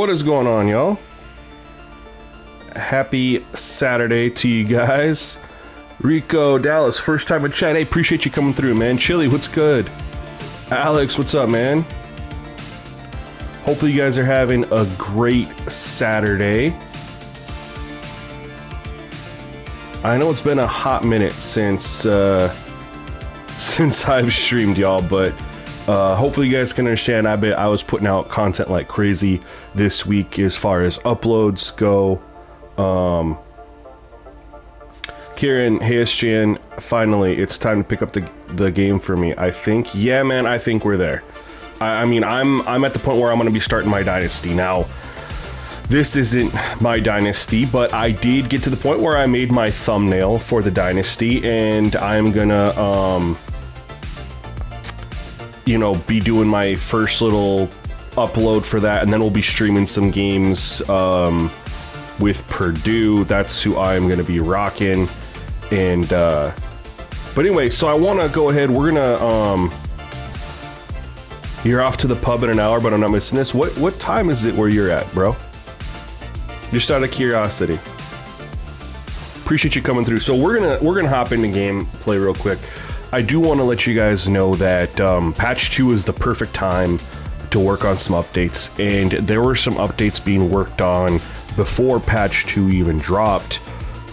What is going on, y'all? Happy Saturday to you guys. Rico, Dallas, first time in chat. Hey, appreciate you coming through, man. Chili, what's good? Alex, what's up, man? Hopefully you guys are having a great Saturday. I know it's been a hot minute since I've streamed, y'all, but hopefully you guys can understand. I was putting out content like crazy this week as far as uploads go. Kieran, hey SGN, finally it's time to pick up the game for me. I think, yeah, man, I think we're there. I mean, I'm at the point where I'm going to be starting my Dynasty now. This isn't my Dynasty, but I did get to the point where I made my thumbnail for the Dynasty, and I'm gonna you know, be doing my first little upload for that, and then we'll be streaming some games with Purdue. That's who I'm gonna be rocking. And but anyway, so I want to go ahead. We're gonna you're off to the pub in an hour, but I'm not missing this. What time is it where you're at, bro? Just out of curiosity. Appreciate you coming through. So we're gonna hop into gameplay real quick. I do want to let you guys know that patch 2 is the perfect time to work on some updates, and there were some updates being worked on before patch 2 even dropped,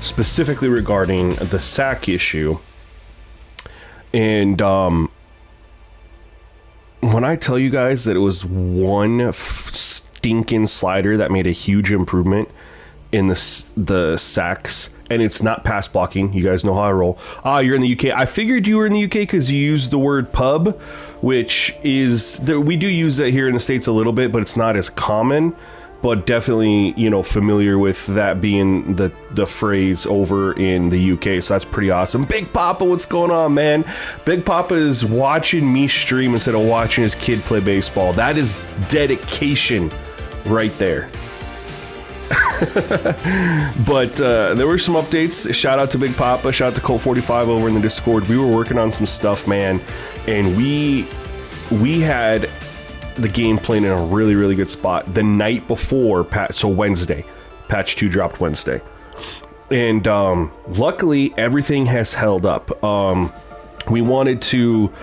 specifically regarding the sack issue. And when I tell you guys that it was one stinking slider that made a huge improvement in the sacks, and it's not pass blocking. You guys know how I roll. You're in the UK. I figured you were in the UK because you used the word pub, which is we do use that here in the States a little bit, but it's not as common. But definitely, you know, familiar with that being the phrase over in the UK, so that's pretty awesome. Big Papa, what's going on, man? Big Papa is watching me stream instead of watching his kid play baseball. That is dedication right there. But there were some updates. Shout out to Big Papa, shout out to Colt 45 over in the Discord. We were working on some stuff, man, and we had the game playing in a really good spot the night before so Wednesday. Patch 2 dropped Wednesday, and luckily everything has held up. We wanted to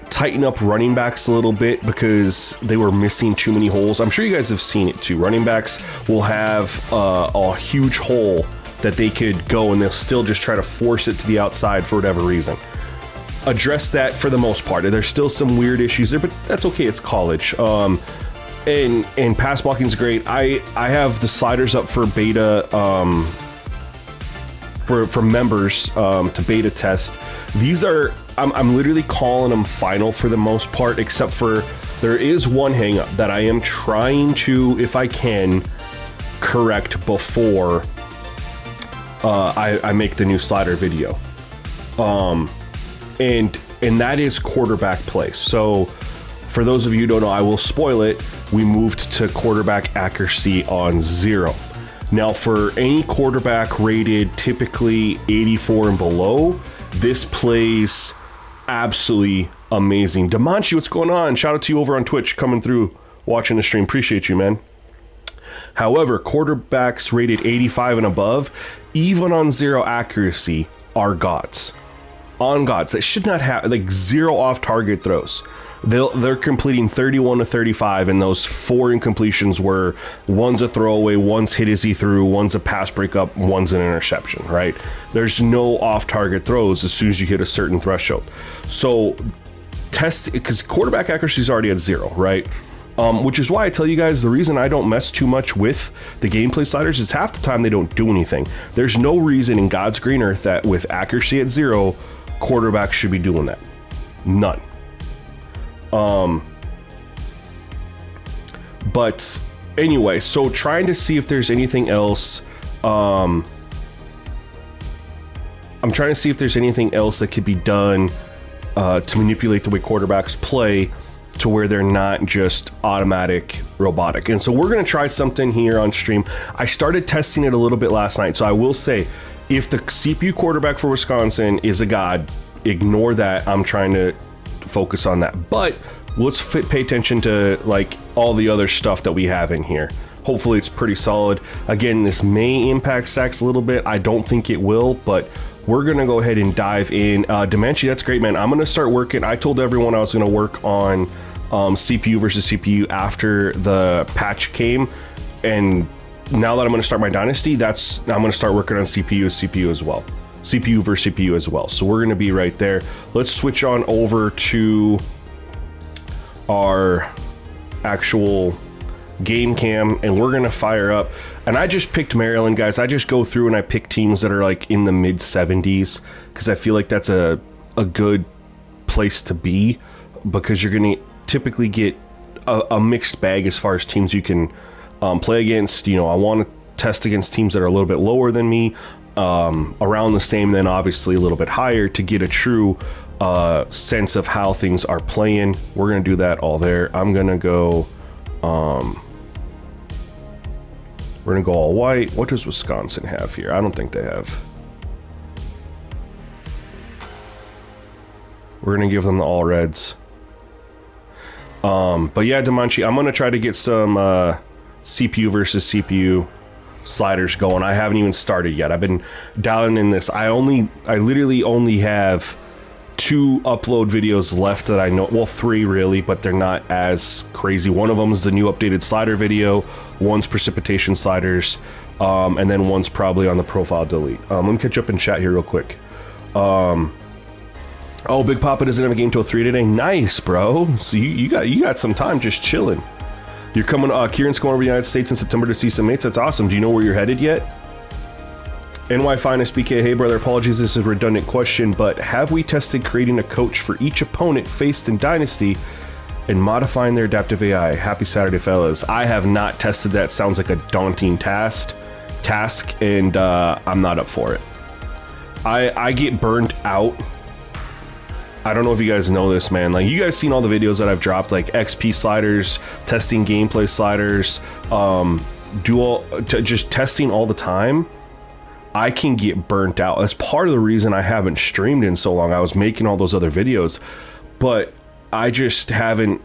tighten up running backs a little bit because they were missing too many holes. I'm sure you guys have seen it too. Running backs will have a huge hole that they could go, and they'll still just try to force it to the outside for whatever reason. Address that for the most part. There's still some weird issues there, but that's okay. It's college. And pass blocking is great. I have the sliders up for beta for members to beta test. These are I'm literally calling them final for the most part, except for there is one hang up that I am trying to, if I can, correct before I make the new slider video. And that is quarterback play. So for those of you who don't know, I will spoil it. We moved to quarterback accuracy on 0. Now for any quarterback rated typically 84 and below, this plays absolutely amazing. Demonchi, what's going on? Shout out to you over on Twitch, coming through, watching the stream. Appreciate you, man. However, quarterbacks rated 85 and above, even on 0 accuracy, are gods. On gods. They should not have, like, 0 off-target throws. They're completing 31 to 35, and those 4 incompletions were one's a throwaway, one's hit as he threw, one's a pass breakup, one's an interception, right? There's no off-target throws as soon as you hit a certain threshold. So test, because quarterback accuracy is already at 0, right? Which is why I tell you guys the reason I don't mess too much with the gameplay sliders is half the time they don't do anything. There's no reason in God's green earth that with accuracy at 0, quarterbacks should be doing that. None. But anyway, so trying to see if there's anything else. I'm trying to see if there's anything else that could be done to manipulate the way quarterbacks play to where they're not just automatic robotic. And so we're going to try something here on stream. I started testing it a little bit last night. So I will say, if the CPU quarterback for Wisconsin is a god, ignore that. I'm trying to focus on that. But let's pay attention to like all the other stuff that we have in here. Hopefully it's pretty solid. Again, this may impact sacks a little bit. I don't think it will, but we're gonna go ahead and dive in. Dementia, that's great, man. I'm gonna start working. I told everyone I was gonna work on CPU versus CPU after the patch came, and now that I'm gonna start my Dynasty, I'm gonna start working on CPU as well. CPU versus CPU as well. So we're gonna be right there. Let's switch on over to our actual game cam, and we're gonna fire up. And I just picked Maryland, guys. I just go through and I pick teams that are like in the mid 70s because I feel like that's a good place to be, because you're gonna typically get a mixed bag as far as teams you can play against. You know, I want to test against teams that are a little bit lower than me, around the same, then obviously a little bit higher, to get a true sense of how things are playing. We're gonna do that all there. I'm gonna go we're gonna go all white. What does Wisconsin have here? I don't think they have. We're gonna give them the all reds. But yeah, Demanchi, I'm gonna try to get some CPU versus CPU sliders going. I haven't even started yet. I've been dialing in this. I literally only have 2 upload videos left that I know. Well, 3 really, but they're not as crazy. One of them is the new updated slider video, one's precipitation sliders, and then one's probably on the profile delete. Let me catch up in chat here real quick. Oh, Big Papa doesn't have a game till 3 today. Nice, bro. So you got some time just chilling. You're coming. Kieran's going over to the United States in September to see some mates. That's awesome. Do you know where you're headed yet? NY Finest BK, hey brother, apologies, this is a redundant question, but have we tested creating a coach for each opponent faced in Dynasty and modifying their adaptive AI? Happy Saturday, fellas. I have not tested that. Sounds like a daunting task, and I'm not up for it. I get burnt out. I don't know if you guys know this, man. Like, you guys seen all the videos that I've dropped, like XP sliders, testing gameplay sliders, just testing all the time. I can get burnt out. That's part of the reason I haven't streamed in so long. I was making all those other videos, but I just haven't.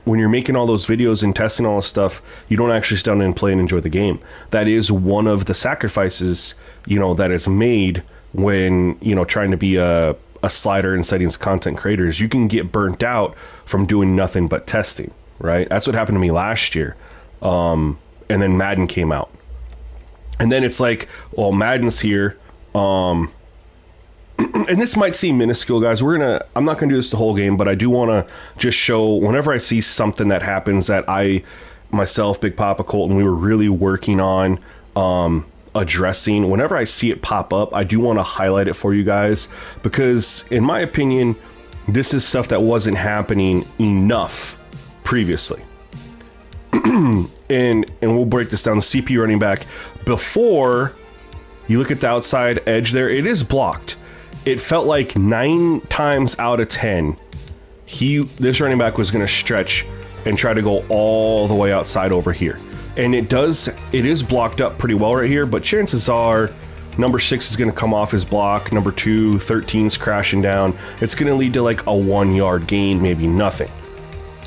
When you're making all those videos and testing all this stuff, you don't actually sit down and play and enjoy the game. That is one of the sacrifices, you know, that is made when, you know, trying to be a slider and settings content creators. You can get burnt out from doing nothing but testing, right? That's what happened to me last year. And then Madden came out. And then it's like, well, Madden's here. And this might seem minuscule, guys. I'm not gonna do this the whole game, but I do want to just show, whenever I see something that happens that I, myself, Big Papa, Colton, we were really working on addressing, whenever I see it pop up, I do want to highlight it for you guys, because in my opinion, this is stuff that wasn't happening enough previously. and we'll break this down. The CPU running back, before you look at the outside edge there, it is blocked. It felt like 9 times out of 10 this running back was going to stretch and try to go all the way outside over here, and it is blocked up pretty well right here, but chances are number 6 is going to come off his block, number 2, 13's crashing down. It's going to lead to like a 1-yard gain, maybe nothing.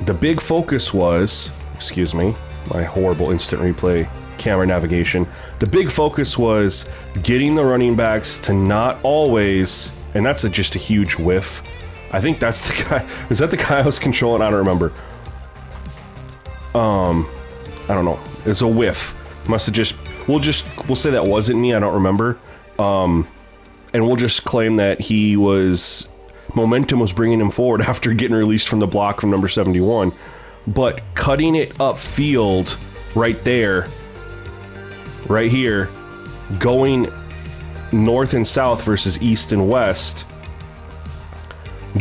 The big focus was, excuse me, my horrible instant replay camera navigation. The big focus was getting the running backs to not always, and that's just a huge whiff. I think that's the guy. Is that the guy I was controlling? I don't remember. I don't know. It's a whiff. Must have just. We'll say that wasn't me. I don't remember. And we'll just claim that momentum was bringing him forward after getting released from the block from number 71. But cutting it upfield right there, right here, going north and south versus east and west,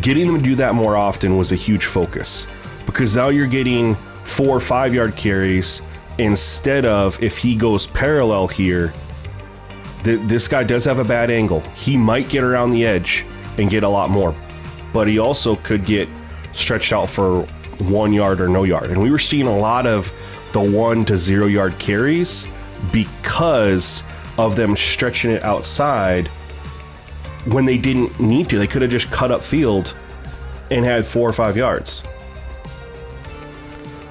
getting them to do that more often was a huge focus, because now you're getting 4 or 5 yard carries instead of, if he goes parallel here, this guy does have a bad angle. He might get around the edge and get a lot more, but he also could get stretched out for 1 yard or no yard. And we were seeing a lot of the 1 to 0 yard carries because of them stretching it outside when they didn't need to. They could have just cut up field and had 4 or 5 yards.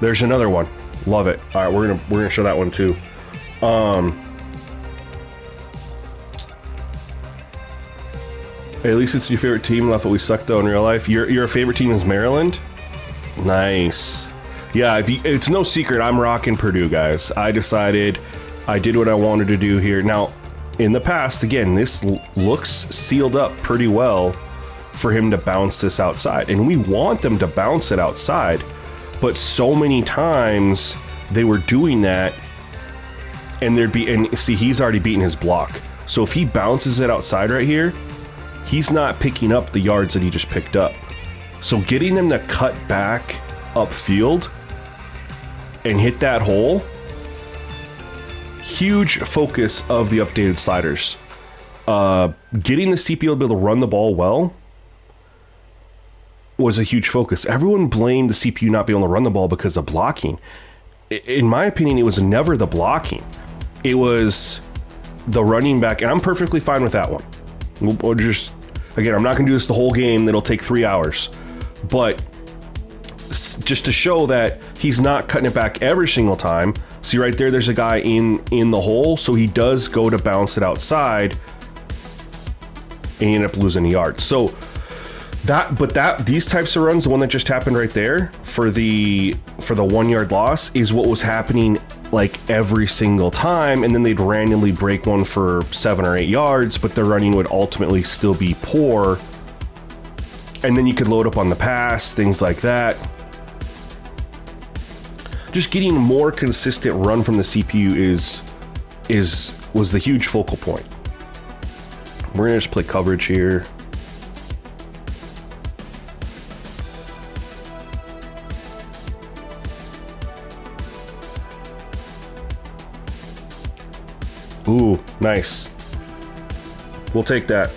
There's another one. Love it. All right, we're gonna show that one too. At least it's your favorite team. Not that we suck though in real life. Your favorite team is Maryland. Nice. Yeah, it's no secret I'm rocking Purdue, guys. I decided I did what I wanted to do here. Now, in the past, again, this looks sealed up pretty well for him to bounce this outside, and we want them to bounce it outside. But so many times they were doing that, and see, he's already beaten his block. So if he bounces it outside right here, he's not picking up the yards that he just picked up. So getting them to cut back upfield and hit that hole, huge focus of the updated sliders. Getting the CPU to be able to run the ball well was a huge focus. Everyone blamed the CPU not being able to run the ball because of blocking. In my opinion, it was never the blocking. It was the running back, and I'm perfectly fine with that one. We'll just, again, I'm not going to do this the whole game. It'll take 3 hours. But just to show that he's not cutting it back every single time. See right there, there's a guy in the hole, so he does go to bounce it outside, and he ended up losing a yard. So these types of runs, the one that just happened right there for the 1 yard loss, is what was happening like every single time, and then they'd randomly break one for 7 or 8 yards, but their running would ultimately still be poor, and then you could load up on the pass, things like that. Just getting more consistent run from the CPU was the huge focal point. We're gonna just play coverage here. Ooh, nice. We'll take that.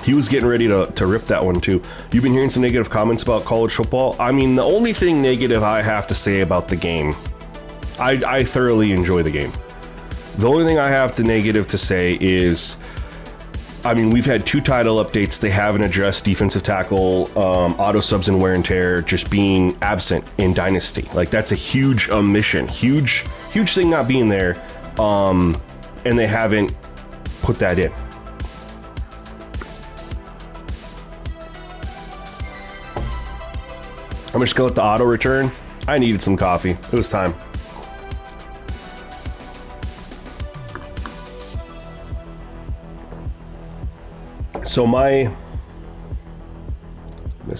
He was getting ready to rip that one too. You've been hearing some negative comments about college football. I mean, the only thing negative I have to say about the game, I thoroughly enjoy the game. The only thing I have to negative to say is, I mean, we've had 2 title updates. They haven't addressed defensive tackle, auto subs and wear and tear just being absent in Dynasty. Like, that's a huge omission, huge thing not being there, and they haven't put that in. I'm just gonna let the auto return. I needed some coffee. It was time. So missed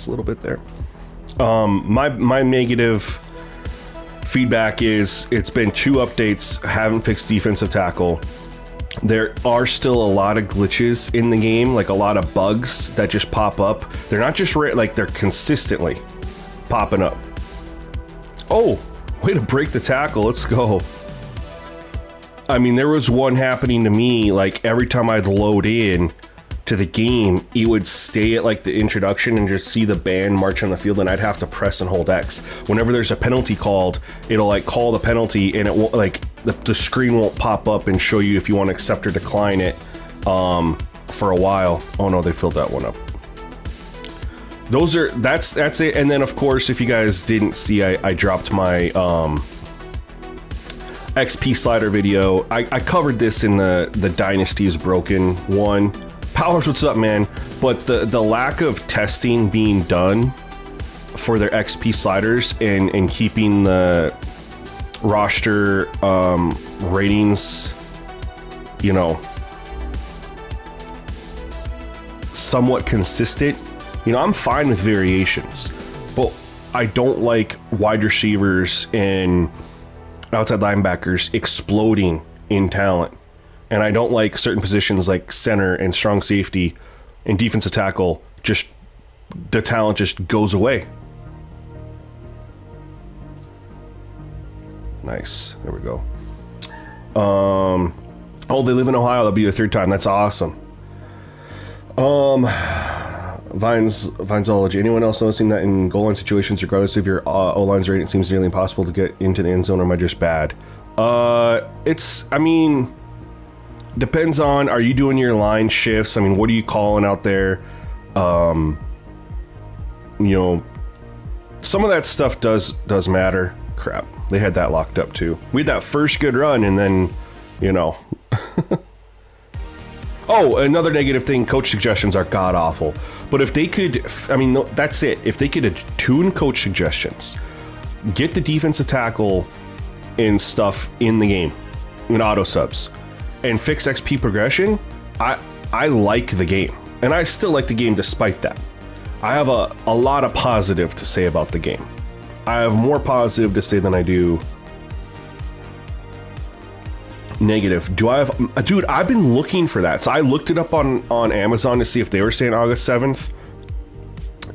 a little bit there. My negative feedback is it's been 2 updates, haven't fixed defensive tackle. There are still a lot of glitches in the game, like a lot of bugs that just pop up. They're not just like they're consistently popping up. Oh, way to break the tackle. Let's go. I mean, there was one happening to me, like every time I'd load in to the game, it would stay at like the introduction and just see the band march on the field, and I'd have to press and hold X. Whenever there's a penalty called, it'll like call the penalty, and it won't, like the screen won't pop up and show you if you want to accept or decline it for a while. Oh no, they filled that one up. That's it. And then of course, if you guys didn't see, I dropped my XP slider video. I covered this in the Dynasty is broken one. Powers, what's up, man? But the lack of testing being done for their XP sliders and keeping the roster ratings, you know, somewhat consistent. You know, I'm fine with variations, but I don't like wide receivers and outside linebackers exploding in talent. And I don't like certain positions like center and strong safety and defensive tackle, just the talent just goes away. Nice. There we go. Oh, they live in Ohio. That'll be their 3rd time. That's awesome. Vinesology. Anyone else noticing that in goal line situations, regardless of your O-line's rating, it seems nearly impossible to get into the end zone, or am I just bad? I mean, depends on, are you doing your line shifts? I mean, what are you calling out there? You know, some of that stuff does matter. Crap, they had that locked up too. We had that first good run, and then, you know. Oh, another negative thing, coach suggestions are god-awful. But if they could, I mean, that's it. If they could tune coach suggestions, get the defensive tackle and stuff in the game, in auto subs, and fix XP progression, I like the game. And I still like the game despite that. I have a lot of positive to say about the game. I have more positive to say than I do negative. Do I have... Dude, I've been looking for that. So I looked it up on Amazon to see if they were saying August 7th.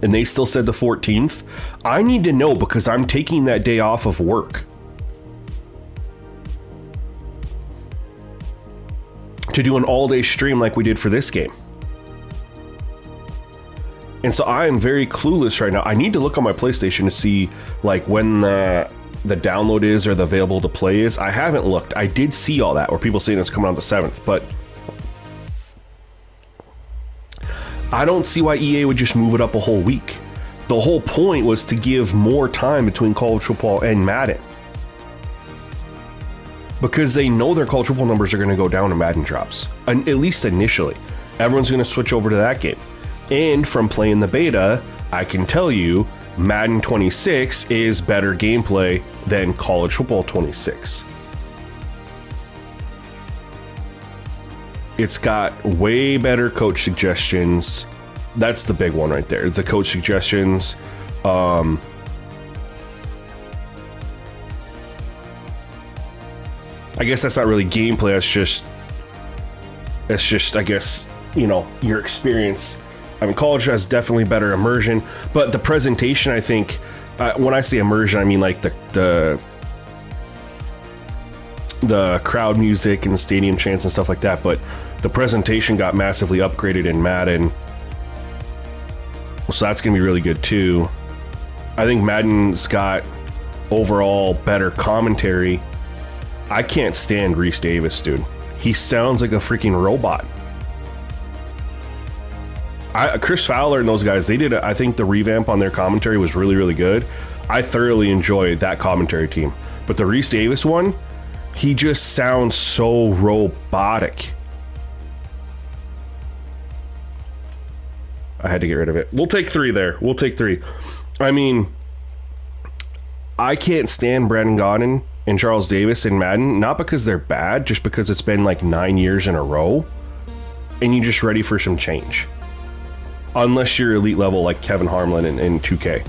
And they still said the 14th. I need to know because I'm taking that day off of work to do an all-day stream like we did for this game. And so I am very clueless right now. I need to look on my PlayStation to see like when the download is or the available to play is. I haven't looked. I did see all that, or people saying it's coming on the 7th, but I don't see why EA would just move it up a whole week. The whole point was to give more time between college football and Madden, because they know their college football numbers are going to go down in Madden drops, and at least initially. Everyone's going to switch over to that game. And from playing the beta, I can tell you Madden 26 is better gameplay than college football 26. It's got way better coach suggestions. That's the big one right there. The coach suggestions. I guess that's not really gameplay. It's just, I guess, you know, your experience. I mean, college has definitely better immersion, but the presentation, I think, when I say immersion, I mean like the crowd music and the stadium chants and stuff like that, but the presentation got massively upgraded in Madden, so that's going to be really good too. I think Madden's got overall better commentary. I can't stand Reese Davis, dude. He sounds like a freaking robot. Chris Fowler and those guys, they did, I think the revamp on their commentary was really, really good. I thoroughly enjoyed that commentary team. But the Reese Davis one, he just sounds so robotic. I had to get rid of it. We'll take 3 there. We'll take 3. I mean, I can't stand Brandon Gaudin and Charles Davis in Madden, not because they're bad, just because it's been like 9 years in a row, and you're just ready for some change. Unless you're elite level like Kevin Harmon in 2K.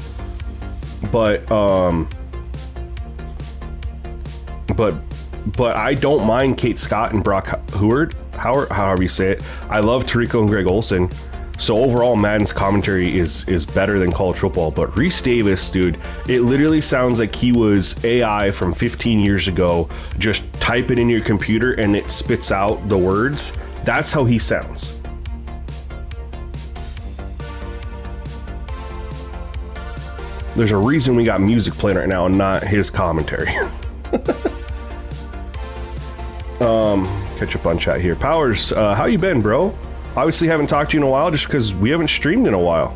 But I don't mind Kate Scott and Brock Howard, however you say it. I love Tarico and Greg Olson. So overall, Madden's commentary is better than college football. But Reese Davis, dude, it literally sounds like he was AI from 15 years ago. Just type it in your computer and it spits out the words. That's how he sounds. There's a reason we got music playing right now and not his commentary. Catch up on chat here. Powers, how you been, bro? Obviously haven't talked to you in a while just because we haven't streamed in a while.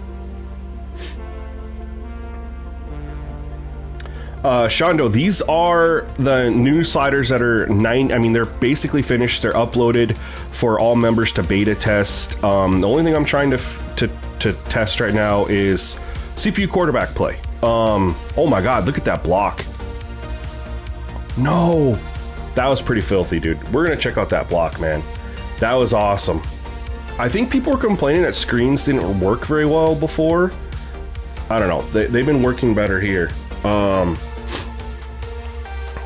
Shondo, these are the new sliders that are they're basically finished. They're uploaded for all members to beta test. The only thing I'm trying to test right now is CPU quarterback play. Oh my god, look at that block. No, that was pretty filthy, dude. We're gonna check out that block, man. That was awesome. I think people were complaining that screens didn't work very well before. I don't know, they've been working better here.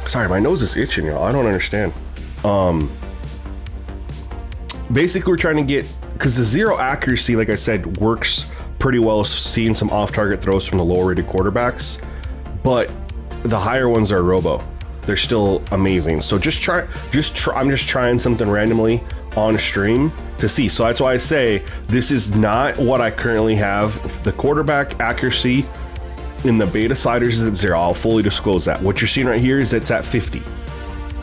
Sorry, my nose is itching, y'all. I don't understand. Basically we're trying to get, because the zero accuracy, like I said, works pretty well seeing some off-target throws from the lower-rated quarterbacks, but the higher ones are robo. They're still amazing. So I'm just trying something randomly on stream to see. So that's why I say this is not what I currently have. The quarterback accuracy in the beta sliders is at 0. I'll fully disclose that. What you're seeing right here is it's at 50.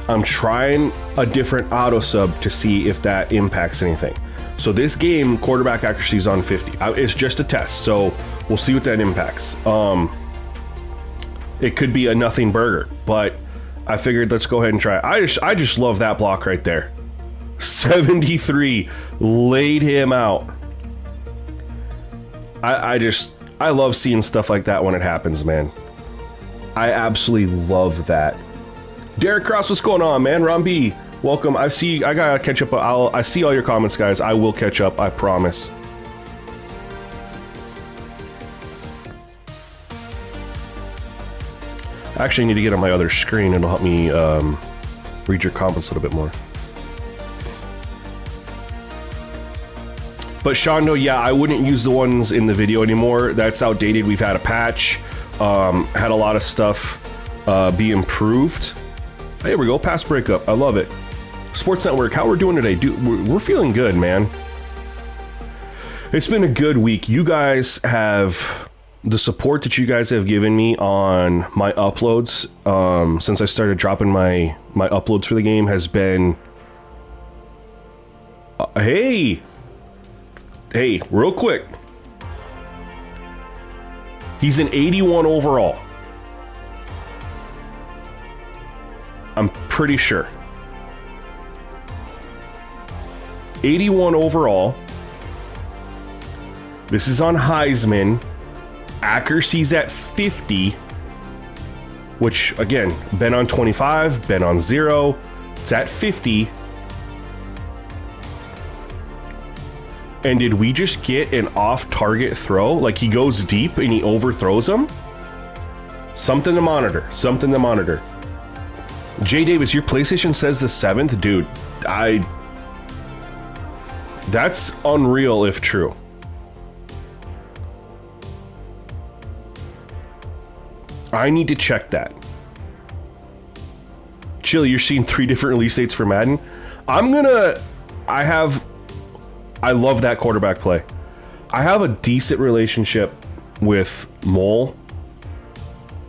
I'm trying a different auto sub to see if that impacts anything. So this game, quarterback accuracy is on 50. It's just a test, so we'll see what that impacts. It could be a nothing burger, but I figured let's go ahead and try it. I just love that block right there. 73 laid him out. I love seeing stuff like that when it happens, man. I absolutely love that. Derek Cross, what's going on, man? Ron B, welcome. I gotta catch up. I see all your comments, guys. I will catch up, I promise. I actually need to get on my other screen. It'll help me read your comments a little bit more. But Sean, no, yeah, I wouldn't use the ones in the video anymore. That's outdated. We've had a patch, had a lot of stuff be improved. There we go, pass breakup. I love it. Sports Network, how we're doing today? We're feeling good, man. It's been a good week. You guys have the support that you guys have given me on my uploads since I started dropping my uploads for the game has been. Hey, real quick. He's an 81 overall. I'm pretty sure. 81 overall. This is on Heisman. Accuracy's at 50. Which, again, Ben on 25, Ben on 0. It's at 50. And did we just get an off-target throw? Like he goes deep and he overthrows him? Something to monitor. Something to monitor. Jay Davis, your PlayStation says the 7th? Dude, that's unreal if true. I need to check that. Chili, you're seeing 3 different release dates for Madden? I love that quarterback play. I have a decent relationship with Mole,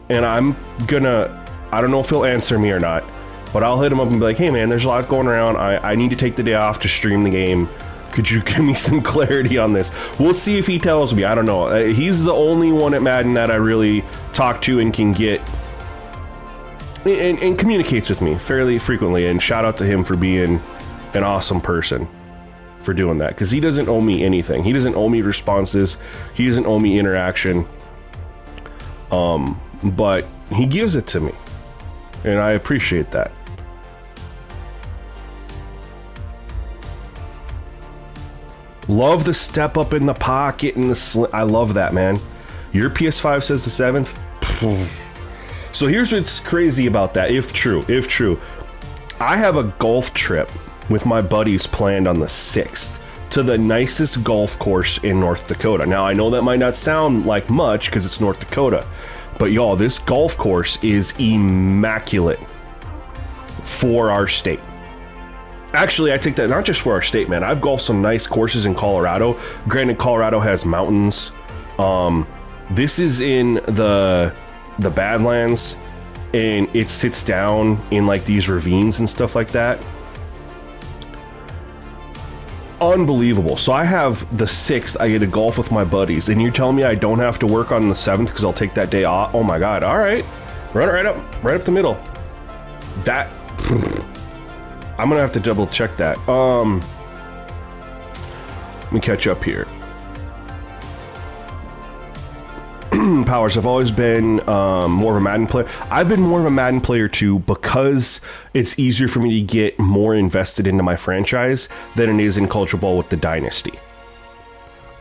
and I don't know if he'll answer me or not, but I'll hit him up and be like, hey man, there's a lot going around. I need to take the day off to stream the game. Could you give me some clarity on this? We'll see if he tells me. I don't know. He's the only one at Madden that I really talk to and can get and communicates with me fairly frequently, and shout out to him for being an awesome person for doing that, because he doesn't owe me anything. He doesn't owe me responses. He doesn't owe me interaction. But he gives it to me, and I appreciate that. Love the step up in the pocket and the I love that, man. Your PS5 says the 7th. So here's what's crazy about that, if true. I have a golf trip with my buddies planned on the 6th to the nicest golf course in North Dakota. Now, I know that might not sound like much because it's North Dakota, but y'all, this golf course is immaculate for our state. Actually, I take that not just for our state, man. I've golfed some nice courses in Colorado. Granted, Colorado has mountains. This is in the Badlands, and it sits down in like these ravines and stuff like that. Unbelievable. So I have the 6th, I get to golf with my buddies, and you're telling me I don't have to work on the 7th because I'll take that day off? Oh my god. All right, run it right up the middle. That I'm gonna have to double check that. Let me catch up here. Powers, I've always been more of a Madden player. I've been more of a Madden player too, because it's easier for me to get more invested into my franchise than it is in Culture Ball with the Dynasty.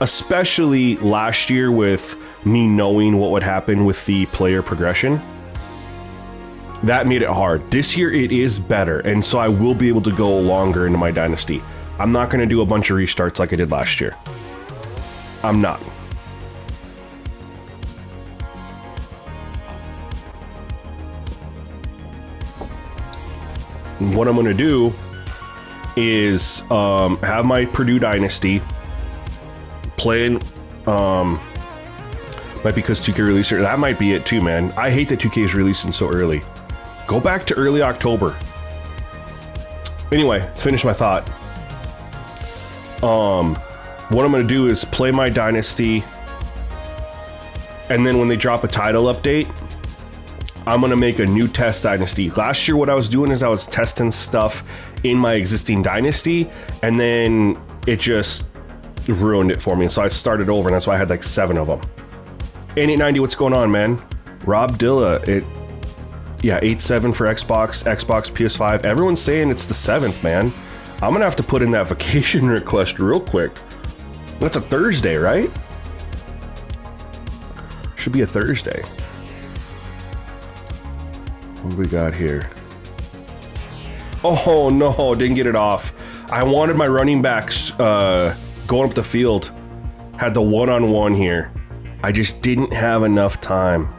Especially last year with me knowing what would happen with the player progression. That made it hard. This year it is better, and so I will be able to go longer into my Dynasty. I'm not going to do a bunch of restarts like I did last year. I'm not. What I'm going to do is have my Purdue Dynasty playing. Might be because 2K released it. That might be it too, man. I hate that 2K is releasing so early. Go back to early October. Anyway, finish my thought. What I'm going to do is play my Dynasty, and then when they drop a title update, I'm going to make a new test Dynasty. Last year, what I was doing is I was testing stuff in my existing Dynasty, and then it just ruined it for me. So I started over, and that's why I had like 7 of them. 8890, what's going on, man? Rob Dilla, 8-7 for Xbox, PS5. Everyone's saying it's the 7th, man. I'm going to have to put in that vacation request real quick. That's a Thursday, right? Should be a Thursday. What do we got here? Oh no, didn't get it off. I wanted my running backs going up the field. Had the one-on-one here. I just didn't have enough time.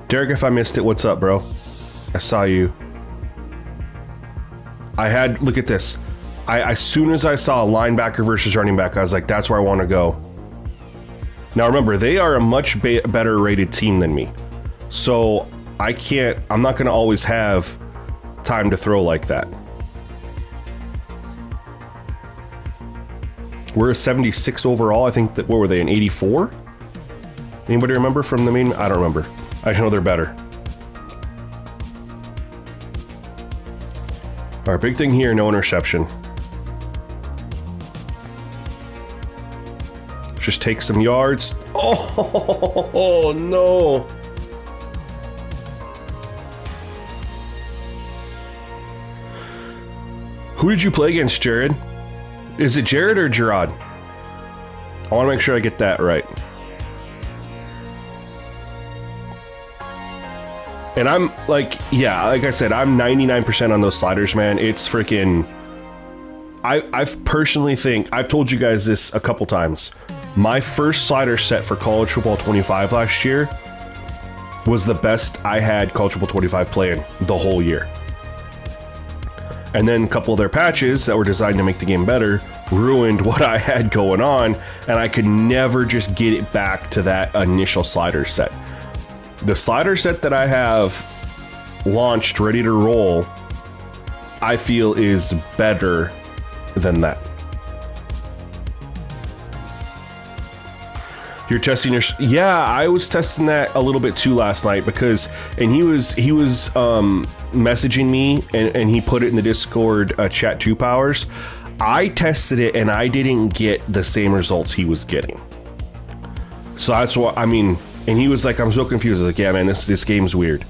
Derek, if I missed it, what's up, bro? I saw you. Look at this. As soon as I saw a linebacker versus running back, I was like, that's where I want to go. Now remember, they are a much better rated team than me. So I'm not going to always have time to throw like that. We're a 76 overall. I think that, what were they, an 84? Anybody remember from the main? I don't remember. I just know they're better. Our big thing here, no interception. Just take some yards. Oh no. Who did you play against, Jared? Is it Jared or Gerard? I want to make sure I get that right. And I'm like, yeah, like I said, I'm 99% on those sliders, man. It's freaking... I've personally think, I've told you guys this a couple times. My first slider set for College Football 25 last year was the best I had College Football 25 playing the whole year. And then a couple of their patches that were designed to make the game better ruined what I had going on, and I could never just get it back to that initial slider set. The slider set that I have launched, ready to roll, I feel is better than that. You're testing your... Yeah, I was testing that a little bit too last night because... And he was messaging me, and he put it in the Discord chat 2 powers. I tested it, and I didn't get the same results he was getting. So that's what... I mean... And he was like, I'm so confused. I was like, yeah, man, this game's weird.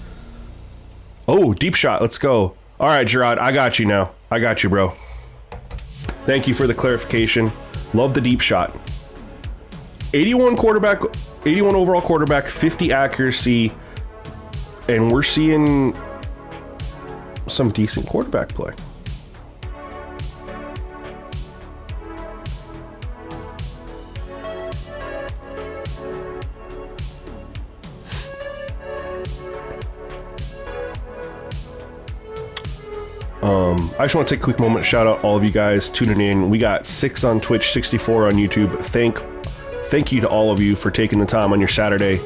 Oh, deep shot. Let's go. All right, Gerard, I got you now. I got you, bro. Thank you for the clarification. Love the deep shot. 81 overall quarterback, 50 accuracy, and we're seeing some decent quarterback play. I just want to take a quick moment to shout out all of you guys tuning in. We got 6 on Twitch, 64 on YouTube. Thank you to all of you for taking the time on your Saturday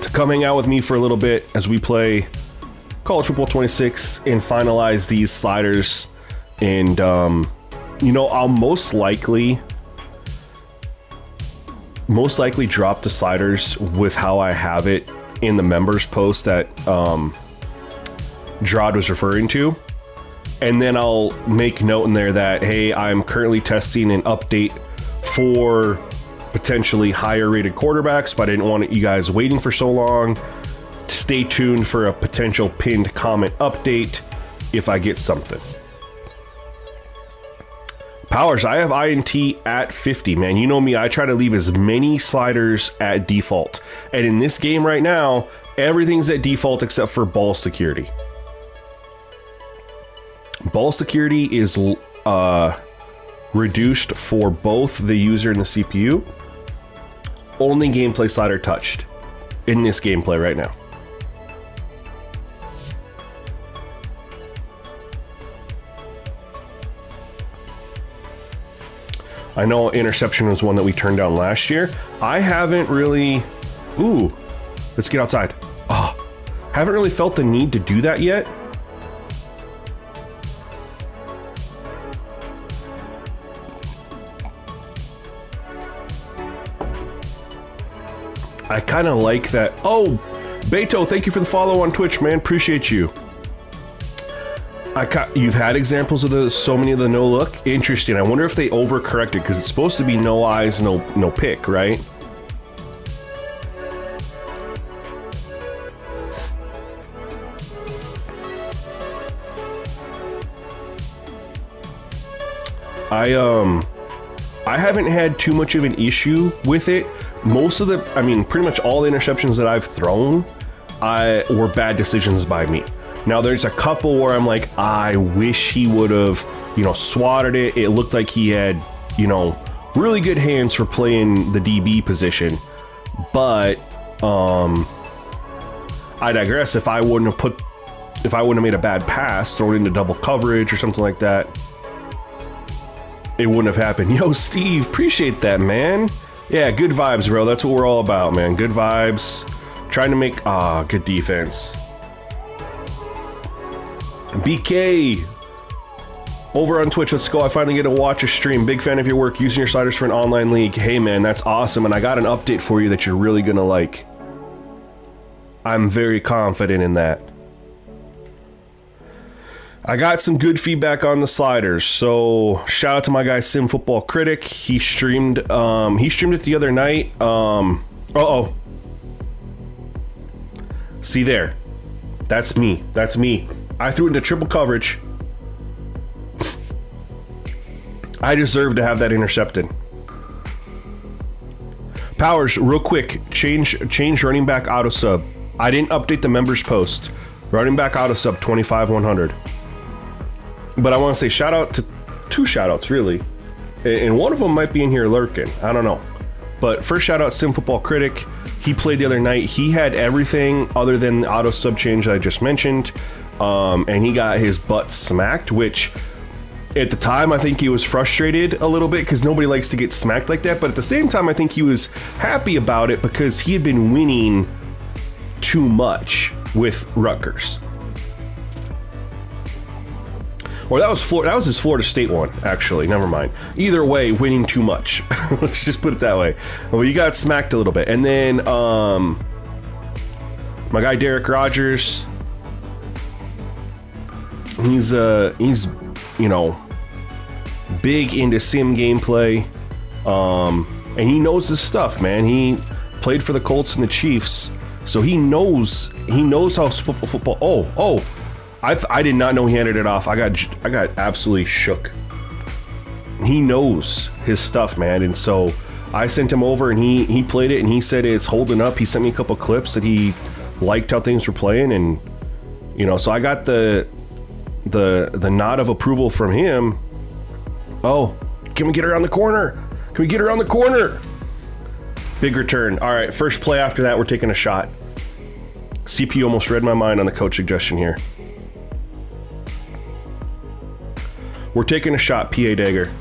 to come hang out with me for a little bit as we play College Football 26 and finalize these sliders. And, you know, I'll most likely drop the sliders with how I have it in the members post that Drod was referring to. And then I'll make note in there that, hey, I'm currently testing an update for potentially higher rated quarterbacks, but I didn't want you guys waiting for so long. Stay tuned for a potential pinned comment update if I get something. Powers, I have INT at 50, man. You know me, I try to leave as many sliders at default. And in this game right now, everything's at default except for ball security. Ball security is reduced for both the user and the CPU. Only gameplay slider touched in this gameplay right now. I know interception was one that we turned down last year. I haven't really... Ooh, let's get outside. Oh, haven't really felt the need to do that yet. I kind of like that. Oh, Beto, thank you for the follow on Twitch, man. Appreciate you. You've had examples of so many of the no look. Interesting. I wonder if they overcorrected because it's supposed to be no eyes, no pick, right? I haven't had too much of an issue with it. Most of pretty much all the interceptions that I've thrown were bad decisions by me. Now there's a couple where I'm like, I wish he would have, swatted it. It looked like he had, really good hands for playing the DB position. But I digress. If I wouldn't have made a bad pass, thrown into double coverage or something like that, it wouldn't have happened. Yo, Steve, appreciate that, man. Yeah, good vibes, bro. That's what we're all about, man. Good vibes. Trying to make good defense. BK over on Twitch, let's go. I finally get to watch a stream. Big fan of your work, using your sliders for an online league. Hey man, that's awesome, and I got an update for you that you're really gonna like. I'm very confident in that. I got some good feedback on the sliders, so shout out to my guy Sim Football Critic. He streamed it the other night. See there, that's me. I threw into triple coverage. I deserve to have that intercepted. Powers, real quick, change running back auto sub. I didn't update the members post. Running back auto sub 25-100. But I want to say shout out to two shout outs really, and one of them might be in here lurking. I don't know. But first shout out Sim Football Critic. He played the other night. He had everything other than the auto sub change that I just mentioned, and he got his butt smacked, which at the time I think he was frustrated a little bit because nobody likes to get smacked like that, but at the same time I think he was happy about it because he had been winning too much with Rutgers. Or that was his Florida State one, actually. Never mind. Either way, winning too much. Let's just put it that way. Well, you got smacked a little bit. And then my guy Derek Rogers, he's big into sim gameplay. And he knows his stuff, man. He played for the Colts and the Chiefs, so he knows how football. Oh. I did not know he handed it off. I got absolutely shook. He knows his stuff, man, and so I sent him over and he played it and he said it's holding up. He sent me a couple clips that he liked how things were playing, and so I got the nod of approval from him. Oh, can we get around the corner? Can we get around the corner? Big return. All right, first play after that, we're taking a shot. CP almost read my mind on the coach suggestion here. We're taking a shot, PA Dagger.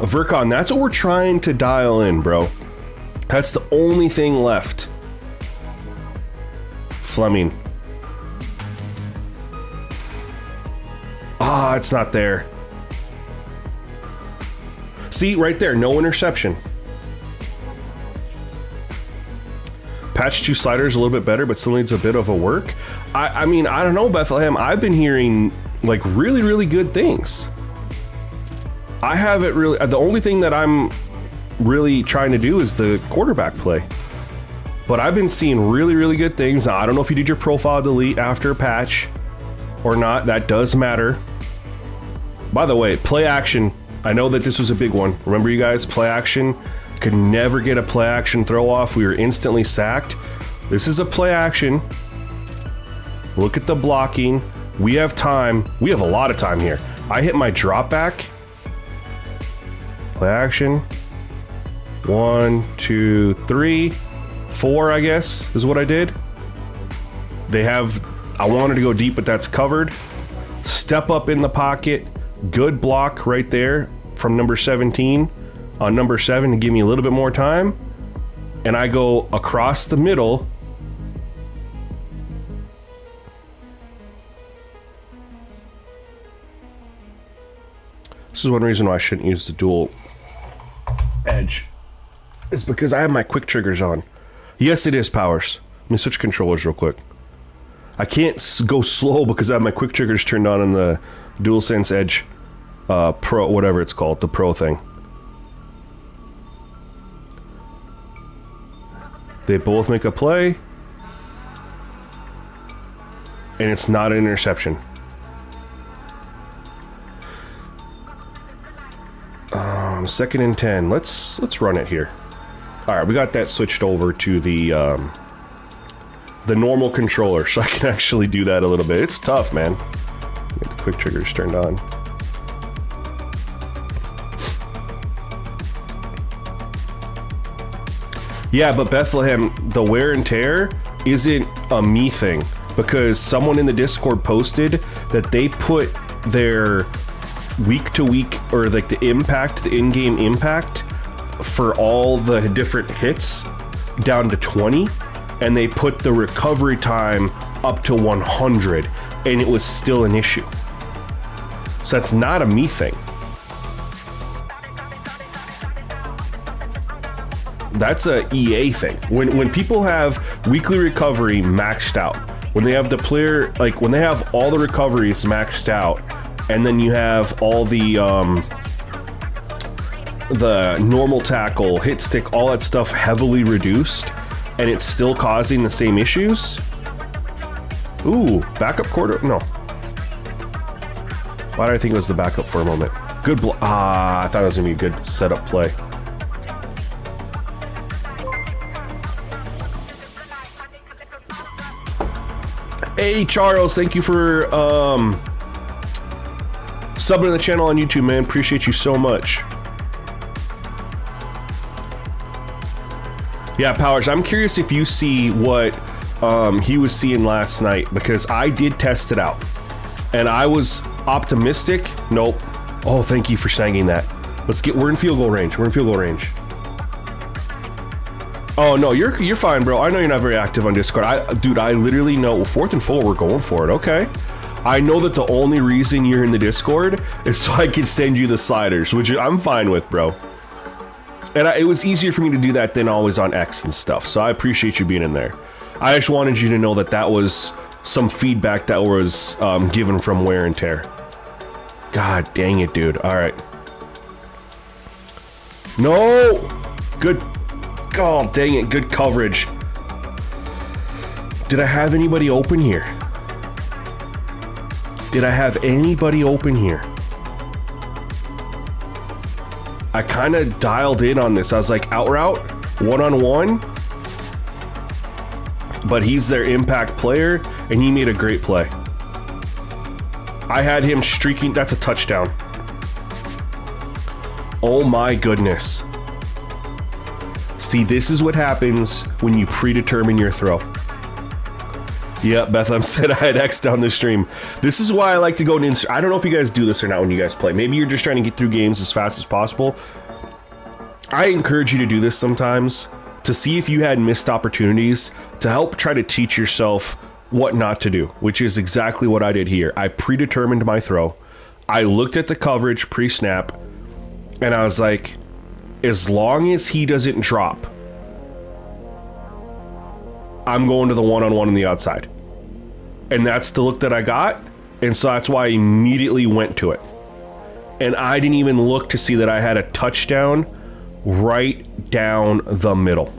Vercon, that's what we're trying to dial in, bro. That's the only thing left. Fleming. It's not there. See, right there, no interception. Patch 2 sliders a little bit better, but still needs a bit of a work. I mean, I don't know, Bethlehem. I've been hearing like really, really good things. I haven't really. The only thing that I'm really trying to do is the quarterback play. But I've been seeing really, really good things. Now, I don't know if you did your profile delete after a patch or not. That does matter. By the way, play action. I know that this was a big one. Remember, you guys, play action. Could never get a play action throw off. We were instantly sacked. This is a play action. Look at the blocking. We have time. We have a lot of time here. I hit my drop back. Play action. 1, 2, 3, 4, I guess, is what I did. I wanted to go deep, but that's covered. Step up in the pocket. Good block right there from number 17 on number 7 to give me a little bit more time. And I go across the middle. This is one reason why I shouldn't use the dual edge. It's because I have my quick triggers on. Yes, it is, Powers. Let me switch controllers real quick. I can't go slow because I have my quick triggers turned on in the DualSense Edge Pro, whatever it's called, the Pro thing. They both make a play. And it's not an interception. Second and 10. Let's run it here. All right, we got that switched over to the normal controller, so I can actually do that a little bit. It's tough, man. Get the quick triggers turned on. Yeah, but Bethlehem, the wear and tear isn't a me thing, because someone in the Discord posted that they put their week to week, or like the impact, the in-game impact for all the different hits down to 20, and they put the recovery time up to 100, and it was still an issue. So that's not a me thing. That's a EA thing. When people have weekly recovery maxed out, when they have the player, like when they have all the recoveries maxed out, and then you have all the normal tackle, hit stick, all that stuff heavily reduced, and it's still causing the same issues. Ooh, backup quarter, no. Why did I think it was the backup for a moment? Good I thought it was gonna be a good setup play. Hey Charles, thank you for subbing to the channel on YouTube, man. Appreciate you so much. Yeah, Powers, I'm curious if you see what he was seeing last night, because I did test it out and I was optimistic. Nope. Oh, thank you for snagging that. We're in field goal range. We're in field goal range. Oh no, you're fine, bro. I know you're not very active on Discord. Dude, I literally know 4th and 4, we're going for it. Okay. I know that the only reason you're in the Discord is so I can send you the sliders, which I'm fine with, bro. And it was easier for me to do that than always on X and stuff. So I appreciate you being in there. I just wanted you to know that that was some feedback that was given from wear and tear. God dang it, dude. All right. No. Good. Oh, dang it. Good coverage. Did I have anybody open here? Did I have anybody open here? I kind of dialed in on this. I was like, out route, one-on-one. But he's their impact player, and he made a great play. I had him streaking. That's a touchdown. Oh my goodness. See, this is what happens when you predetermine your throw. Yep, Bethlehem said I had X down the stream. This is why I like to go to I don't know if you guys do this or not when you guys play. Maybe you're just trying to get through games as fast as possible. I encourage you to do this sometimes to see if you had missed opportunities, to help try to teach yourself what not to do, which is exactly what I did here. I predetermined my throw. I looked at the coverage pre-snap, and I was like, as long as he doesn't drop, I'm going to the one-on-one on the outside. And that's the look that I got, and so that's why I immediately went to it. And I didn't even look to see that I had a touchdown right down the middle.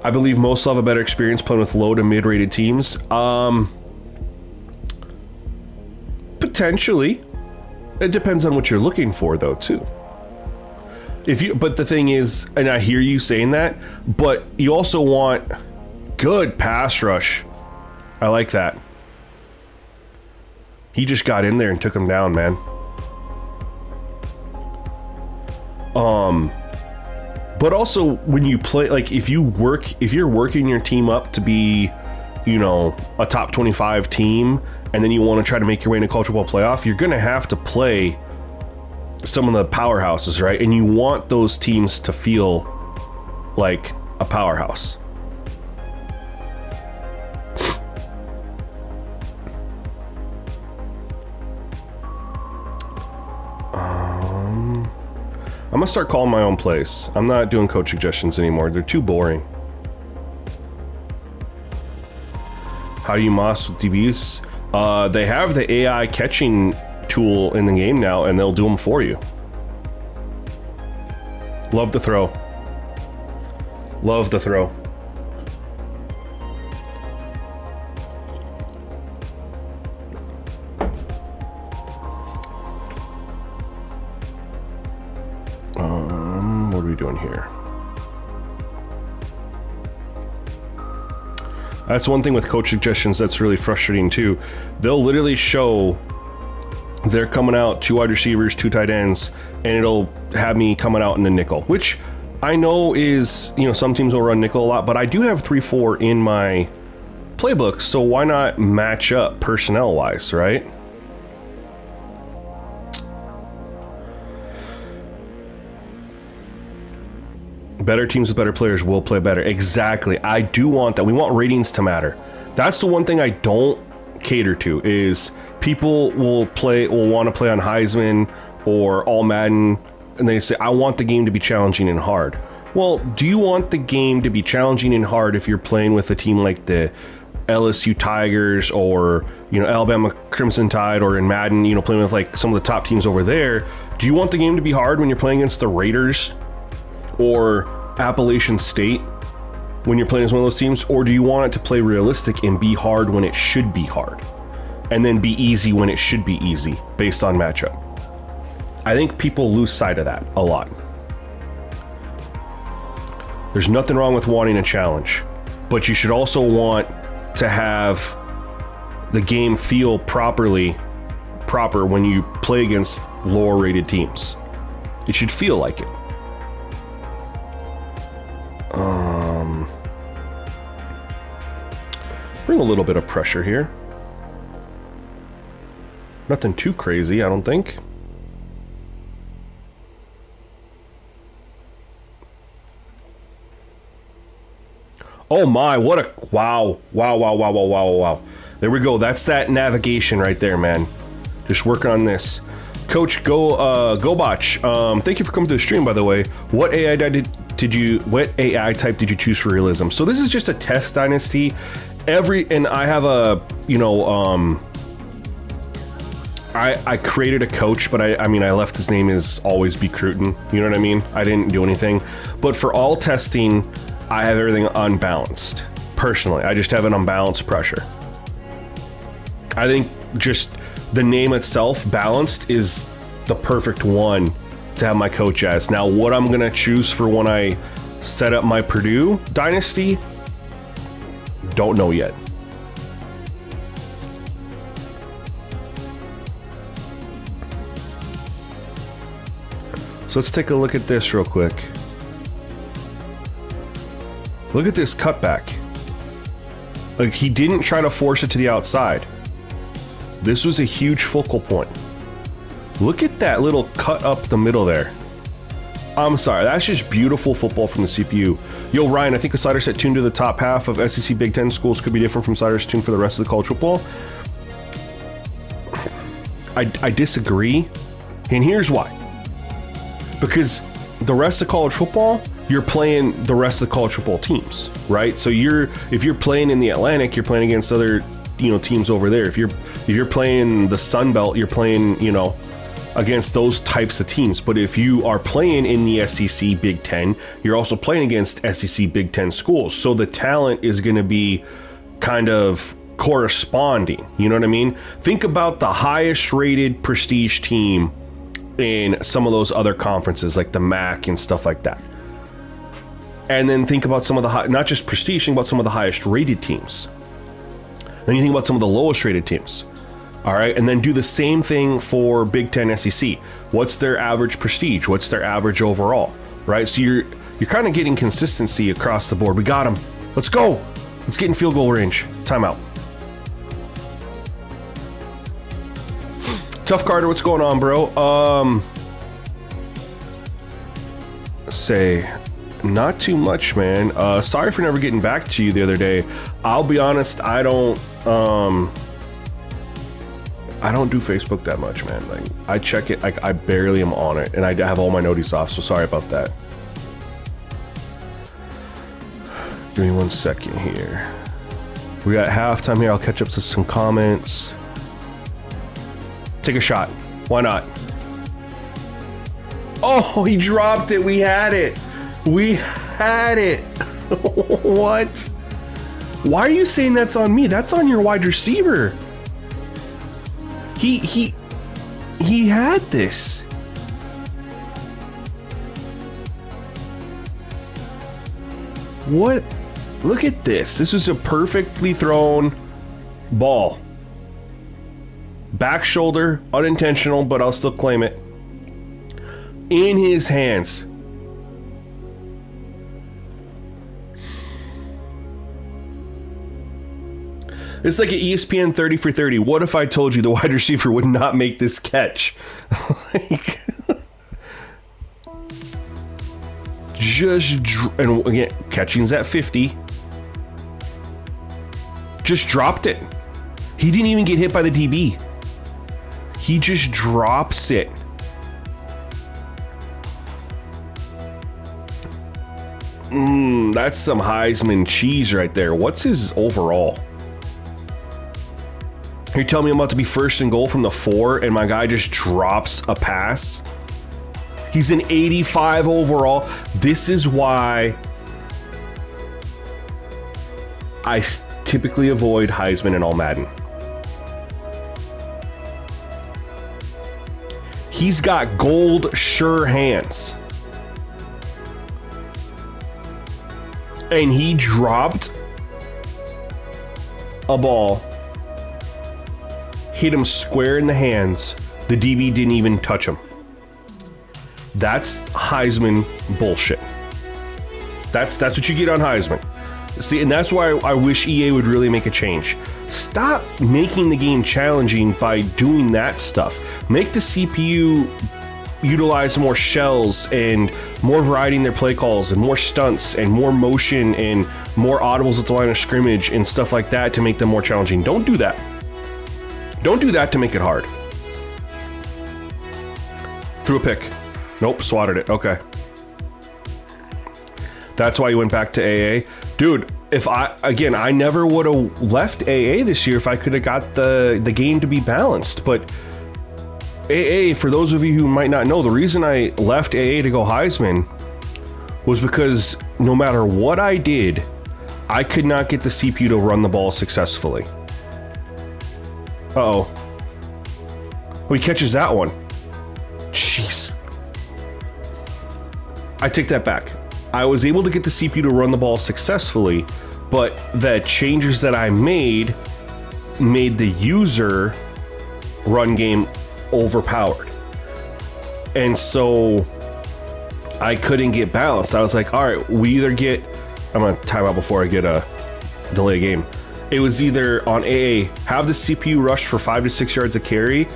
I believe most will have a better experience playing with low to mid-rated teams. Potentially. It depends on what you're looking for, though, too. But the thing is, and I hear you saying that, but you also want good pass rush. I like that. He just got in there and took him down, man. But also when you play, like if you're working your team up to be, you know, a top 25 team, and then you want to try to make your way into college football playoff, you're going to have to play some of the powerhouses, right? And you want those teams to feel like a powerhouse. I'm gonna start calling my own plays. I'm not doing coach suggestions anymore. They're too boring. How do you moss with DBs? They have the AI catching tool in the game now, and they'll do them for you. Love the throw. Love the throw. What are we doing here? That's one thing with coach suggestions that's really frustrating too. They'll literally show they're coming out 2 wide receivers, 2 tight ends, and it'll have me coming out in the nickel, which I know is, you know, some teams will run nickel a lot, but I do have 3-4 in my playbook, so why not match up personnel wise, right? Better teams with better players will play better. Exactly. I do want that. We want ratings to matter. That's the one thing I don't cater to, is people will want to play on Heisman or all Madden, and they say, I want the game to be challenging and hard. Well, do you want the game to be challenging and hard if you're playing with a team like the LSU Tigers or, you know, Alabama Crimson Tide, or in Madden, you know, playing with like some of the top teams over there? Do you want the game to be hard when you're playing against the Raiders or Appalachian State when you're playing as one of those teams? Or do you want it to play realistic and be hard when it should be hard, and then be easy when it should be easy based on matchup? I think people lose sight of that a lot. There's nothing wrong with wanting a challenge, but you should also want to have the game feel proper when you play against lower rated teams. It should feel like it. Bring a little bit of pressure here. Nothing too crazy, I don't think. Oh my, what a wow. There we go. That's that navigation right there, man. Just working on this. Coach Gobach, thank you for coming to the stream, by the way. What AI type did you choose for realism? So this is just a test dynasty. And I have a, you know, I created a coach, but I mean, I left his name as always be Cruton. You know what I mean? I didn't do anything. But for all testing, I have everything unbalanced. Personally, I just have an unbalanced pressure. I think just the name itself, balanced, is the perfect one to have my coach as. Now, what I'm going to choose for when I set up my Purdue dynasty, don't know yet. So let's take a look at this real quick. Look at this cutback. Like, he didn't try to force it to the outside. This was a huge focal point. Look at that little cut up the middle there. I'm sorry, that's just beautiful football from the CPU. Yo, Ryan, I think a slider set tuned to the top half of SEC Big Ten schools could be different from sliders tuned for the rest of the college football. I disagree, and here's why. Because the rest of college football, you're playing the rest of the college football teams, right? So if you're playing in the Atlantic, you're playing against other, you know, teams over there. If you're playing the Sun Belt, you're playing, you know, against those types of teams. But if you are playing in the SEC Big Ten, you're also playing against SEC Big Ten schools. So the talent is going to be kind of corresponding. You know what I mean? Think about the highest rated prestige team in some of those other conferences, like the MAC and stuff like that. And then think about some of the not just prestige, think about some of the highest rated teams. Then you think about some of the lowest rated teams. All right, and then do the same thing for Big Ten SEC. What's their average prestige? What's their average overall? Right, so you're kind of getting consistency across the board. We got him. Let's go. Let's get in field goal range. Timeout. Tough Carter, what's going on, bro? Say, not too much, man. Sorry for never getting back to you the other day. I'll be honest, I I don't do Facebook that much, man. Like, I check it, like, I barely am on it, and I have all my notices off, so sorry about that. Give me 1 second here. We got halftime here. I'll catch up to some comments. Take a shot. Why not? Oh, he dropped it. We had it. We had it. What? Why are you saying that's on me? That's on your wide receiver. He had this. What? Look at this. This is a perfectly thrown ball. Back shoulder, unintentional, but I'll still claim it. In his hands. It's like an ESPN 30 for 30. What if I told you the wide receiver would not make this catch? Like, and again, catching's at 50. Just dropped it. He didn't even get hit by the DB. He just drops it. That's some Heisman cheese right there. What's his overall? You're telling me I'm about to be first and goal from the 4 and my guy just drops a pass? He's an 85 overall. This is why I typically avoid Heisman in all Madden. He's got gold sure hands. And he dropped a ball, hit him square in the hands. The DB didn't even touch him. That's Heisman bullshit. That's what you get on Heisman. See, and that's why I wish EA would really make a change. Stop making the game challenging by doing that stuff. Make the CPU utilize more shells and more variety in their play calls and more stunts and more motion and more audibles at the line of scrimmage and stuff like that to make them more challenging. Don't do that. Don't do that to make it hard. Threw a pick. Nope, swatted it. Okay. That's why you went back to AA. Dude, I never would have left AA this year if I could have got the game to be balanced. But AA, for those of you who might not know, the reason I left AA to go Heisman was because no matter what I did, I could not get the CPU to run the ball successfully. Uh-oh. Oh, he catches that one. Jeez. I take that back. I was able to get the CPU to run the ball successfully, but the changes that I made the user run game overpowered. And so I couldn't get balanced. I was like, all right, we either get... I'm going to time out before I get a delay game. It was either on AA, have the CPU rush for 5 to 6 yards a carry,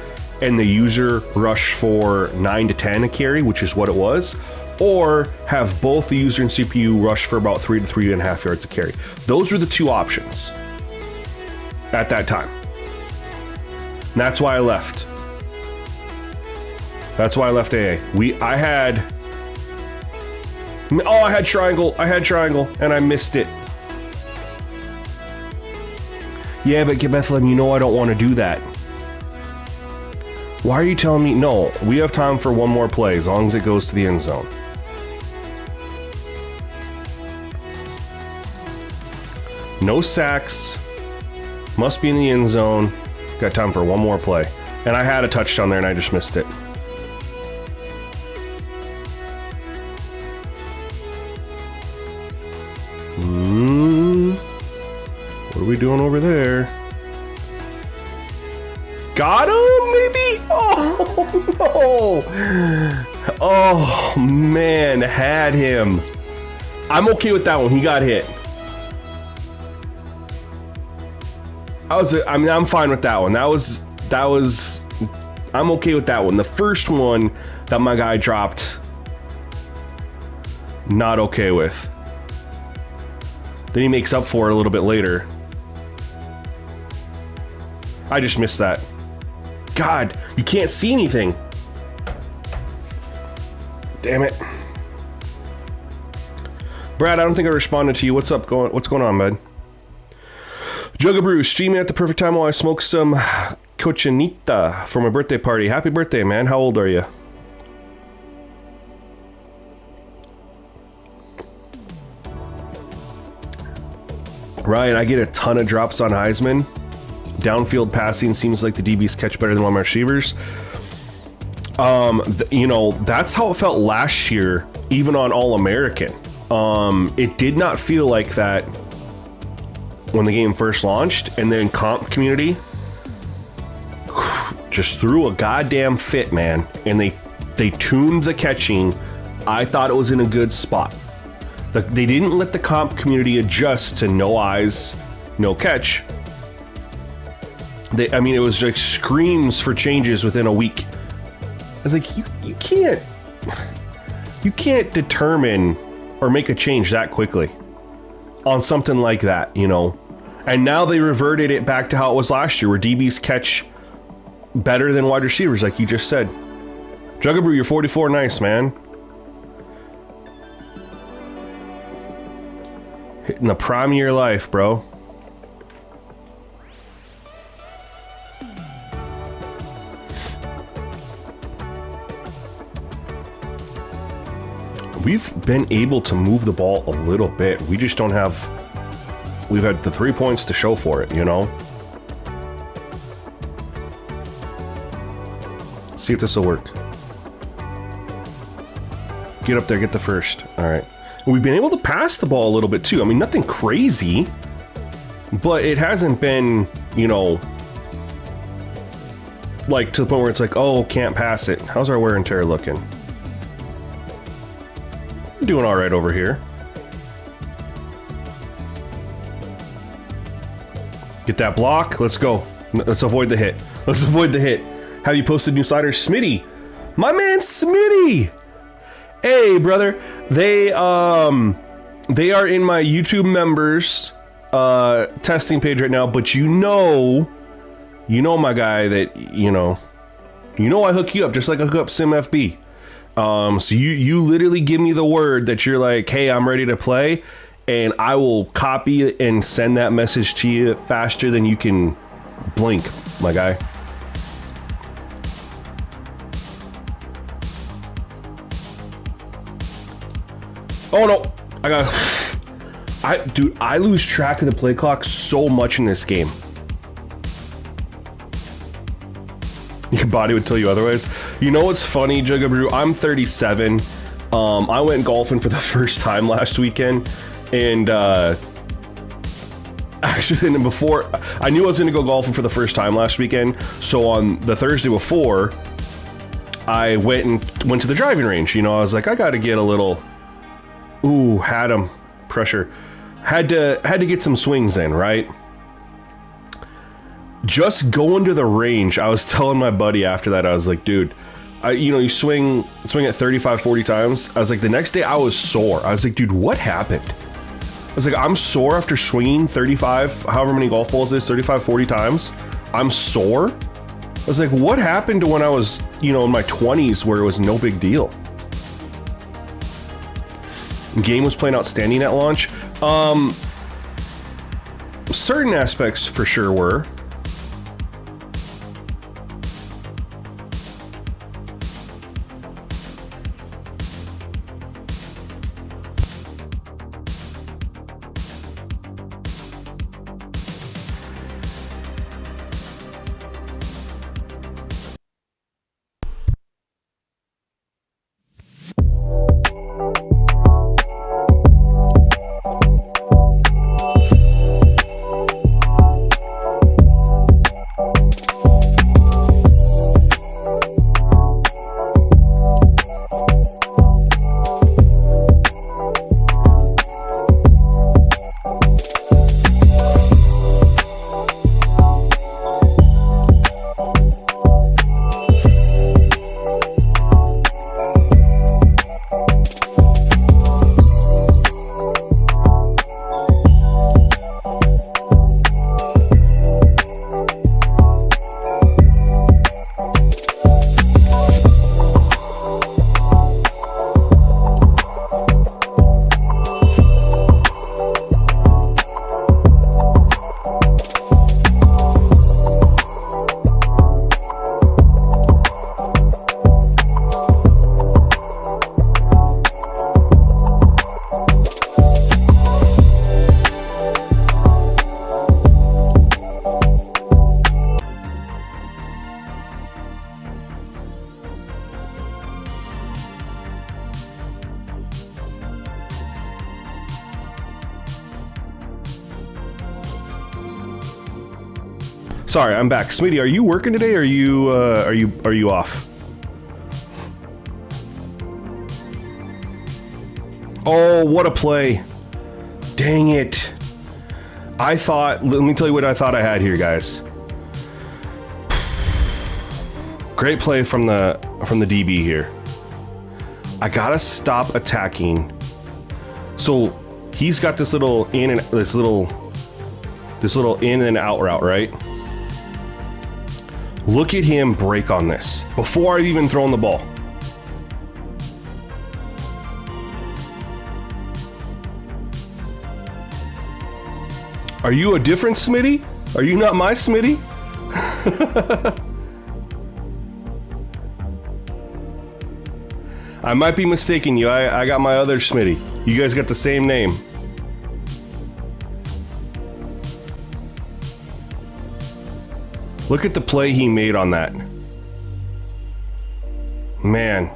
and the user rush for 9 to 10 a carry, which is what it was, or have both the user and CPU rush for about 3 to 3.5 yards a carry. Those were the two options at that time. And that's why I left. That's why I left AA. I had triangle. I had triangle, and I missed it. Yeah, but Bethlehem, you know I don't want to do that. Why are you telling me? No, we have time for one more play as long as it goes to the end zone. No sacks. Must be in the end zone. Got time for one more play. And I had a touchdown there and I just missed it. What are we doing over there? Got him, maybe? Oh, no. Oh, man, had him. I'm okay with that one. He got hit. I'm fine with that one. That was, I'm okay with that one. The first one that my guy dropped, not okay with. Then he makes up for it a little bit later. I just missed that. God, you can't see anything. Damn it. Brad, I don't think I responded to you. What's going on, bud? Jugabrew, streaming at the perfect time while I smoke some cochinita for my birthday party. Happy birthday, man. How old are you? Ryan, I get a ton of drops on Heisman. Downfield passing seems like the DBs catch better than one of my receivers. You know, that's how it felt last year, even on All-American. It did not feel like that when the game first launched, and then comp community just threw a goddamn fit, man, and they tuned the catching. I thought it was in a good spot. They didn't let the comp community adjust to no eyes, no catch. I mean, it was like screams for changes within a week. I was like, you can't determine or make a change that quickly on something like that, you know. And now they reverted it back to how it was last year, where DBs catch better than wide receivers, like you just said. Jugabrew, you're 44, nice, man. Hitting the prime of your life, bro. We've been able to move the ball a little bit. We just don't have... We've had the 3 points to show for it, you know? See if this will work. Get up there, get the first. All right. We've been able to pass the ball a little bit too. I mean, nothing crazy, but it hasn't been, you know, like to the point where it's like, oh, can't pass it. How's our wear and tear looking? We're doing all right over here. Get that block. Let's go. Let's avoid the hit. Let's avoid the hit. Have you posted new sliders? Smitty. My man Smitty. Hey, brother. They are in my YouTube members testing page right now, but you know my guy that, you know I hook you up just like I hook up SimFB. So you literally give me the word that you're like, hey, I'm ready to play, and I will copy it and send that message to you faster than you can blink, my guy. Oh no, dude, I lose track of the play clock so much in this game. Your body would tell you otherwise. You know what's funny, Jugabrew? I'm 37. I went golfing for the first time last weekend, and actually, before I knew I was going to go golfing for the first time last weekend. So on the Thursday before, I went to the driving range. You know, I was like, I got to get a little. Ooh, had him. Pressure. Had to get some swings in, right? Just going to the range, I was telling my buddy after that, I was like, dude, you swing at 35, 40 times. I was like, the next day I was sore. I was like, dude, what happened? I was like, I'm sore after swinging 35, however many golf balls it is, 35, 40 times. I'm sore. I was like, what happened to when I was, in my 20s where it was no big deal? Game was playing outstanding at launch. Certain aspects for sure were. Sorry, I'm back. Smitty, are you working today? Or are you off? Oh, what a play! Dang it! I thought. Let me tell you what I thought I had here, guys. Great play from the DB here. I gotta stop attacking. So he's got this little in and this little in and out route, right? Look at him break on this before I've even thrown the ball. Are you a different Smitty? Are you not my Smitty? I might be mistaken you. I got my other Smitty. You guys got the same name. Look at the play he made on that. Man.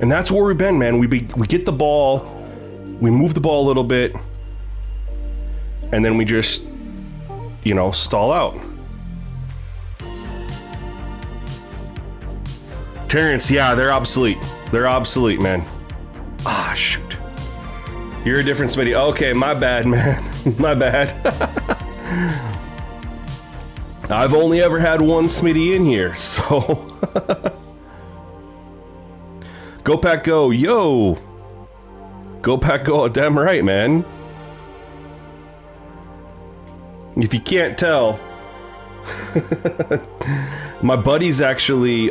And that's where we've been, man. We get the ball, we move the ball a little bit, and then we just, you know, stall out. Terrence, yeah, they're obsolete. They're obsolete, man. Ah, shoot. You're a different Smitty. Okay, my bad, man. My bad. I've only ever had one Smitty in here, so... Go Pack Go, yo! Go Pack Go, damn right, man. If you can't tell... my buddy's actually, he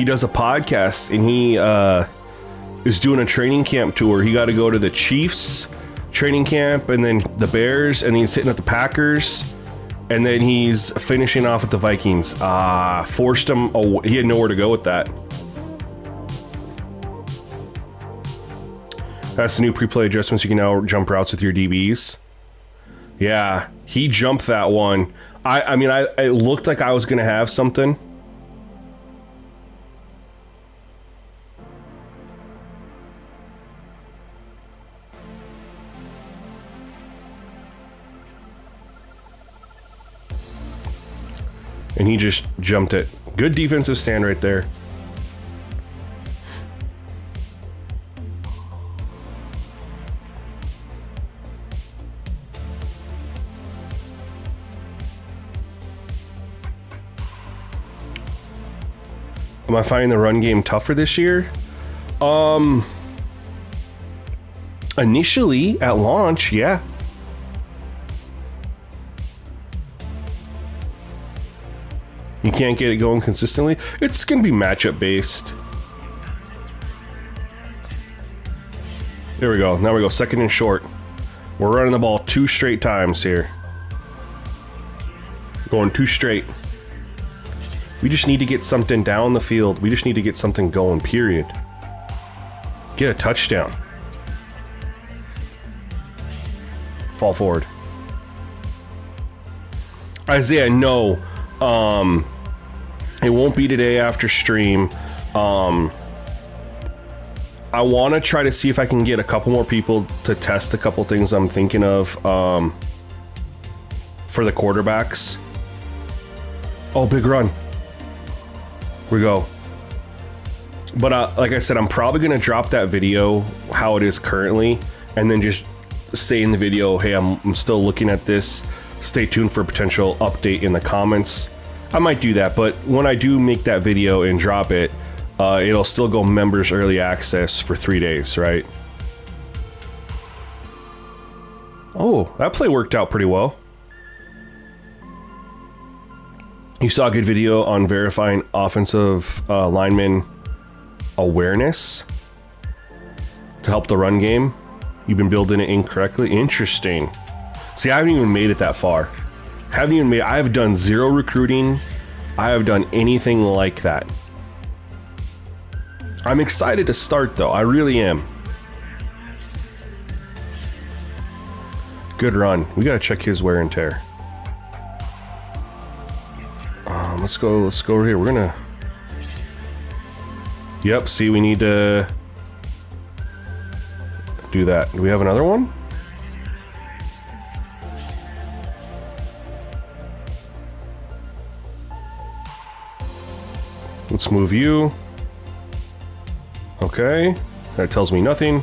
does a podcast, and he is doing a training camp tour. He got to go to the Chiefs training camp, and then the Bears, and he's hitting at the Packers, and then he's finishing off at the Vikings. Forced him. Oh, he had nowhere to go with that. That's the new pre-play adjustments. You can now jump routes with your DBs. Yeah, he jumped that one. I mean, it looked like I was going to have something. And he just jumped it. Good defensive stand right there. Am I finding the run game tougher this year? Initially, at launch, yeah. You can't get it going consistently. It's going to be matchup based. There we go. Now we go second and short. We're running the ball 2 straight times here. Going 2 straight. We just need to get something down the field. We just need to get something going, period. Get a touchdown. Fall forward. Isaiah, no. It won't be today after stream. I want to try to see if I can get a couple more people to test a couple things I'm thinking of for the quarterbacks. Oh, big run. We go. But like I said, I'm probably going to drop that video how it is currently, and then just say in the video, hey, I'm still looking at this. Stay tuned for a potential update in the comments. I might do that, but when I do make that video and drop it, it'll still go members early access for 3 days, right? Oh, that play worked out pretty well. You saw a good video on verifying offensive lineman awareness to help the run game. You've been building it incorrectly. Interesting. See, I haven't even made it that far. I have done 0 recruiting. I have done anything like that. I'm excited to start, though. I really am. Good run. We gotta check his wear and tear. Let's go over here. We're gonna... Yep, see, we need to do that. Do we have another one? Let's move you. Okay. That tells me nothing.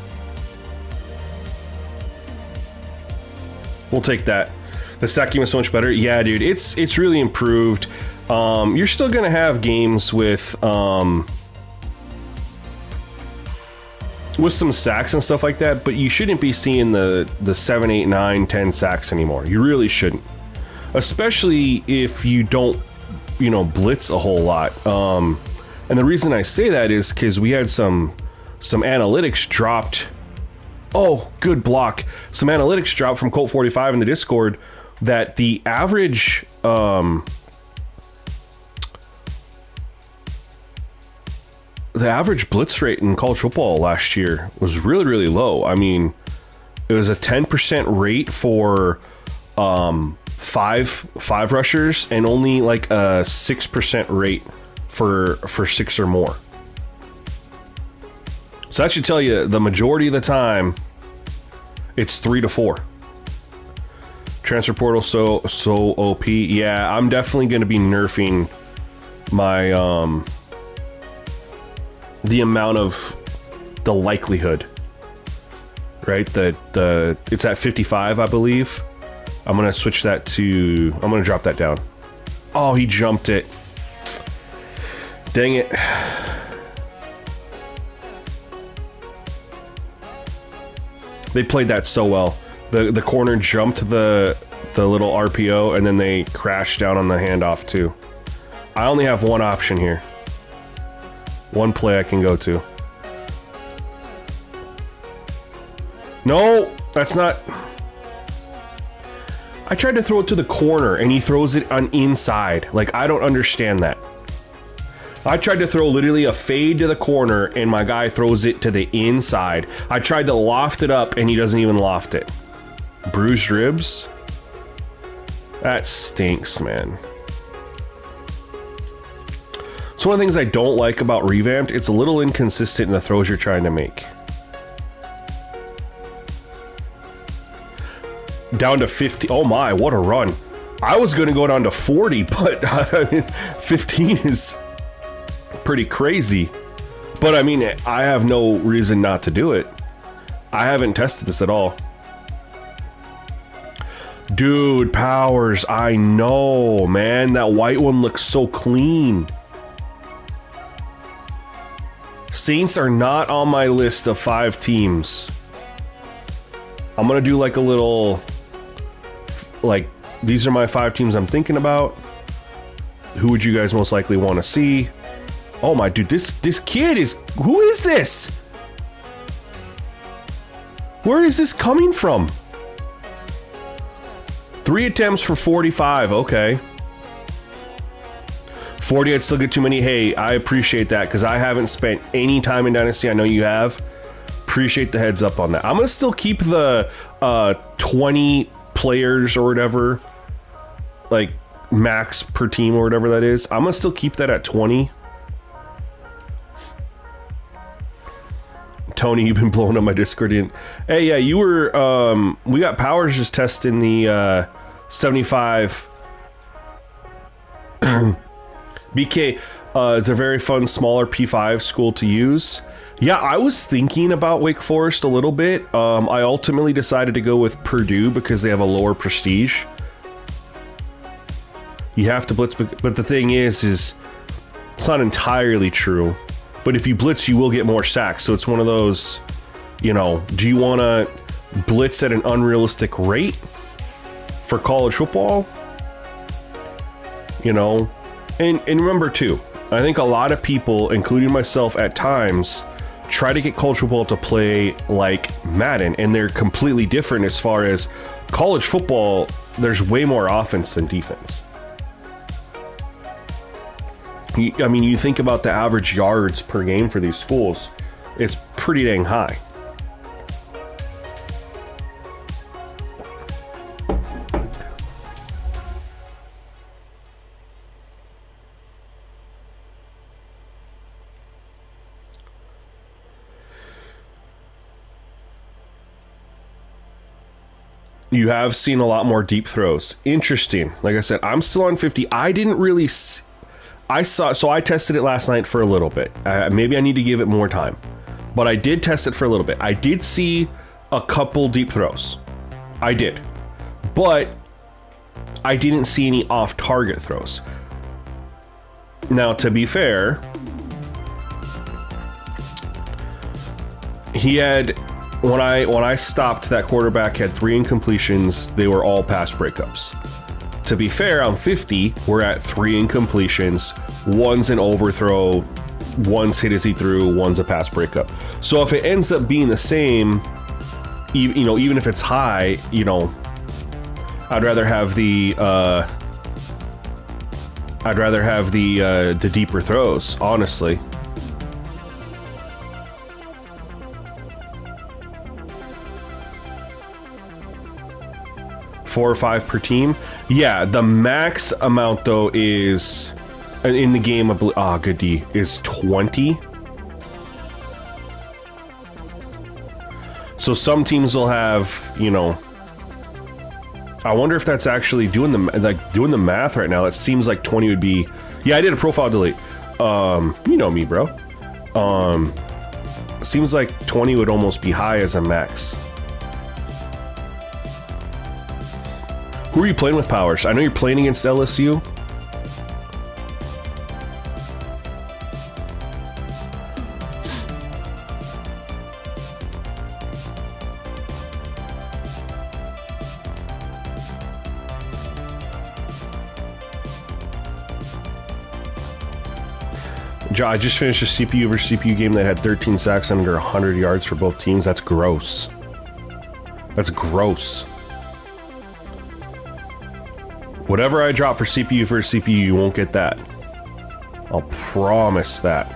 We'll take that. The stacking was so much better. Yeah, dude, it's really improved. You're still gonna have games with some sacks and stuff like that, but you shouldn't be seeing the 7, 8, 9, 10 sacks anymore. You really shouldn't. Especially if you don't, you know, blitz a whole lot. And the reason I say that is because we had some analytics dropped. Oh, good block. Some analytics dropped from Colt 45 in the Discord that the average blitz rate in college football last year was really, really low. I mean, it was a 10% rate for five rushers and only like a 6% rate for 6 or more. So that should tell you the majority of the time it's 3 to 4. Transfer portal so OP. Yeah, I'm definitely going to be nerfing my the amount of the likelihood, right? The it's at 55, I believe. I'm going to switch that to, I'm going to drop that down. Oh, he jumped it. Dang it. They played that so well. The corner jumped the little RPO and then they crashed down on the handoff too. I only have one option here. One play I can go to. No, that's not. I tried to throw it to the corner and he throws it on inside. Like, I don't understand that. I tried to throw literally a fade to the corner and my guy throws it to the inside. I tried to loft it up and he doesn't even loft it. Bruised ribs? That stinks, man. It's one of the things I don't like about Revamped. It's a little inconsistent in the throws you're trying to make. Down to 50. Oh my, what a run. I was going to go down to 40, but 15 is pretty crazy. But I mean, I have no reason not to do it. I haven't tested this at all. Dude, Powers, I know, man. That white one looks so clean. Saints are not on my list of 5 teams. I'm going to do like a little, like, these are my 5 teams I'm thinking about. Who would you guys most likely want to see? Oh my dude, this kid is, who is this? Where is this coming from? 3 attempts for 45, okay. 40, I'd still get too many. Hey, I appreciate that because I haven't spent any time in Dynasty. I know you have. Appreciate the heads up on that. I'm going to still keep the 20 players or whatever, like max per team or whatever that is. I'm going to still keep that at 20. Tony, you've been blowing up my Discord. Hey, yeah, you were, we got Powers just testing the 75 BK. It's a very fun, smaller P5 school to use. Yeah, I was thinking about Wake Forest a little bit. I ultimately decided to go with Purdue because they have a lower prestige. You have to blitz, but the thing is it's not entirely true. But if you blitz, you will get more sacks. So it's one of those, you know, do you want to blitz at an unrealistic rate for college football? You know, and remember too, I think a lot of people, including myself at times, try to get college football to play like Madden, and they're completely different as far as college football. There's way more offense than defense. I mean, you think about the average yards per game for these schools, it's pretty dang high. You have seen a lot more deep throws. Interesting. Like I said, I'm still on 50. I didn't really I tested it last night for a little bit. Maybe I need to give it more time, but I did test it for a little bit. I did see a couple deep throws. I did, but I didn't see any off-target throws. Now, to be fair, he had, when I stopped, that quarterback had 3 incompletions. They were all pass breakups. To be fair, on 50, we're at 3 incompletions. One's an overthrow, one's hit as he threw, one's a pass breakup. So if it ends up being the same, you know, even if it's high, you know, I'd rather have the deeper throws, honestly. Four or 5 per team. Yeah, the max amount though is in the game. Good D is 20. So some teams will have, you know. I wonder if that's actually doing the math right now. It seems like 20 would be. Yeah, I did a profile delete. You know me, bro. Seems like 20 would almost be high as a max. Who are you playing with, Powers? I know you're playing against LSU. I just finished a CPU versus CPU game that had 13 sacks and under 100 yards for both teams. That's gross. That's gross. Whatever I drop for CPU versus CPU, you won't get that. I'll promise that.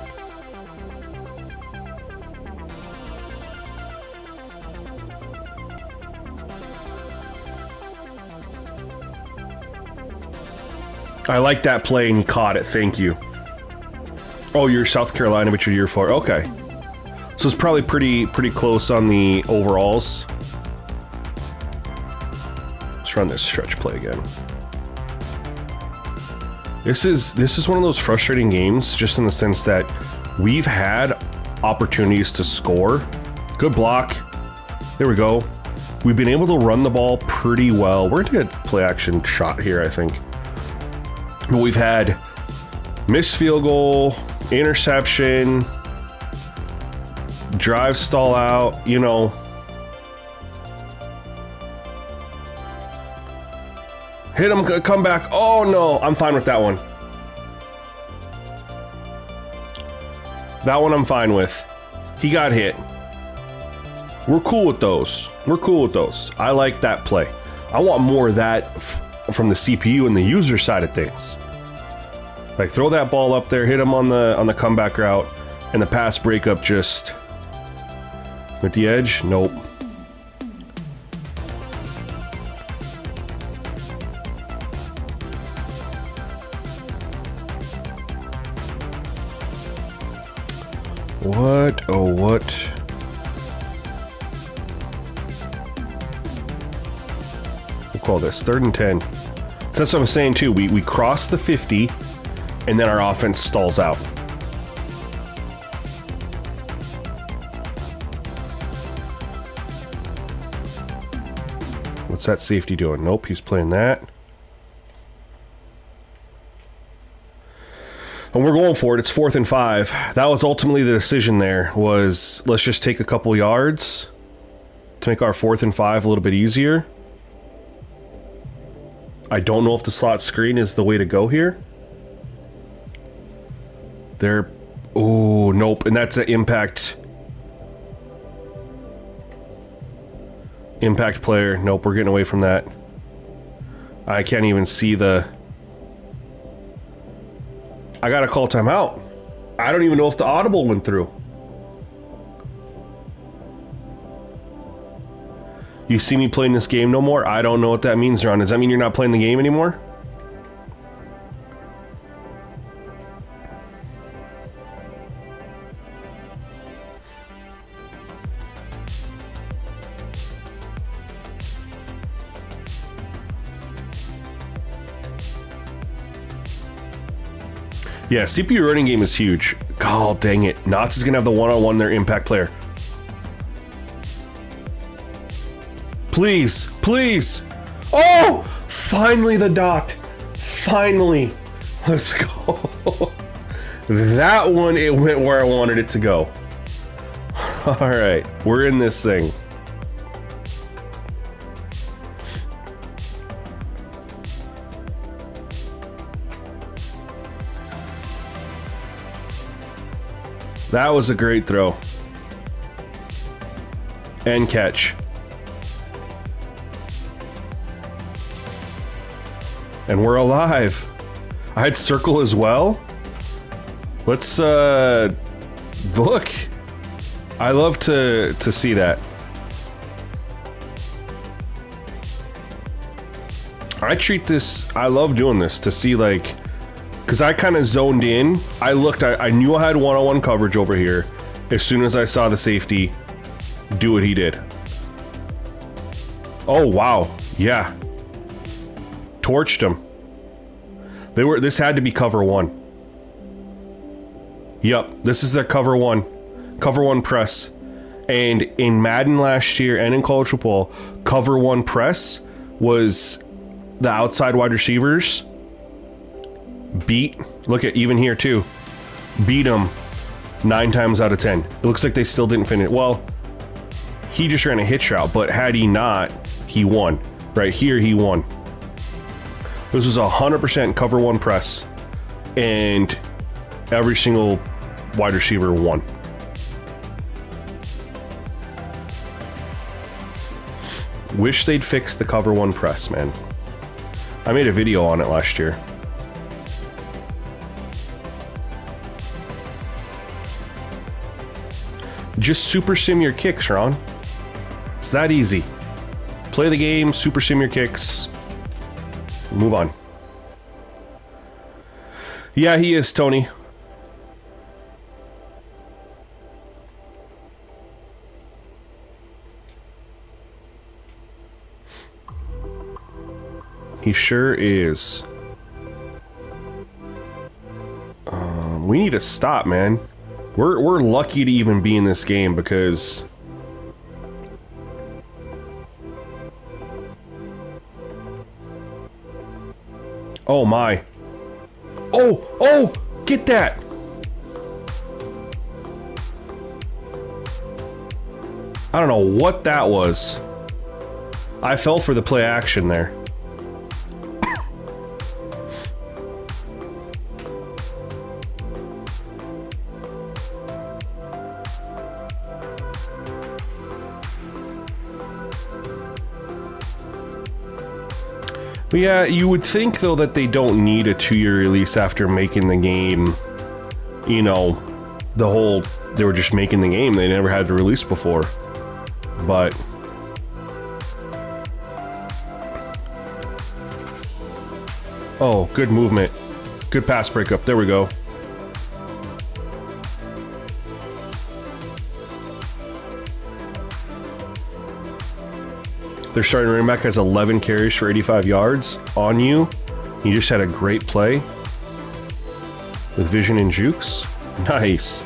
I like that play and you caught it. Thank you. Oh, you're South Carolina, but you're year 4. Okay. So it's probably pretty close on the overalls. Let's run this stretch play again. This is one of those frustrating games, just in the sense that we've had opportunities to score. Good block. There we go. We've been able to run the ball pretty well. We're gonna get play action shot here, I think. But we've had missed field goal, interception, drive stall out, you know. Hit him, come back. Oh no, I'm fine with that one. That one I'm fine with. He got hit. We're cool with those. We're cool with those. I like that play. I want more of that from the CPU and the user side of things. Like, throw that ball up there, hit him on the comeback route, and the pass breakup just with the edge. Nope. What? Oh, what? We'll call this 3rd and 10. So that's what I'm saying too. We cross the 50, and then our offense stalls out. What's that safety doing? Nope, he's playing that. And we're going for it. It's 4th and 5. That was ultimately the decision there, was let's just take a couple yards to make our 4th and 5 a little bit easier. I don't know if the slot screen is the way to go here. There. Oh, nope. And that's an impact. Impact player. Nope, we're getting away from that. I can't even see the... I gotta call timeout. I don't even know if the audible went through. You see me playing this game no more? I don't know what that means, Ron. Does that mean you're not playing the game anymore? Yeah, CPU running game is huge. God dang it. Knots is going to have the one-on-one their impact player. Please, please. Oh, finally the dot. Finally. Let's go. That one, it went where I wanted it to go. All right, we're in this thing. That was a great throw. And catch. And we're alive. I had circle as well. Let's look. I love to see that. I treat this, I love doing this to see, like, because I kind of zoned in. I looked, I knew I had one-on-one coverage over here. As soon as I saw the safety do what he did. Oh, wow. Yeah. Torched him. This had to be cover one. Yep, this is their cover one. Cover one press. And in Madden last year and in college football, cover one press was the outside wide receivers beat, look at even here too, beat them 9 times out of 10. It looks like they still didn't finish. Well, he just ran a hitch route, but had he not, he won. Right here, he won. This was 100% cover one press, and every single wide receiver won. Wish they'd fix the cover one press, man. I made a video on it last year. Just super sim your kicks, Ron. It's that easy. Play the game, super sim your kicks. Move on. Yeah, he is, Tony. He sure is. We need to stop, man. We're lucky to even be in this game because oh my. Oh, get that. I don't know what that was. I fell for the play action there. But yeah, you would think, though, that they don't need a 2-year release after making the game, you know, they were just making the game. They never had to release before. But oh, good movement. Good pass breakup. There we go. Their starting running back has 11 carries for 85 yards on you. He just had a great play with vision and jukes. Nice.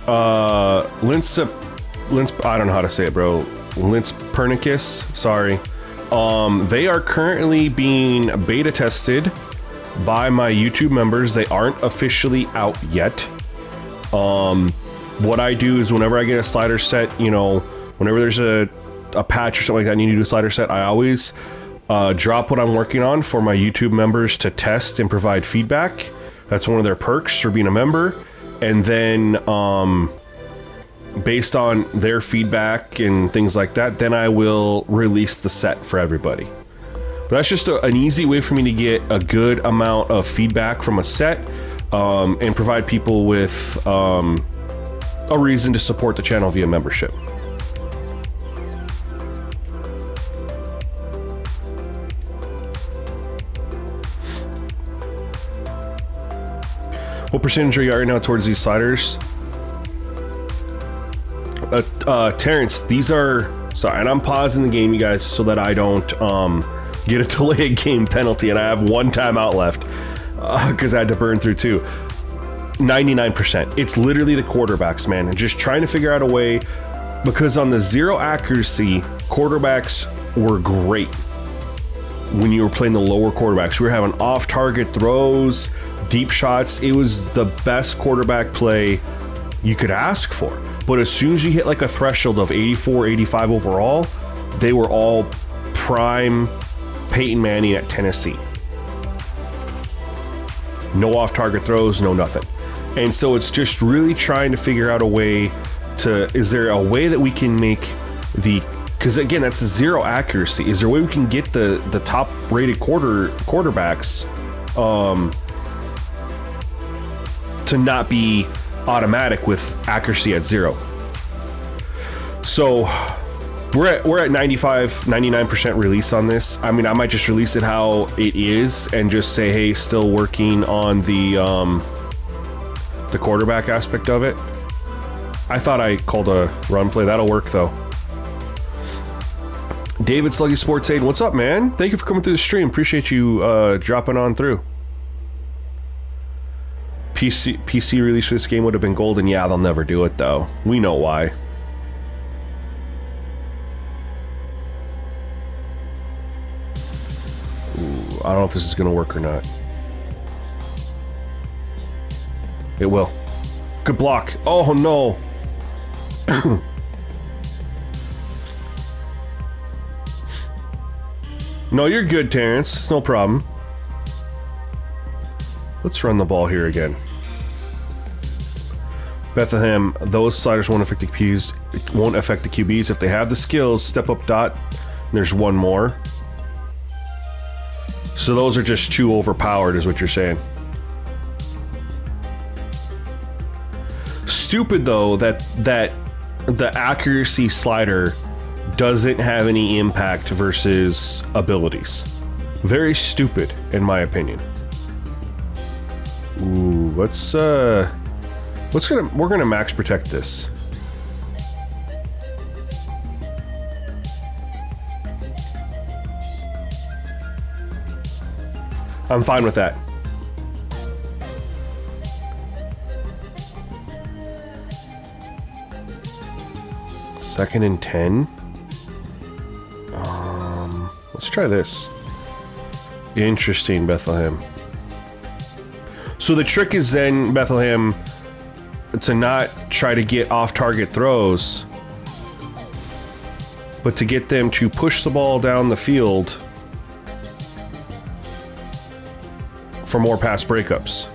I don't know how to say it, bro. Pernicus, sorry. They are currently being beta tested by my YouTube members. They aren't officially out yet. What I do is whenever I get a slider set, you know, whenever there's a patch or something like that, I need to do a slider set, I always drop what I'm working on for my YouTube members to test and provide feedback. That's one of their perks for being a member. And then based on their feedback and things like that, then I will release the set for everybody. But that's just an easy way for me to get a good amount of feedback from a set and provide people with a reason to support the channel via membership. What percentage are you at right now towards these sliders? Terrence, these are... Sorry, and I'm pausing the game, you guys, so that I don't get a delayed game penalty, and I have 1 timeout left. because I had to burn through two. 99%. It's literally the quarterbacks, man. And just trying to figure out a way, because on the zero accuracy, quarterbacks were great. When you were playing the lower quarterbacks, we were having off-target throws, deep shots. It was the best quarterback play you could ask for. But as soon as you hit like a threshold of 84, 85 overall, they were all prime Peyton Manning at Tennessee. No off-target throws, no nothing. And so it's just really trying to figure out a way to, is there a way that we can make the, because again, that's zero accuracy. Is there a way we can get the top rated quarterbacks to not be automatic with accuracy at zero? So we're at 99% release on this. I mean, I might just release it how it is and just say, hey, still working on the quarterback aspect of it. I thought I called a run play. That'll work though. David Sluggy Sports Aid, what's up, man? Thank you for coming through the stream. Appreciate you dropping on through. PC release for this game would have been golden. Yeah, they'll never do it though. We know why. Ooh, I don't know if this is gonna work or not. It will. Good block. Oh no. No, you're good, Terrence. It's no problem. Let's run the ball here again. Bethlehem, those sliders won't affect the QBs. It won't affect the QBs if they have the skills. Step up dot. There's one more. So those are just too overpowered, is what you're saying. Stupid though that the accuracy slider doesn't have any impact versus abilities. Very stupid, in my opinion. Ooh, we're gonna max protect this. I'm fine with that. Second and 10. Let's try this. Interesting, Bethlehem. So the trick is then, Bethlehem, to not try to get off-target throws, but to get them to push the ball down the field for more pass breakups.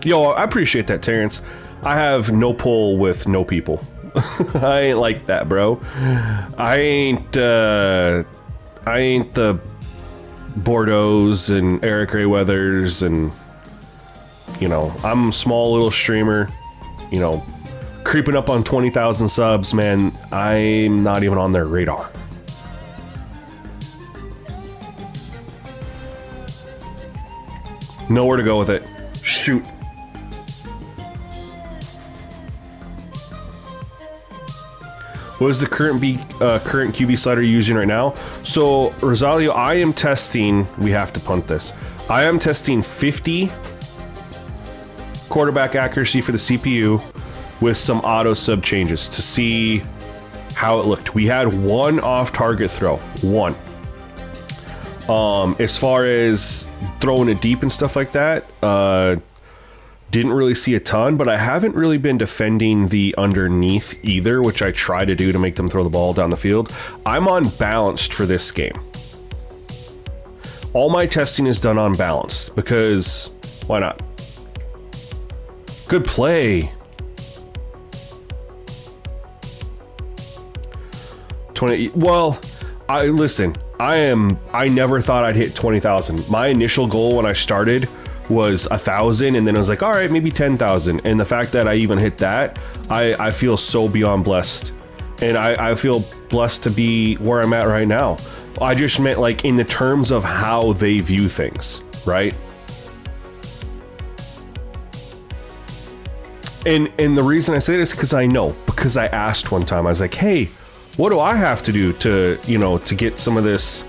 Yo, I appreciate that, Terrence. I have no pull with no people. I ain't like that, bro. I ain't the Bordeaux's and Eric Rayweathers, and you know, I'm a small little streamer, you know, creeping up on 20,000 subs, man. I'm not even on their radar. Nowhere to go with it. Shoot. What is the current QB slider you're using right now? So, Rosalio, I am testing, we have to punt this. I am testing 50 quarterback accuracy for the CPU with some auto sub changes to see how it looked. We had one off-target throw. One. As far as throwing it deep and stuff like that, didn't really see a ton, but I haven't really been defending the underneath either, which I try to do to make them throw the ball down the field. I'm unbalanced for this game. All my testing is done unbalanced because why not? Good play. 20. Well, I never thought I'd hit 20,000. My initial goal when I started was 1,000, and then I was like, all right, maybe 10,000. And the fact that I even hit that, I feel so beyond blessed. And I feel blessed to be where I'm at right now. I just meant like in the terms of how they view things, right? And the reason I say this is because I asked one time, I was like, hey, What do I have to do to, to get some of this,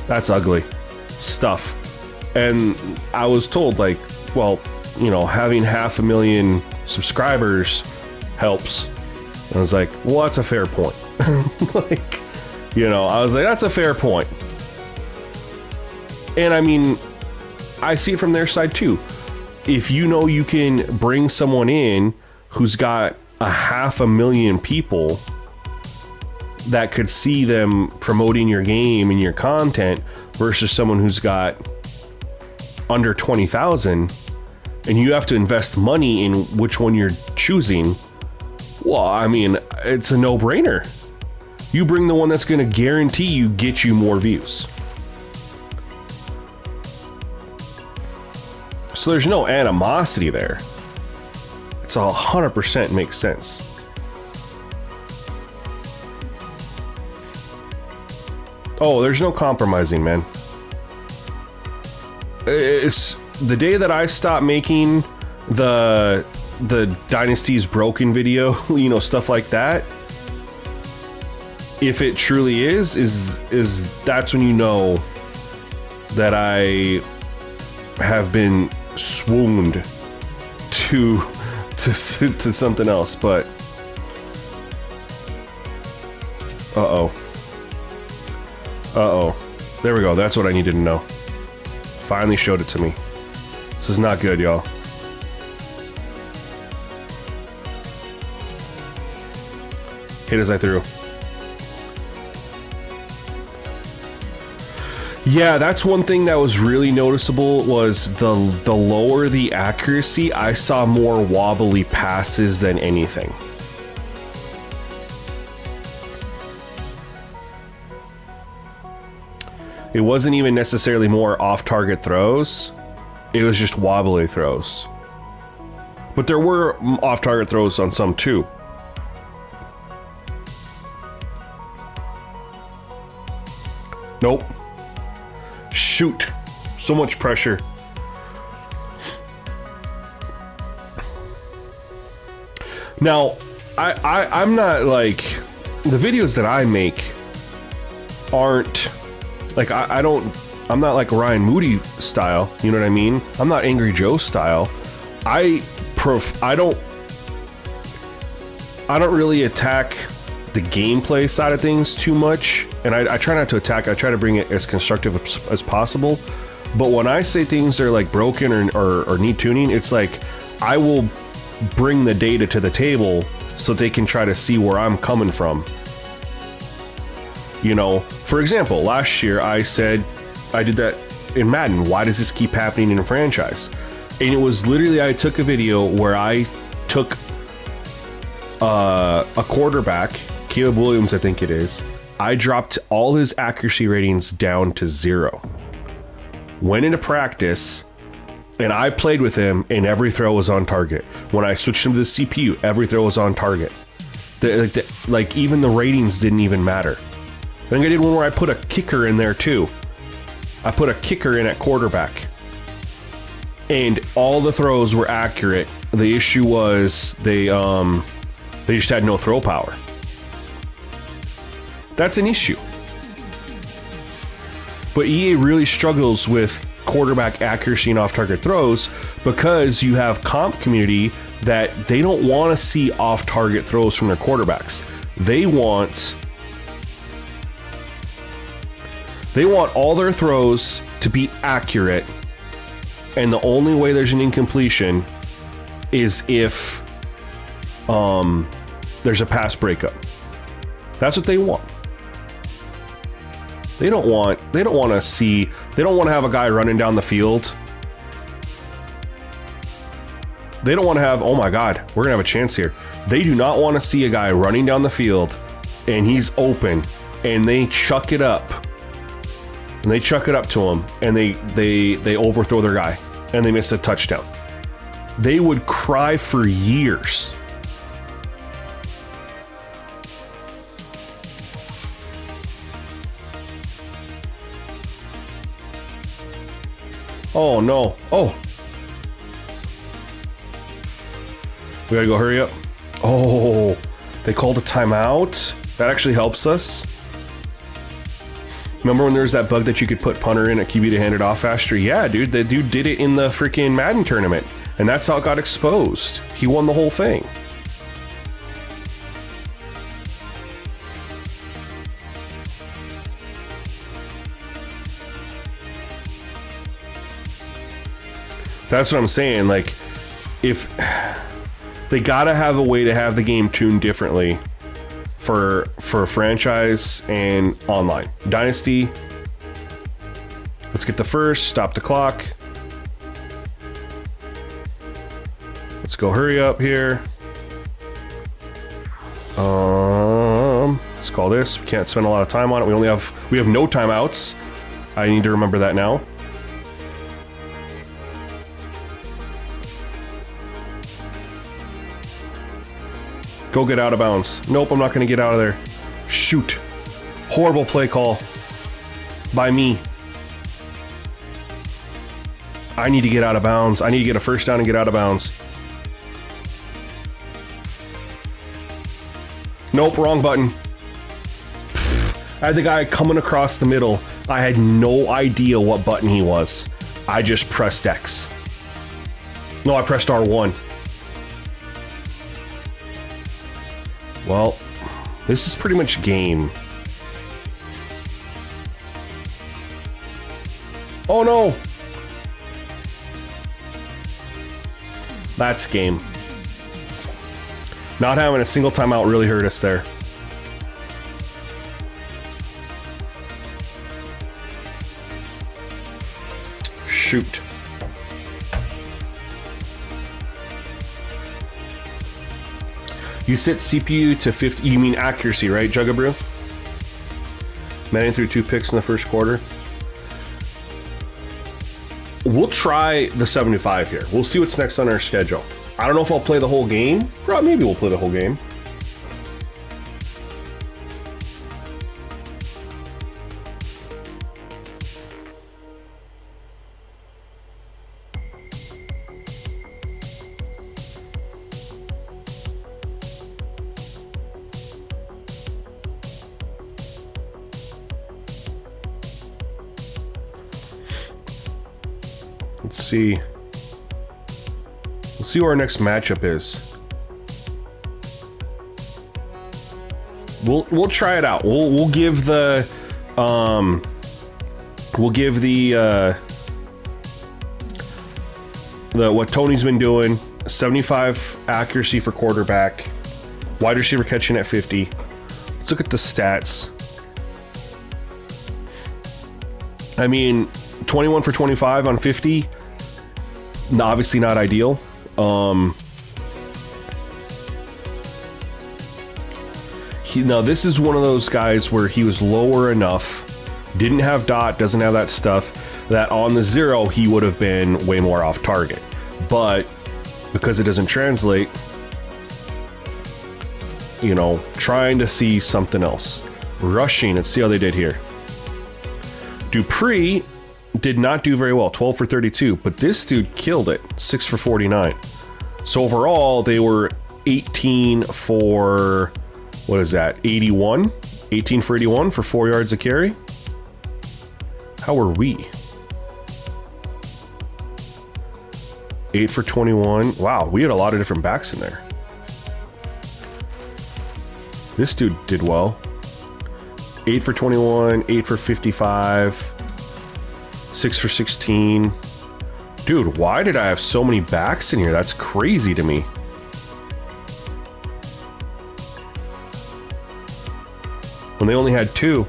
that's ugly stuff? And I was told, like, well, having 500,000 subscribers helps. And I was like, well, that's a fair point. Like, I was like, that's a fair point. And I mean, I see it from their side too. If you can bring someone in who's got 500,000 people that could see them promoting your game and your content versus someone who's got under 20,000, and you have to invest money in which one you're choosing, well, I mean, it's a no-brainer. You bring the one that's going to guarantee you get you more views. So there's no animosity there. It's 100% makes sense. Oh, there's no compromising, man. It's the day that I stopped making the Dynasty's broken video, stuff like that. If it truly is that's when you know that I have been swooned to something else. But uh-oh, there we go. That's what I needed to know. Finally showed it to me. This is not good, y'all. Hit as I threw. Yeah, that's one thing that was really noticeable, was the lower the accuracy, I saw more wobbly passes than anything. It wasn't even necessarily more off-target throws. It was just wobbly throws. But there were off-target throws on some too. Nope. Shoot. So much pressure. Now, I'm not like... The videos that I make aren't... Like, I'm not like Ryan Moody style, you know what I mean? I'm not Angry Joe style. I don't really attack the gameplay side of things too much, and I try not to attack. I try to bring it as constructive as possible. But when I say things are like broken or need tuning, it's like I will bring the data to the table so they can try to see where I'm coming from. For example, last year I said I did that in Madden. Why does this keep happening in a franchise? And it was literally, I took a video where I took a quarterback, Caleb Williams, I think it is. I dropped all his accuracy ratings down to 0. Went into practice, and I played with him, and every throw was on target. When I switched him to the CPU, every throw was on target. Like even the ratings didn't even matter. I think I did one where I put a kicker in there too. I put a kicker in at quarterback. And all the throws were accurate. The issue was they just had no throw power. That's an issue. But EA really struggles with quarterback accuracy and off-target throws because you have comp community that they don't want to see off-target throws from their quarterbacks. They want all their throws to be accurate, and the only way there's an incompletion is if there's a pass breakup. That's what they want. They don't want to have a guy running down the field. They don't want to have, oh my God, we're gonna have a chance here. They do not want to see a guy running down the field and he's open and they chuck it up. And they chuck it up to him, and they overthrow their guy, and they miss a touchdown. They would cry for years. Oh no! Oh, we gotta go. Hurry up! Oh, they called a timeout. That actually helps us. Remember when there was that bug that you could put punter in at QB to hand it off faster? Yeah, dude, the dude did it in the freaking Madden tournament. And that's how it got exposed. He won the whole thing. That's what I'm saying. Like, if they gotta have a way to have the game tuned differently for franchise and online. Dynasty. Let's get the first. Stop the clock. Let's go. Hurry up here. Let's call this. We can't spend a lot of time on it. We have no timeouts. I need to remember that now. Go get out of bounds. Nope, I'm not going to get out of there. Shoot. Horrible play call by me. I need to get out of bounds. I need to get a first down and get out of bounds. Nope, wrong button. I had the guy coming across the middle. I had no idea what button he was. I just pressed X. No, I pressed R1. Well, this is pretty much game. Oh no! That's game. Not having a single timeout really hurt us there. Shoot. You set CPU to 50. You mean accuracy, right, Jugabrew? Manning threw 2 picks in the first quarter. We'll try the 75 here. We'll see what's next on our schedule. I don't know if I'll play the whole game. Maybe we'll play the whole game. Let's see. Let's see who our next matchup is. We'll try it out. We'll give the what Tony's been doing. 75 accuracy for quarterback. Wide receiver catching at 50. Let's look at the stats. I mean, 21 for 25 on 50. Obviously not ideal. Now this is one of those guys where he was lower enough, didn't have dot, doesn't have that stuff, that on the 0 he would have been way more off target. But because it doesn't translate, you know, trying to see something else. Rushing, let's see how they did here. Dupree did not do very well, 12 for 32, but this dude killed it, 6 for 49. So overall, they were 18 for, what is that, 81? 18 for 81 for 4 yards a carry? How were we? 8 for 21. Wow, we had a lot of different backs in there. This dude did well. 8 for 21, 8 for 55, 6 for 16. Dude, why did I have so many backs in here? That's crazy to me. When they only had 2.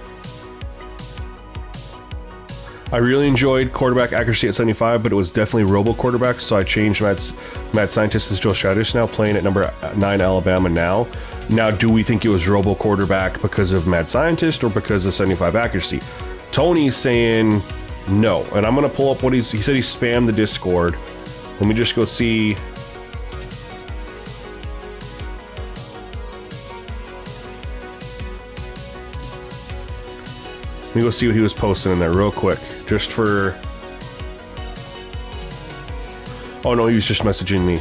I really enjoyed quarterback accuracy at 75, but it was definitely robo quarterback, so I changed Mad Scientist as Joe Shadish now, playing at number 9 Alabama now. Now, do we think it was robo quarterback because of Mad Scientist or because of 75 accuracy? Tony's saying no, and I'm going to pull up what he said. He spammed the Discord. Let me just go see. Let me go see what he was posting in there real quick, just for... Oh no, he was just messaging me.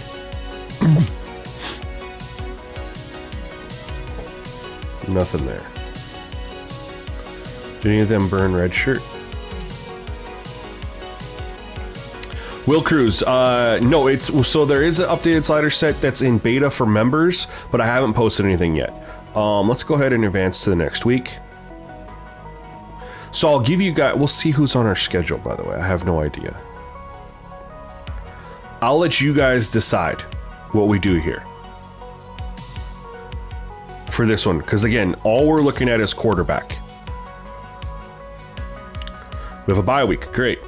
Nothing there. Did any of them burn red shirt? Will Cruz, no, so there is an updated slider set that's in beta for members, but I haven't posted anything yet. Let's go ahead and advance to the next week. So I'll give you guys, we'll see who's on our schedule, by the way. I have no idea. I'll let you guys decide what we do here for this one, because again, all we're looking at is quarterback. We have a bye week, great.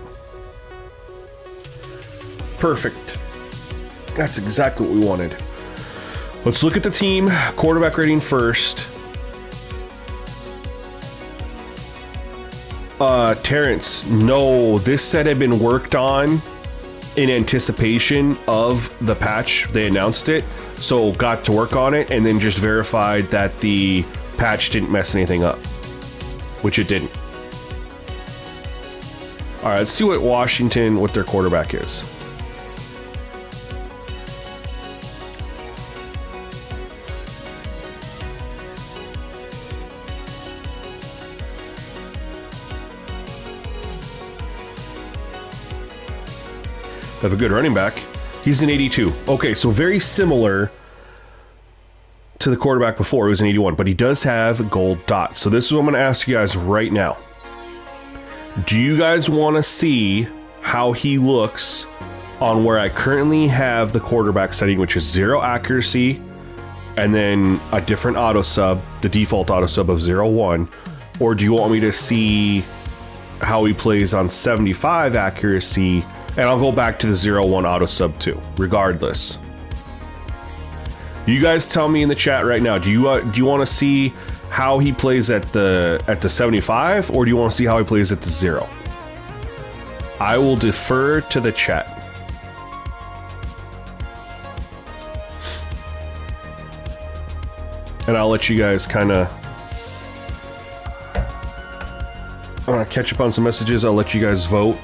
Perfect. That's exactly what we wanted. Let's look at the team. Quarterback rating first. Terrence, no, this set had been worked on in anticipation of the patch. They announced it, so got to work on it and then just verified that the patch didn't mess anything up, which it didn't. All right, let's see what Washington, what their quarterback is. Have a good running back. He's an 82. Okay, so very similar to the quarterback before. He was an 81, but he does have gold dots. So this is what I'm going to ask you guys right now. Do you guys want to see how he looks on where I currently have the quarterback setting, which is 0 accuracy, and then a different auto sub, the default auto sub of 0-1, or do you want me to see how he plays on 75 accuracy? And I'll go back to the 0-1 auto sub too, regardless. You guys tell me in the chat right now. Do you want to see how he plays at the 75, or do you want to see how he plays at the 0? I will defer to the chat. And I'll let you guys kind of catch up on some messages. I'll let you guys vote.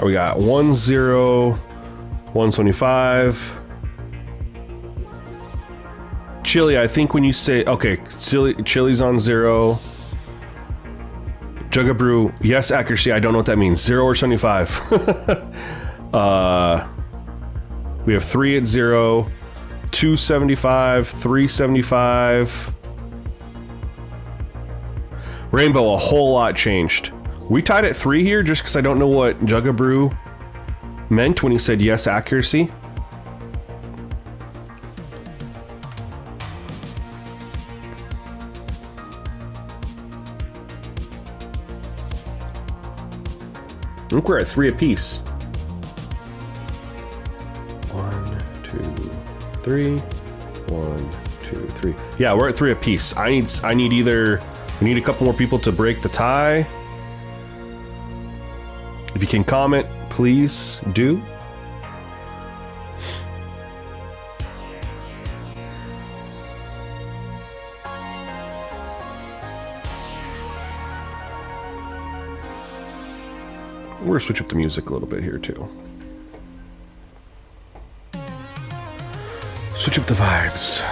We got 1-0, 125. Chili, I think when you say, okay, Chili's on 0. Jugabrew, yes, accuracy. I don't know what that means. 0 or 75. We have 3 at 0, 275, 375. Rainbow, a whole lot changed. We tied at 3 here just because I don't know what Jugabrew meant when he said yes, accuracy. I think we're at 3 apiece. 1, 2, 3. 1, 2, 3. Yeah, we're at 3 apiece. I need either, we need a couple more people to break the tie. If you can comment, please do. We're gonna switch up the music a little bit here too. Switch up the vibes.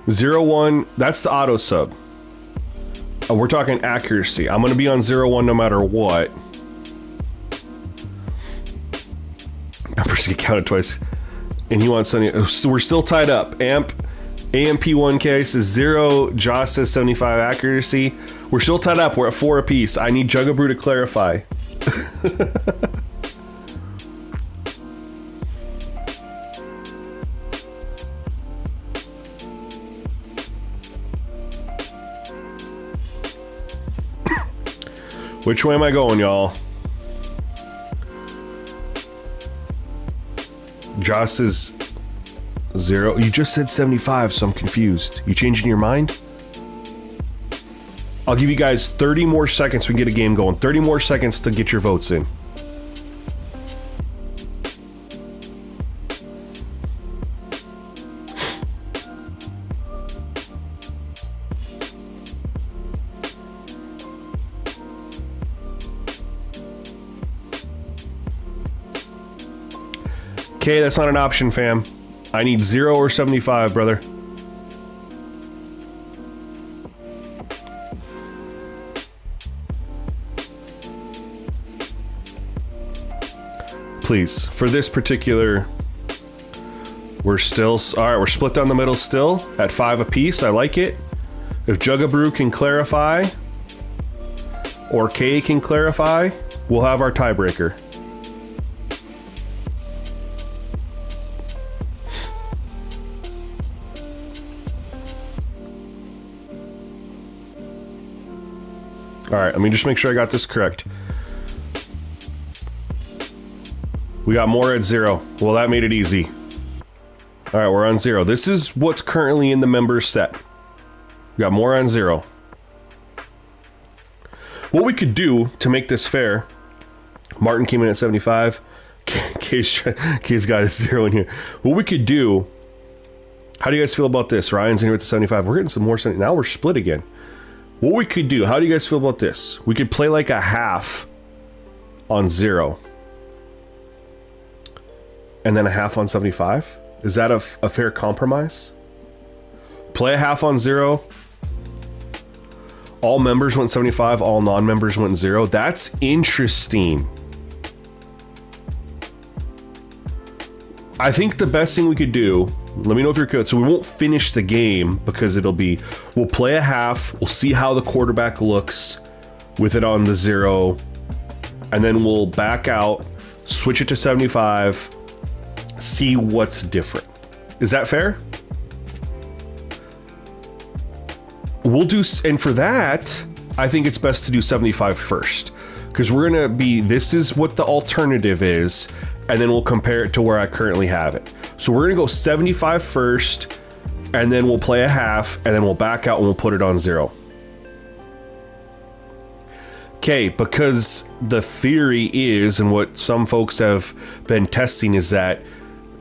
Zero 1, that's the auto sub. We're talking accuracy. I'm going to be on 0-1 no matter what. Numbers get counted twice. And he wants Sunny. So we're still tied up. AMP1K says 0. Josh says 75 accuracy. We're still tied up. We're at 4 apiece. I need Jugabrew to clarify. Which way am I going, y'all? Josh says 0. You just said 75, so I'm confused. You changing your mind? I'll give you guys 30 more seconds so we can get a game going. 30 more seconds to get your votes in. Okay, that's not an option, fam. I need 0 or 75, brother. Please, for this particular, we're still, all right, we're split down the middle still at 5 apiece. I like it. If Jugabrew can clarify, or Kay can clarify, we'll have our tiebreaker. All right, let me just make sure I got this correct. We got more at 0. Well, that made it easy. All right, we're on 0. This is what's currently in the members set. We got more on 0. What we could do to make this fair, Martin came in at 75. Kay's got a 0 in here. What we could do, how do you guys feel about this? Ryan's in here with the 75. We're getting some more. Now we're split again. What we could do, how do you guys feel about this? We could play like a half on 0. And then a half on 75? Is that a fair compromise? Play a half on 0. All members went 75, all non-members went 0. That's interesting. I think the best thing we could do, let me know if you're good, so we won't finish the game because it'll be, we'll play a half, we'll see how the quarterback looks with it on the 0, and then we'll back out, switch it to 75, see what's different. Is that fair? We'll do, and for that, I think it's best to do 75 first. Because we're going to be, this is what the alternative is, and then we'll compare it to where I currently have it. So we're going to go 75 first, and then we'll play a half, and then we'll back out and we'll put it on 0. Okay, because the theory is, and what some folks have been testing is that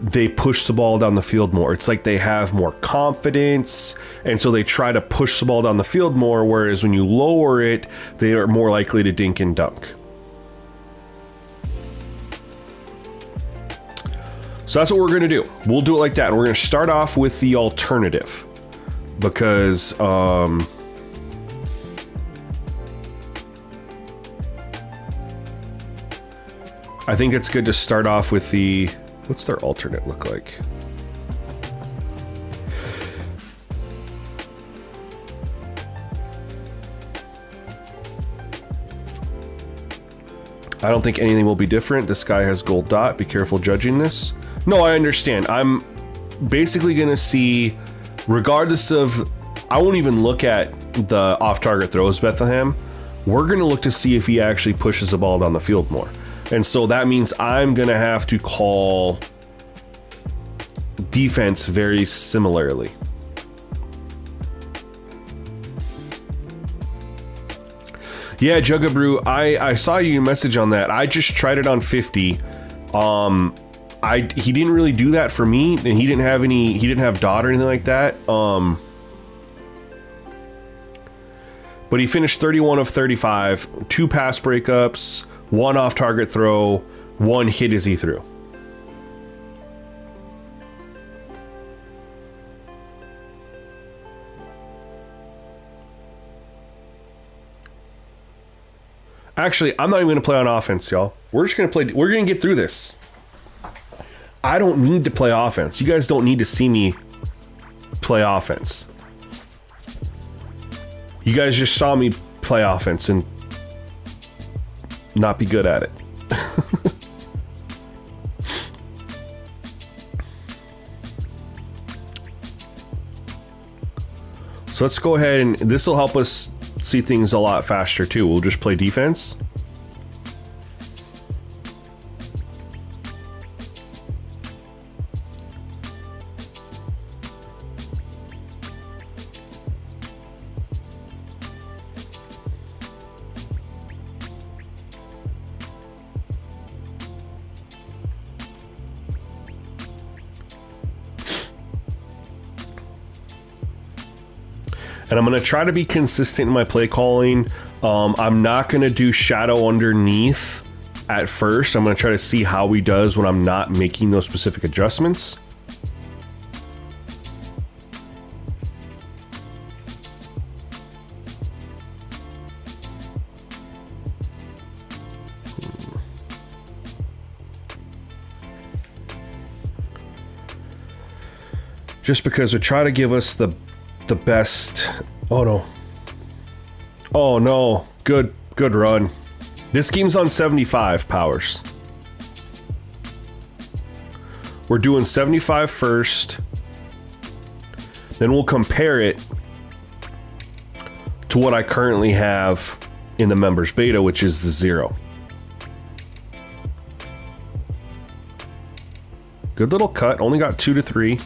they push the ball down the field more. It's like they have more confidence, and so they try to push the ball down the field more, whereas when you lower it, they are more likely to dink and dunk. So that's what we're going to do. We'll do it like that. We're going to start off with the alternative because I think it's good to start off with the, what's their alternate look like? I don't think anything will be different. This guy has gold dot. Be careful judging this. No, I understand. I'm basically going to see, regardless of, I won't even look at the off-target throws, Bethlehem. We're going to look to see if he actually pushes the ball down the field more. And so that means I'm going to have to call defense very similarly. Yeah, Jugabrew, I saw you message on that. I just tried it on 50. He didn't really do that for me, and he didn't have dot or anything like that. But he finished 31 of 35, 2 pass breakups, 1 off-target throw, 1 hit as he threw. Actually, I'm not even going to play on offense, y'all. We're just going to play. We're going to get through this. I don't need to play offense. You guys don't need to see me play offense. You guys just saw me play offense and not be good at it. So let's go ahead and this will help us see things a lot faster too. We'll just play defense. And I'm going to try to be consistent in my play calling. I'm not going to do shadow underneath at first. I'm going to try to see how he does when I'm not making those specific adjustments. Just because they try to give us the best. Oh no. Oh no. Good run. This game's on 75 powers. We're doing 75 first. Then we'll compare it to what I currently have in the members beta, which is the 0. Good little cut. Only got 2 to 3.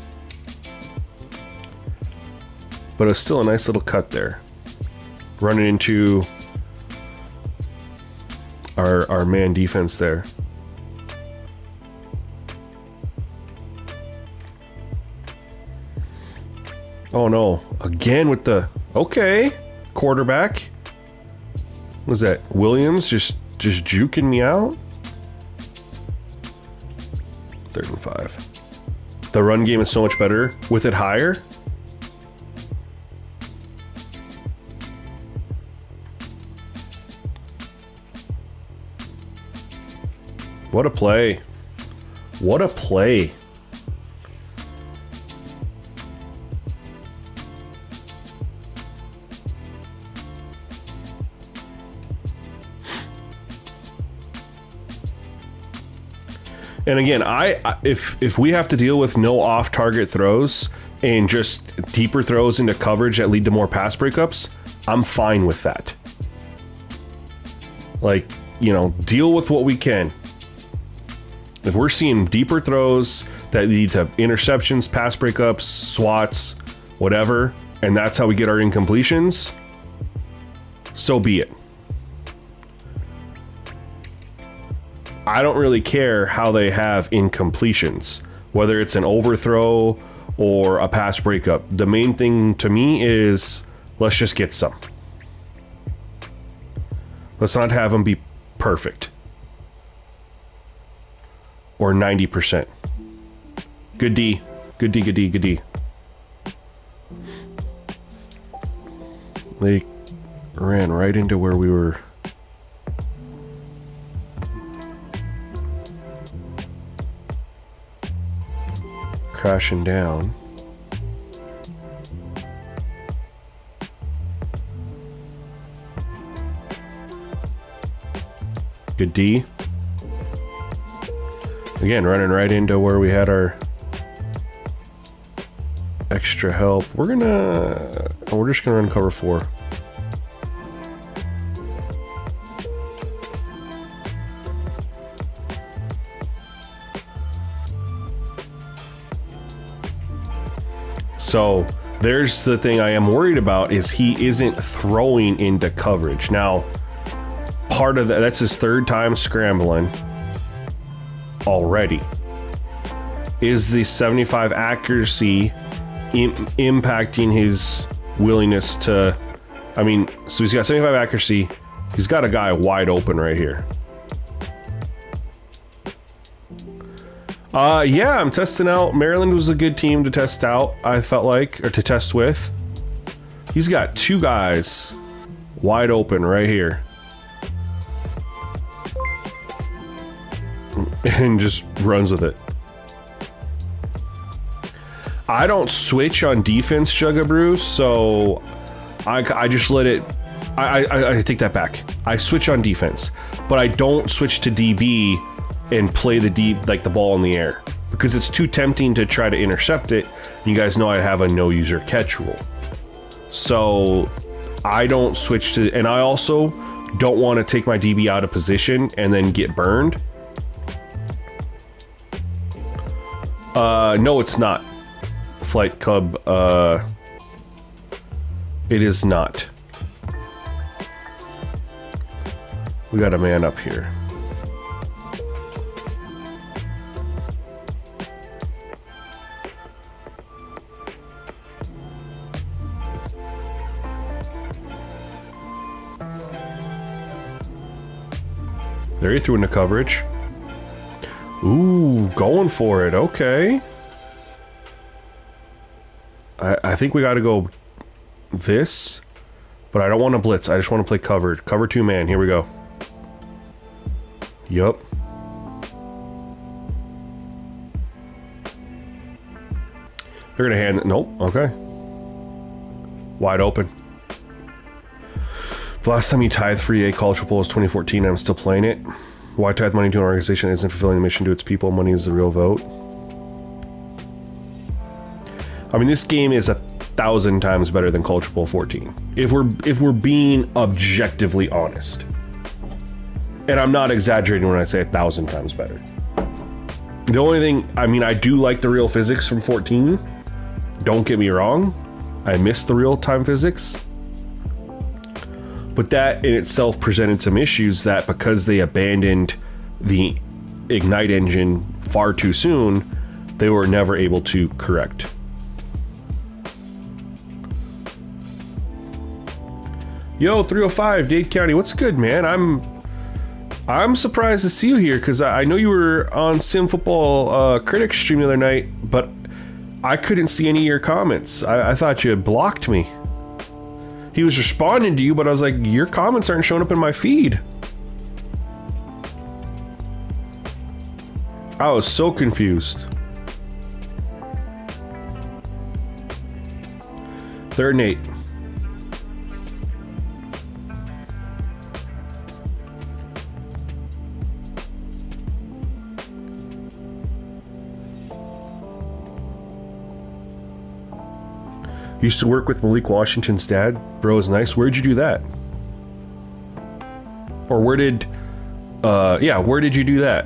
But it's still a nice little cut there. Running into our man defense there. Oh no. Again with the... Okay. Quarterback. What was that? Williams just juking me out? 3rd and 5. The run game is so much better with it higher. What a play. What a play. And again, if we have to deal with no off-target throws and just deeper throws into coverage that lead to more pass breakups, I'm fine with that. Like, you know, deal with what we can. If we're seeing deeper throws that lead to interceptions, pass breakups, swats, whatever, and that's how we get our incompletions, so be it. I don't really care how they have incompletions, whether it's an overthrow or a pass breakup. The main thing to me is let's just get some. Let's not have them be perfect. Or 90%. Good D. Good D, good D, good D. They ran right into where we were. Crashing down. Good D. Again, running right into where we had our extra help. We're just gonna run cover 4. So there's the thing I am worried about, is he isn't throwing into coverage. Now, part of that's his 3rd time scrambling already. Is the 75 accuracy impacting his willingness to... I mean, so he's got 75 accuracy. He's got a guy wide open right here. Yeah, I'm testing out. Maryland was a good team to test out, I felt like, or to test with. He's got 2 guys wide open right here. And just runs with it. I don't switch on defense, Jugabrew, so I just let it... I take that back. I switch on defense, but I don't switch to DB and play the deep, like the ball in the air, because it's too tempting to try to intercept it. You guys know I have a no user catch rule. So I don't switch to, and I also don't want to take my DB out of position and then get burned. No, it's not. Flight Cub, it is not. We got a man up here. There, he threw into coverage. Ooh, going for it. Okay. I think we got to go this, but I don't want to blitz. I just want to play covered. Cover 2 man. Here we go. Yup. They're going to hand it. Nope. Okay. Wide open. The last time you tithed free a college football was 2014. I'm still playing it. Why tithe money to an organization that isn't fulfilling the mission to its people? Money is the real vote. I mean, this game is 1,000 times better than College Football 14. If we're being objectively honest, and I'm not exaggerating when I say 1,000 times better. The only thing, I mean, I do like the real physics from 14. Don't get me wrong, I miss the real time physics. But that in itself presented some issues that because they abandoned the Ignite engine far too soon, they were never able to correct. Yo, 305, Dade County, what's good, man? I'm surprised to see you here because I know you were on Sim Football Critics stream the other night, but I couldn't see any of your comments. I thought you had blocked me. He was responding to you, but I was like, your comments aren't showing up in my feed. I was so confused. 3rd and 8. Used to work with Malik Washington's dad. Bro is nice. Where'd you do that? Or where did... where did you do that?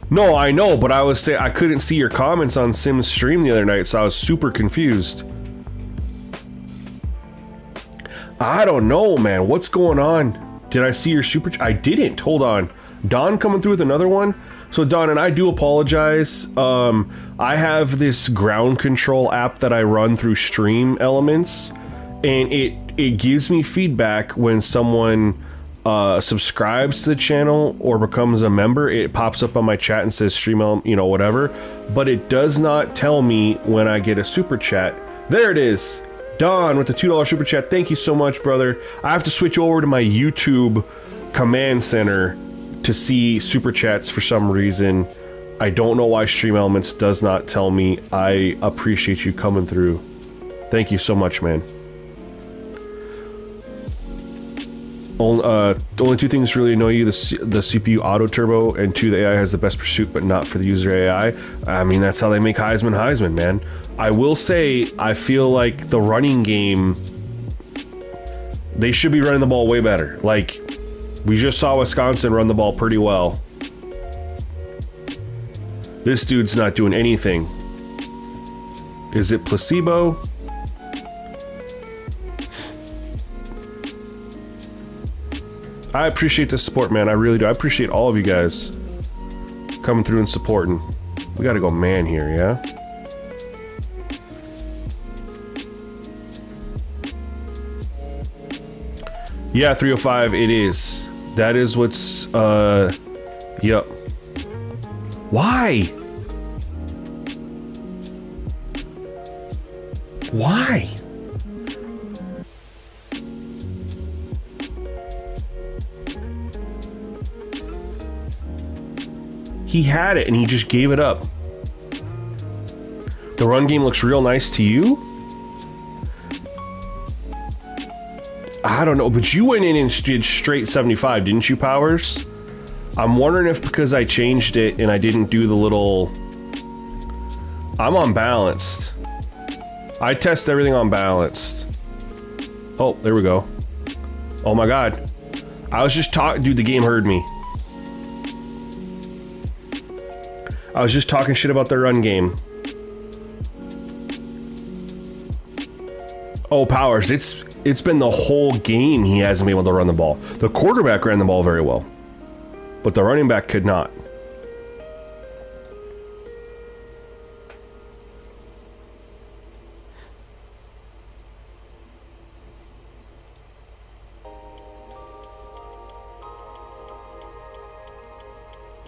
No, I know, but I was saying I couldn't see your comments on Sim's stream the other night, so I was super confused. I don't know, man. What's going on? Did I see your super... I didn't. Hold on. Don coming through with another one? So Don, and I do apologize. I have this ground control app that I run through Stream Elements, and it gives me feedback when someone subscribes to the channel or becomes a member. It pops up on my chat and says Stream Element, you know, whatever. But it does not tell me when I get a super chat. There it is. Don with the $2 super chat. Thank you so much, brother. I have to switch over to my YouTube command center to see super chats for some reason. I don't know why Stream Elements does not tell me. I appreciate you coming through. Thank you so much, man. Only 2 things really annoy you: the CPU auto turbo, and 2, the AI has the best pursuit but not for the user AI. I mean, that's how they make Heisman, man. I will say, I feel like the running game, they should be running the ball way better. Like, we just saw Wisconsin run the ball pretty well. This dude's not doing anything. Is it placebo? I appreciate the support, man. I really do. I appreciate all of you guys coming through and supporting. We gotta go man here, yeah? Yeah, 305, it is. That is what's, yep. Why? Why? He had it and he just gave it up. The run game looks real nice to you? I don't know, but you went in and did straight 75, didn't you, Powers? I'm wondering if because I changed it and I didn't do the little... I'm unbalanced. I test everything on balanced. Oh, there we go. Oh my god. I was just talking... Dude, the game heard me. I was just talking shit about their run game. Oh, Powers, it's been the whole game he hasn't been able to run the ball. The quarterback ran the ball very well, but the running back could not.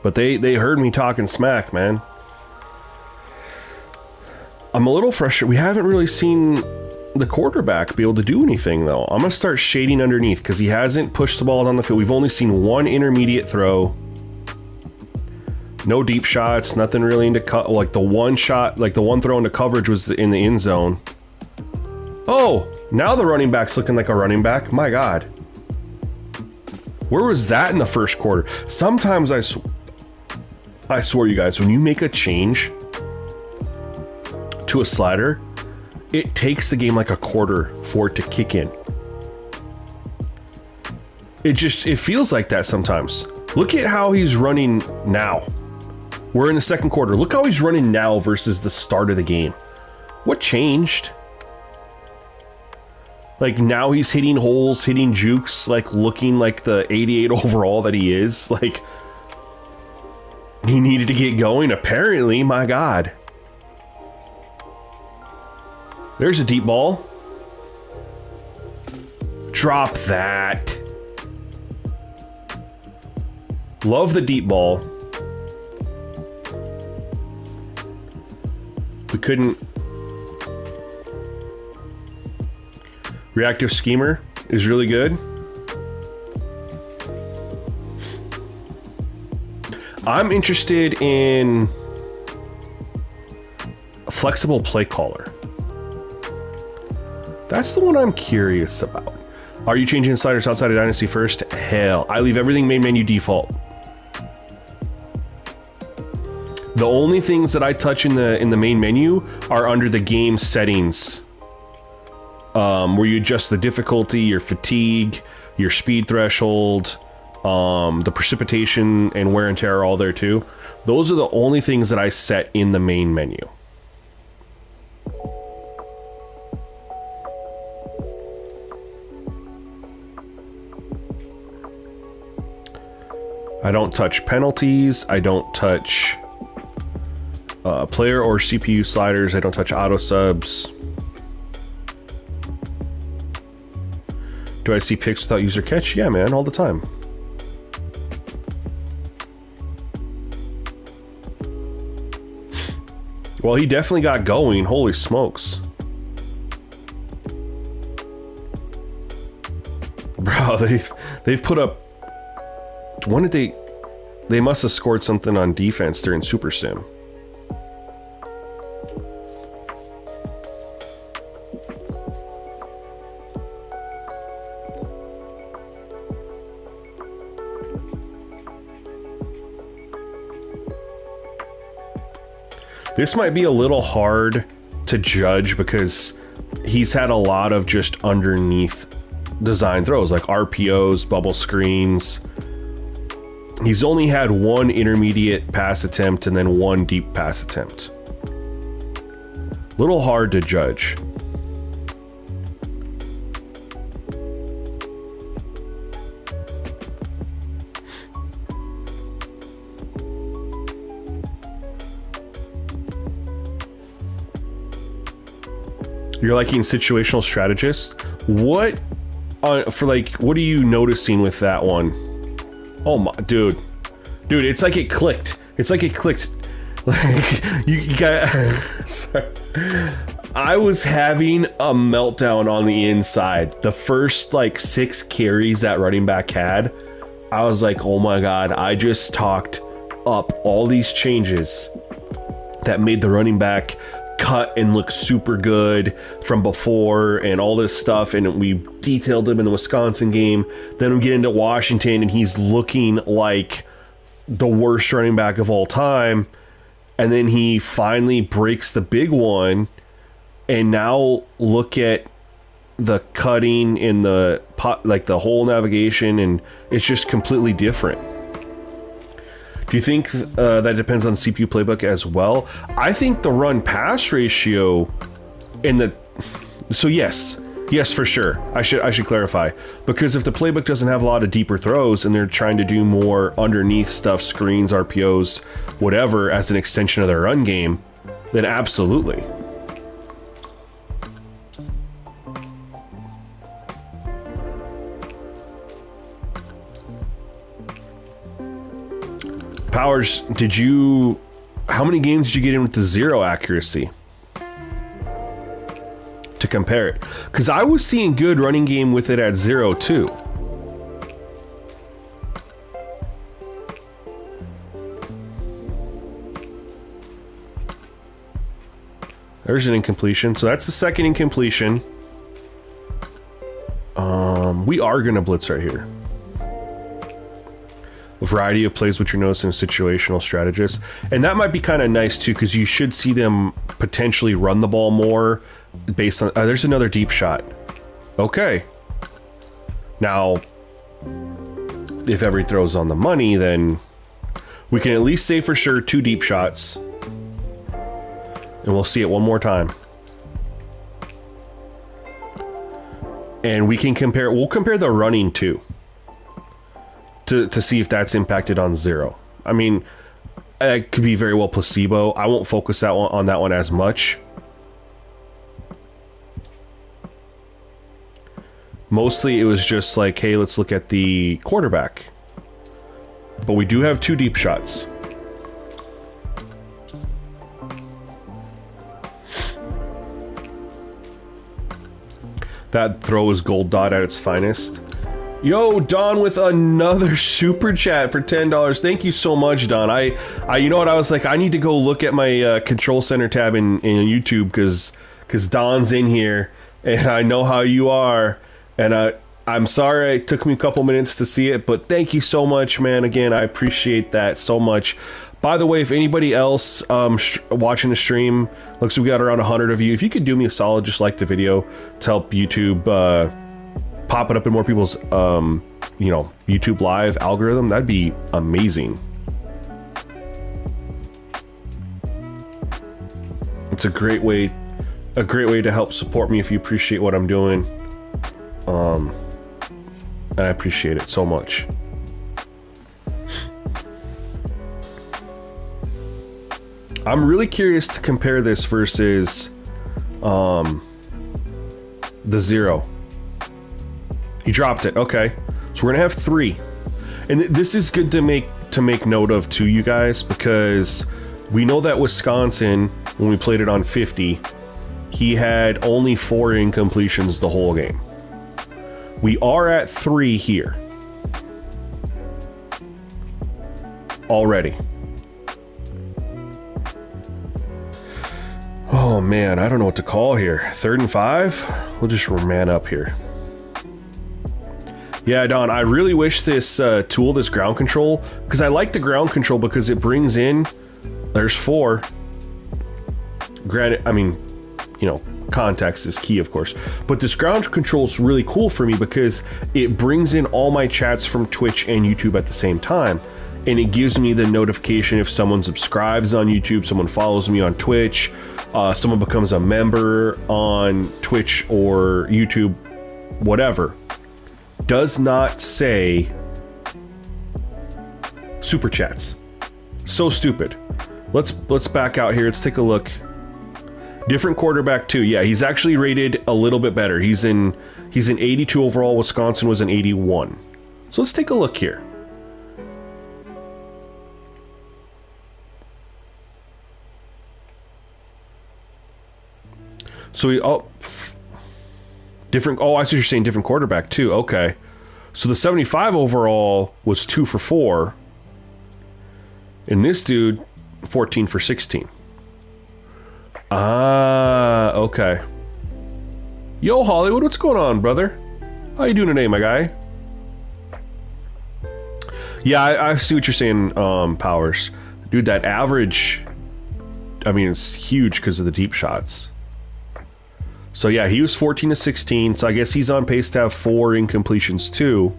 But they heard me talking smack, man. I'm a little frustrated. We haven't really seen the quarterback be able to do anything, though. I'm going to start shading underneath because he hasn't pushed the ball down the field. We've only seen one intermediate throw. No deep shots, nothing really into cut. Like the one shot, like the one throw into coverage was in the end zone. Oh, now the running back's looking like a running back. My God. Where was that in the first quarter? Sometimes I swear, you guys, when you make a change to a slider, it takes the game like a quarter for it to kick in. It feels like that sometimes. Look at how he's running now. We're in the second quarter. Look how he's running now versus the start of the game. What changed? Like, now he's hitting holes, hitting jukes, like looking like the 88 overall that he is. Like, he needed to get going, apparently. My God. There's a deep ball. Drop that. Love the deep ball. We couldn't. Reactive schemer is really good. I'm interested in a flexible play caller. That's the one I'm curious about. Are you changing sliders outside of Dynasty first? Hell, I leave everything main menu default. The only things that I touch in the main menu are under the game settings, where you adjust the difficulty, your fatigue, your speed threshold, the precipitation and wear and tear are all there too. Those are the only things that I set in the main menu. I don't touch penalties. I don't touch player or CPU sliders. I don't touch auto subs. Do I see picks without user catch? Yeah, man, all the time. Well, he definitely got going. Holy smokes. Bro, they've put up... When did they... They must have scored something on defense during Super Sim. This might be a little hard to judge because he's had a lot of just underneath design throws, like RPOs, bubble screens. He's only had one intermediate pass attempt and then one deep pass attempt. Little hard to judge. You're liking situational strategist? What what are you noticing with that one? Oh my, dude, it's like it clicked. It's like it clicked. Like you got. Sorry. I was having a meltdown on the inside. The first like 6 carries that running back had, I was like, oh my God, I just talked up all these changes that made the running back cut and look super good from before and all this stuff, and we detailed him in the Wisconsin game. Then we get into Washington and he's looking like the worst running back of all time, and then he finally breaks the big one and now look at the cutting in the like the whole navigation, and it's just completely different. Do you think that depends on CPU playbook as well? I think the run pass ratio in the yes for sure. I should clarify, because if the playbook doesn't have a lot of deeper throws and they're trying to do more underneath stuff, screens, RPOs, whatever, as an extension of their run game, then absolutely. Powers, how many games did you get in with the 0 accuracy to compare it? Because I was seeing good running game with it at 0 too. There's an incompletion, so that's the second incompletion. We are gonna blitz right here. A variety of plays which you're noticing situational strategists, and that might be kind of nice too, because you should see them potentially run the ball more based on there's another deep shot. Okay, now if every throw's on the money, then we can at least say for sure 2 deep shots, and we'll see it one more time, and we can compare. We'll compare the running too, to see if that's impacted on 0. I mean, it could be very well placebo. I won't focus on that one as much. Mostly it was just like, hey, let's look at the quarterback. But we do have 2 deep shots. That throw is gold dot at its finest. Yo, Don with another super chat for $10. Thank you so much, Don. I you know what, I was like, I need to go look at my control center tab in YouTube, because Don's in here, and I know how you are, and I'm sorry it took me a couple minutes to see it, but thank you so much, man. Again, I appreciate that so much. By the way, if anybody else watching the stream, looks like we got around 100 of you, if you could do me a solid, just like the video to help YouTube pop it up in more people's YouTube live algorithm, that'd be amazing. It's a great way to help support me if you appreciate what I'm doing. And I appreciate it so much. I'm really curious to compare this versus the 0. He dropped it. Okay, so we're gonna have 3, and this is good to make note of to you guys, because we know that Wisconsin, when we played it on 50, he had only 4 incompletions the whole game. We are at 3 here already. Oh man, I don't know what to call here. 3rd and 5. We'll just man up here. Yeah, Don, I really wish this tool, this ground control, because I like the ground control because it brings in, there's 4. Granted, I mean, context is key, of course, but this ground control is really cool for me because it brings in all my chats from Twitch and YouTube at the same time, and it gives me the notification if someone subscribes on YouTube, someone follows me on Twitch, someone becomes a member on Twitch or YouTube, whatever. Does not say super chats. So stupid. Let's back out here. Let's take a look. Different quarterback too. Yeah, he's actually rated a little bit better. He's in 82 overall. Wisconsin was an 81. So let's take a look here. So different. Oh, I see what you're saying. Different quarterback too. Okay, so the 75 overall was 2 for 4, and this dude 14 for 16. Ah, okay. Yo, Hollywood, what's going on, brother? How you doing today, my guy? Yeah, I see what you're saying, Powers. Dude, that average, I mean, it's huge because of the deep shots. So yeah, he was 14 to 16. So I guess he's on pace to have 4 incompletions too.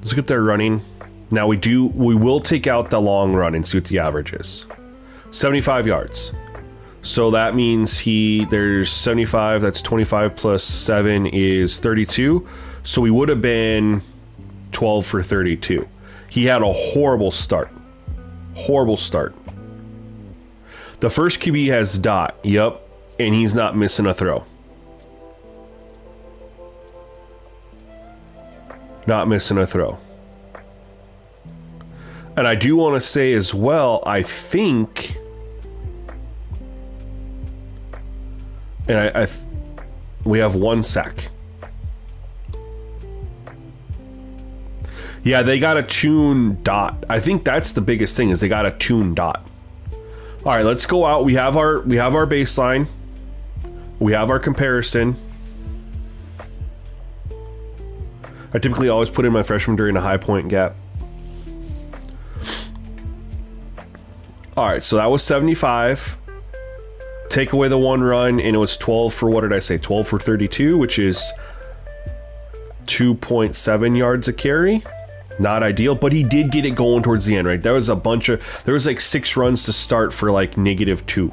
Let's look at their running. Now we will take out the long run and see what the average is. 75 yards. So that means there's 75, that's 25 plus 7 is 32. So we would have been 12 for 32. He had a horrible start. Horrible start. The first QB has dot, yep, and he's not missing a throw. Not missing a throw. And I do want to say as well, I think, and we have 1 sack. Yeah, they got to tune dot. I think that's the biggest thing, is they got to tune dot. All right, let's go out. We have our baseline. We have our comparison. I typically always put in my freshman during a high point gap. All right, so that was 75. Take away the 1 run, and it was 12 for, what did I say? 12 for 32, which is 2.7 yards a carry. Not ideal, but he did get it going towards the end, right? There was like 6 runs to start for like -2.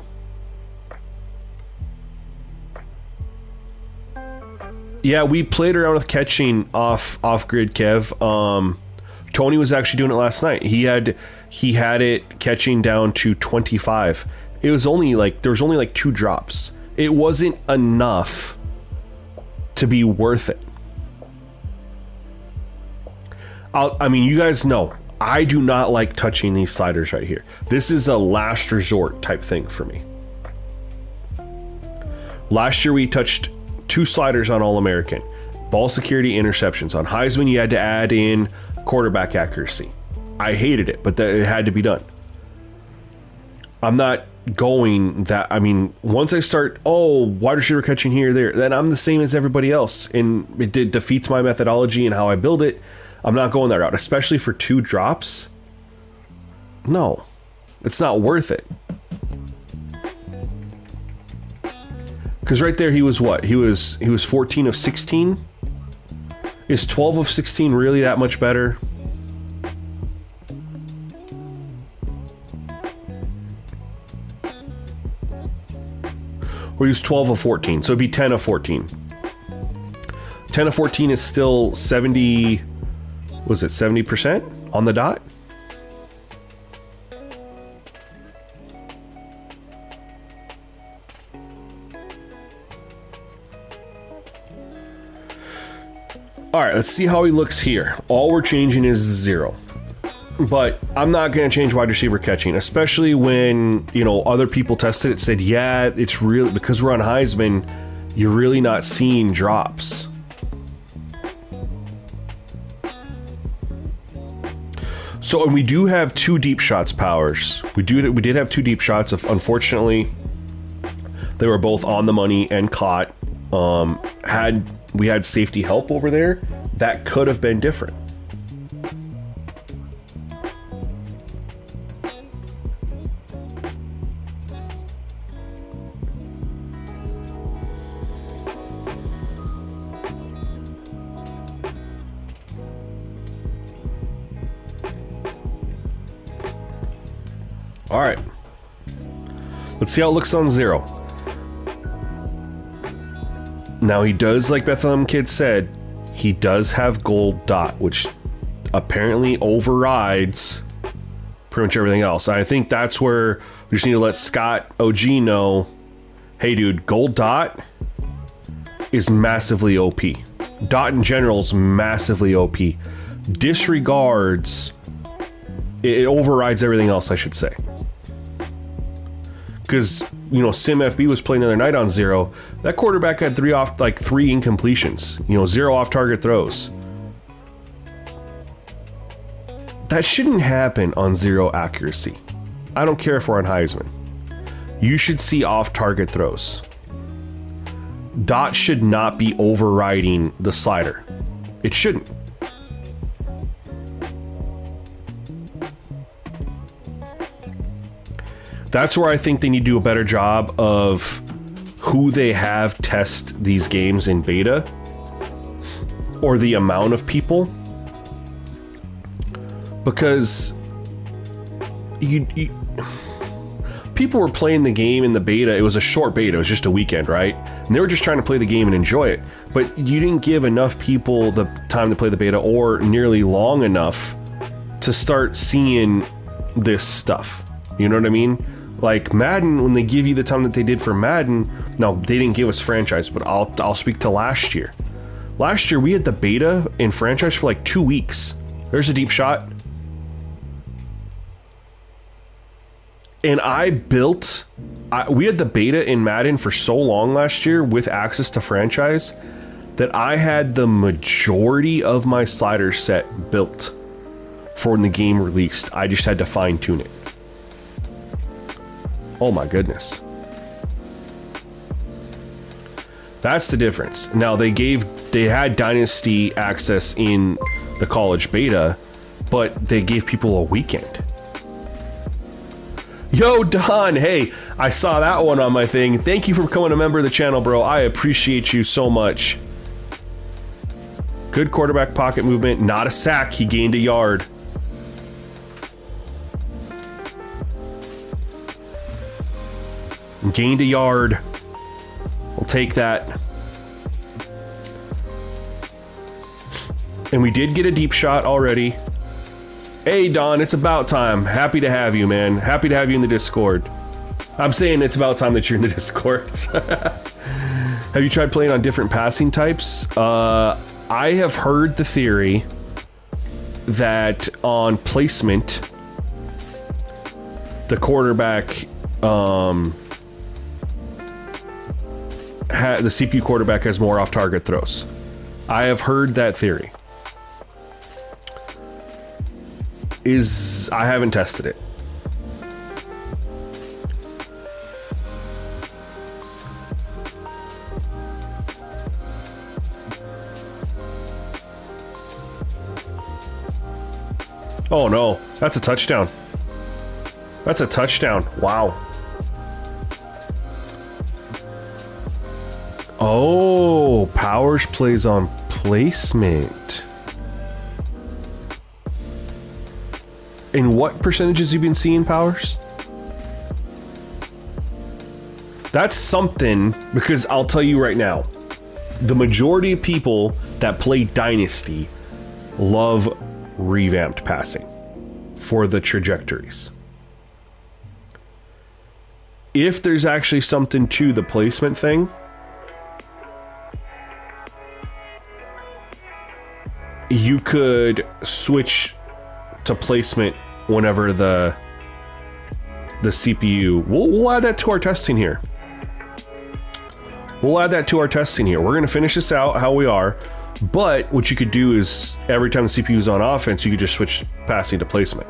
Yeah, we played around with catching off grid, Kev. Tony was actually doing it last night. He had it catching down to 25. It was only like, there was only like 2 drops. It wasn't enough to be worth it. I mean, you guys know, I do not like touching these sliders right here. This is a last resort type thing for me. Last year we touched 2 sliders on All-American. Ball security, interceptions. On Heisman you had to add in quarterback accuracy. I hated it, but it had to be done. I'm not going that, I mean, once I start, wide receiver catching here, there, then I'm the same as everybody else, and it defeats my methodology and how I build it. I'm not going that route, especially for 2 drops. No, it's not worth it. Because right there, he was what? He was 14 of 16. Is 12 of 16 really that much better? Or he was 12 of 14, so it'd be 10 of 14. 10 of 14 is still 70. Was it 70% on the dot? All right, let's see how he looks here. All we're changing is 0. But I'm not going to change wide receiver catching, especially when, other people tested it, said, yeah, it's really, because we're on Heisman, you're really not seeing drops. So, and we do have 2 deep shots powers. We did have 2 deep shots. Unfortunately, they were both on the money and caught. We had safety help over there, that could have been different. All right, let's see how it looks on 0. Now he does, like Bethlehem Kid said, he does have gold dot, which apparently overrides pretty much everything else. I think that's where we just need to let Scott OG know, hey dude, gold dot is massively OP. Dot in general is massively OP. Disregards, it overrides everything else, I should say. Because, SimFB was playing the other night on 0. That quarterback had 3 incompletions. 0 off-target throws. That shouldn't happen on 0 accuracy. I don't care if we're on Heisman. You should see off-target throws. Dot should not be overriding the slider. It shouldn't. That's where I think they need to do a better job of who they have test these games in beta, or the amount of people, because people were playing the game in the beta. It was a short beta, it was just a weekend, right? And they were just trying to play the game and enjoy it, but you didn't give enough people the time to play the beta, or nearly long enough to start seeing this stuff. You know what I mean? Like Madden, when they give you the time that they did for Madden, now they didn't give us franchise, but I'll speak to last year. Last year we had the beta in franchise for like 2 weeks. There's a deep shot. And we had the beta in Madden for so long last year with access to franchise that I had the majority of my slider set built for when the game released. I just had to fine tune it. Oh my goodness. That's the difference. Now they had Dynasty access in the college beta, but they gave people a weekend. Yo, Don, hey, I saw that one on my thing. Thank you for becoming a member of the channel, bro. I appreciate you so much. Good quarterback pocket movement, not a sack. He gained a yard. Gained a yard. We'll take that. And we did get a deep shot already. Hey, Don, it's about time. Happy to have you, man. Happy to have you in the Discord. I'm saying it's about time that you're in the Discord. Have you tried playing on different passing types? I have heard the theory that on placement, the quarterback, the CPU quarterback has more off-target throws. I have heard that theory. I haven't tested it. Oh no, that's a touchdown. That's a touchdown. Wow. Oh, Powers plays on placement. In what percentages have you been seeing, Powers? That's something, because I'll tell you right now, the majority of people that play Dynasty love revamped passing for the trajectories. If there's actually something to the placement thing, you could switch to placement whenever the CPU. We'll add that to our testing here. We're going to finish this out how we are, but what you could do is every time the CPU is on offense, you could just switch passing to placement.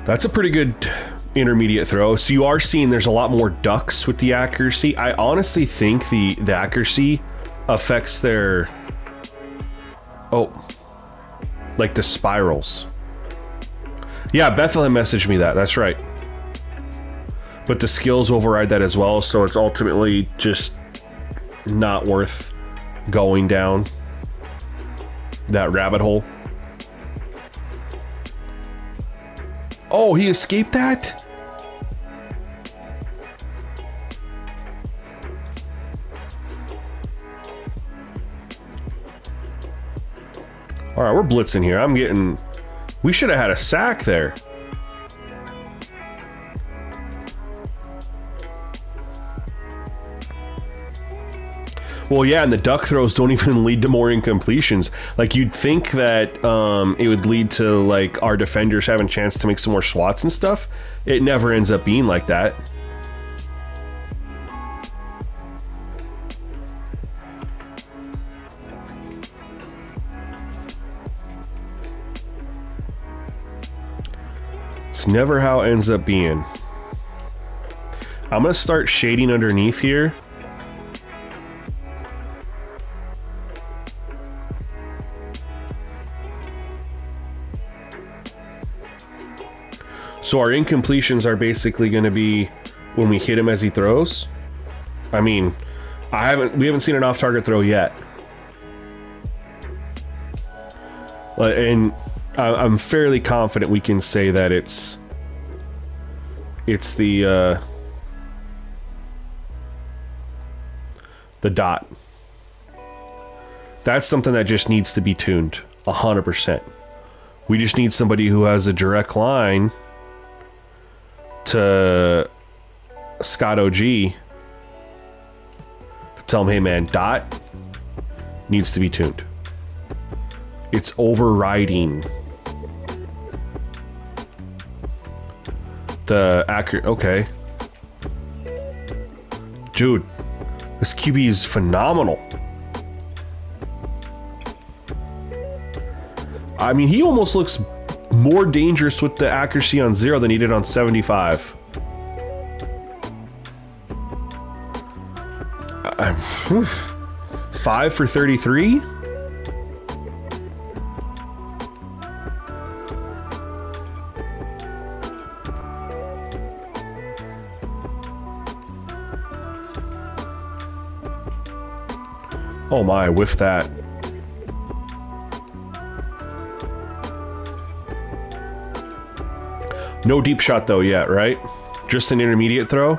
That's a pretty good intermediate throw. So you are seeing there's a lot more ducks with the accuracy. I honestly think the accuracy affects their... Oh. Like the spirals. Yeah, Bethlehem messaged me that. That's right. But the skills override that as well, so it's ultimately just not worth going down that rabbit hole. Oh, he escaped that? All right, we're blitzing here. We should have had a sack there. Well, yeah, and the duck throws don't even lead to more incompletions. Like, you'd think that it would lead to, like, our defenders having a chance to make some more swats and stuff. It never ends up being like that. It's never how it ends up being. I'm going to start shading underneath here. So our incompletions are basically going to be when we hit him as he throws. I mean, we haven't seen an off-target throw yet. And I'm fairly confident we can say that it's the dot. That's something that just needs to be tuned 100%. We just need somebody who has a direct line to Scott OG to tell him, hey man, dot needs to be tuned. It's overriding the accurate. Okay, dude, this QB is phenomenal. I mean, he almost looks more dangerous with the accuracy on 0 than he did on 75. 5 for 33? Oh my, whiff that. No deep shot though yet, right? Just an intermediate throw.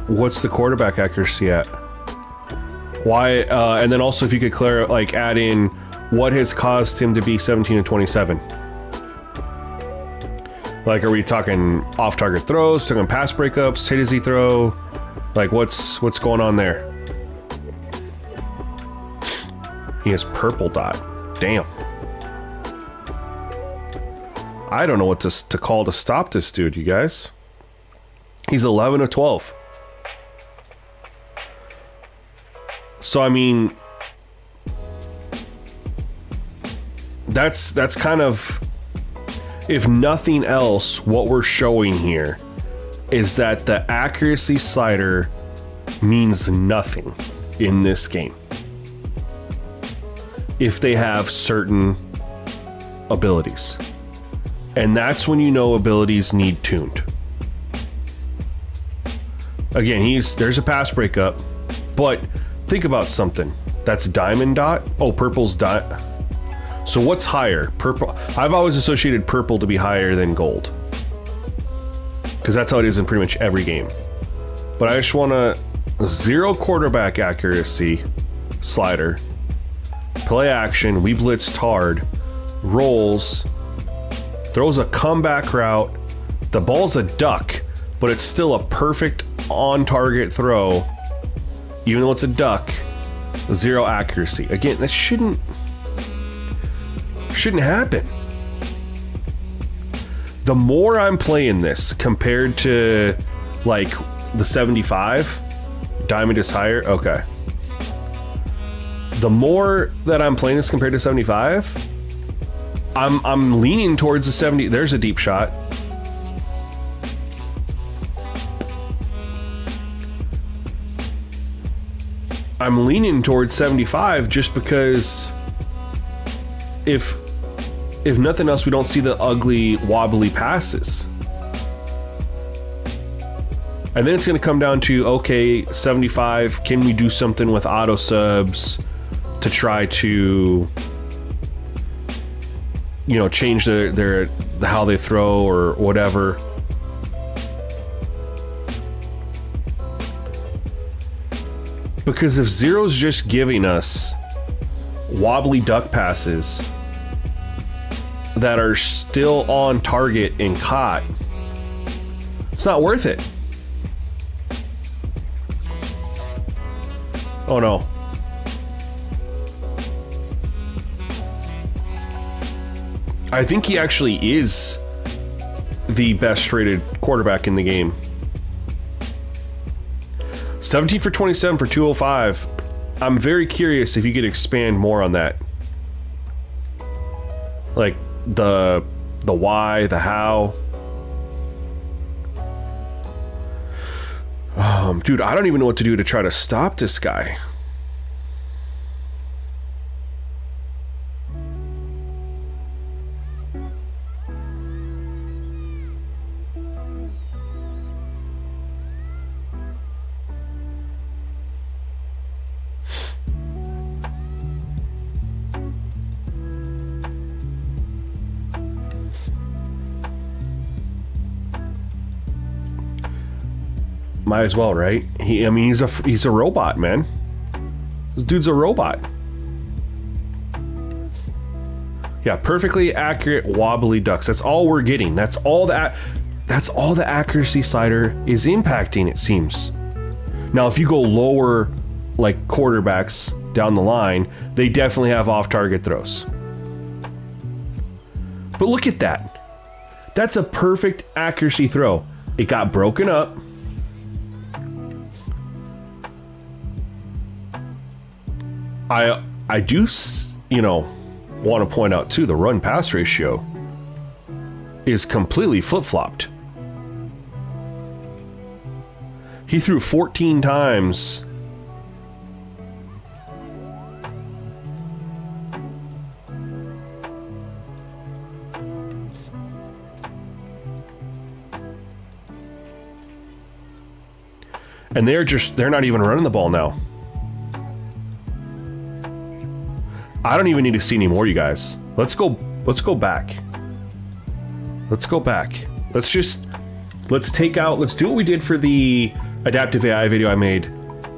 What's the quarterback accuracy at? Why? And then also, if you could add in what has caused him to be 17 and 27. Like, are we talking off-target throws? Talking pass breakups? Hit as he throw? Like, what's going on there? He has purple dot. Damn. I don't know what to call to stop this dude, you guys. He's 11 of 12. So, I mean, that's kind of, if nothing else, what we're showing here is that the accuracy slider means nothing in this game if they have certain abilities. And that's when you know abilities need tuned. Again, there's a pass breakup, but think about something. That's diamond dot. Oh, purple's dot. So what's higher? Purple. I've always associated purple to be higher than gold, because that's how it is in pretty much every game. But I just want a 0 quarterback accuracy slider. Play action. We blitzed hard. Rolls. Throws a comeback route. The ball's a duck, but it's still a perfect on-target throw. Even though it's a duck, 0 accuracy. Again, that shouldn't happen. The more I'm playing this compared to like the 75, diamond is higher. Okay. The more that I'm playing this compared to 75, I'm leaning towards the 70. There's a deep shot. I'm leaning towards 75 just because if nothing else, we don't see the ugly wobbly passes. And then it's going to come down to, okay, 75, can we do something with auto subs to try to, you know, change their how they throw or whatever. Because if 0's just giving us wobbly duck passes that are still on target and caught, it's not worth it. Oh no. I think he actually is the best rated quarterback in the game. 17 for 27 for 205. I'm very curious if you could expand more on that. Like the why, the how. Dude, I don't even know what to do to try to stop this guy. Might as well, right? I mean, he's a robot, man. This dude's a robot. Yeah, perfectly accurate wobbly ducks. That's all we're getting. That's all the accuracy slider is impacting, it seems. Now, if you go lower, like quarterbacks down the line, they definitely have off-target throws. But look at that. That's a perfect accuracy throw. It got broken up. I do, want to point out too, the run-pass ratio is completely flip-flopped. He threw 14 times. And they're not even running the ball now. I don't even need to see any more, you guys. Let's go back. Let's go back. Let's do what we did for the adaptive AI video I made.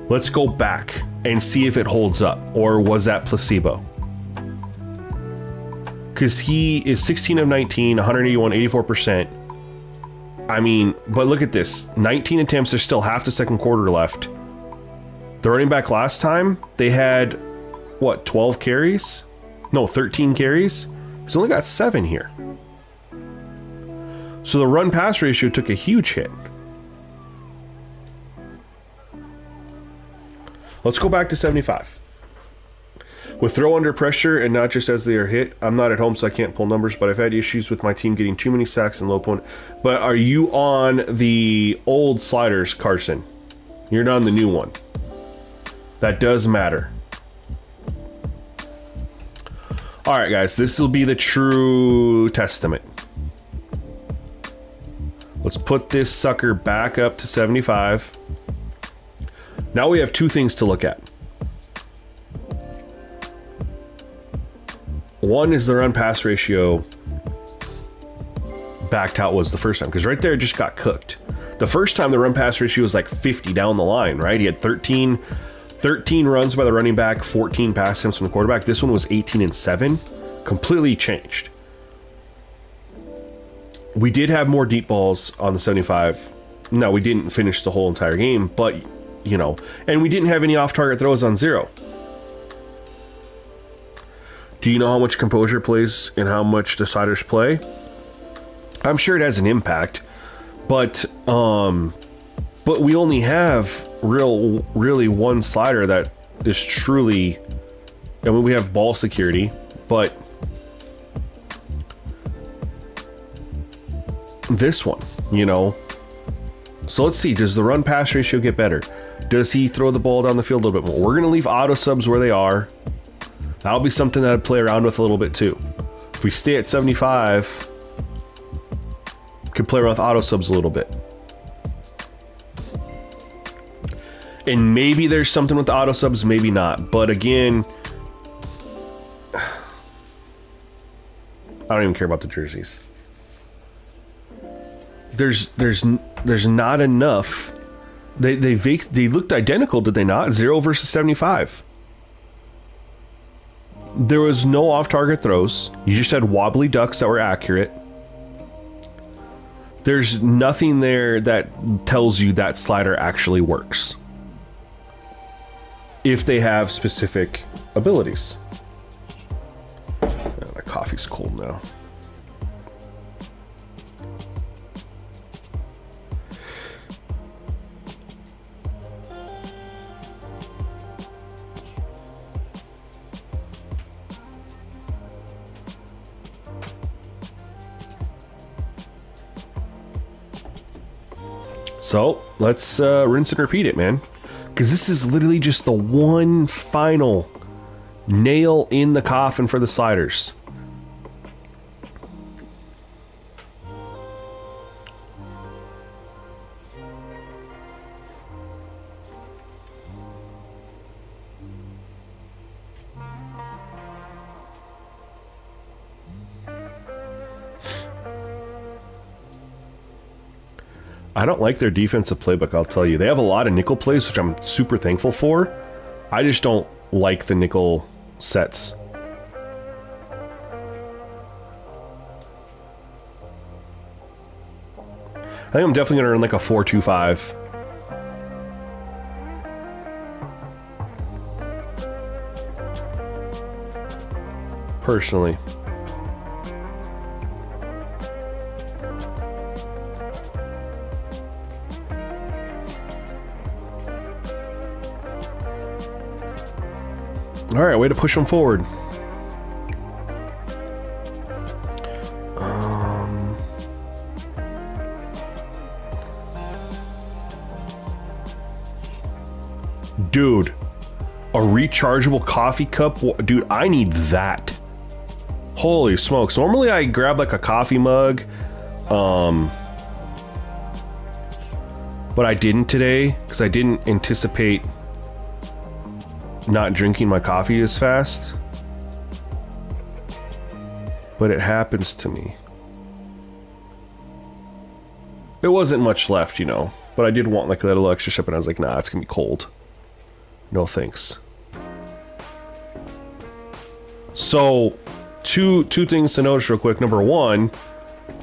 Let's go back and see if it holds up, or was that placebo? Because he is 16 of 19, 181, 84%. I mean, but look at this. 19 attempts, there's still half the second quarter left. The running back last time, they had, 12 carries? No, 13 carries? He's only got 7 here. So the run-pass ratio took a huge hit. Let's go back to 75. With throw under pressure and not just as they are hit, I'm not at home so I can't pull numbers, but I've had issues with my team getting too many sacks and low point. But are you on the old sliders, Carson? You're not on the new one. That does matter. Alright guys, this will be the true testament. Let's put this sucker back up to 75. Now we have two things to look at. One is the run-pass ratio back to how it was the first time, because right there it just got cooked. The first time the run-pass ratio was like 50 down the line, right? He had 13 runs by the running back, 14 pass attempts from the quarterback. This one was 18 and 7. Completely changed. We did have more deep balls on the 75. No, we didn't finish the whole entire game, but, and we didn't have any off-target throws on 0. Do you know how much composure plays and how much the sliders play? I'm sure it has an impact, but we only have really one slider that is truly, I mean, we have ball security, but this one, So let's see, does the run pass ratio get better? Does he throw the ball down the field a little bit more? We're going to leave auto subs where they are. That'll be something that I'd play around with a little bit too. If we stay at 75, could play around with auto subs a little bit. And maybe there's something with the auto subs, maybe not. But again, I don't even care about the jerseys. There's not enough. They looked identical, did they not? 0 versus 75. There was no off-target throws. You just had wobbly ducks that were accurate. There's nothing there that tells you that slider actually works. if they have specific abilities. Oh, my coffee's cold now. So, let's rinse and repeat it, man. Because this is literally just the one final nail in the coffin for the sliders. I don't like their defensive playbook, I'll tell you. They have a lot of nickel plays, which I'm super thankful for. I just don't like the nickel sets. I think I'm definitely going to run like a 4-2-5. Personally. All right, way to push them forward. Dude, a rechargeable coffee cup? Dude, I need that. Holy smokes. Normally I grab like a coffee mug, but I didn't today because I didn't anticipate not drinking my coffee as fast, but it happens to me. There wasn't much left, you know, but I did want like a little extra sip, and I was like, nah, it's gonna be cold. No thanks. So, two things to notice real quick. Number one,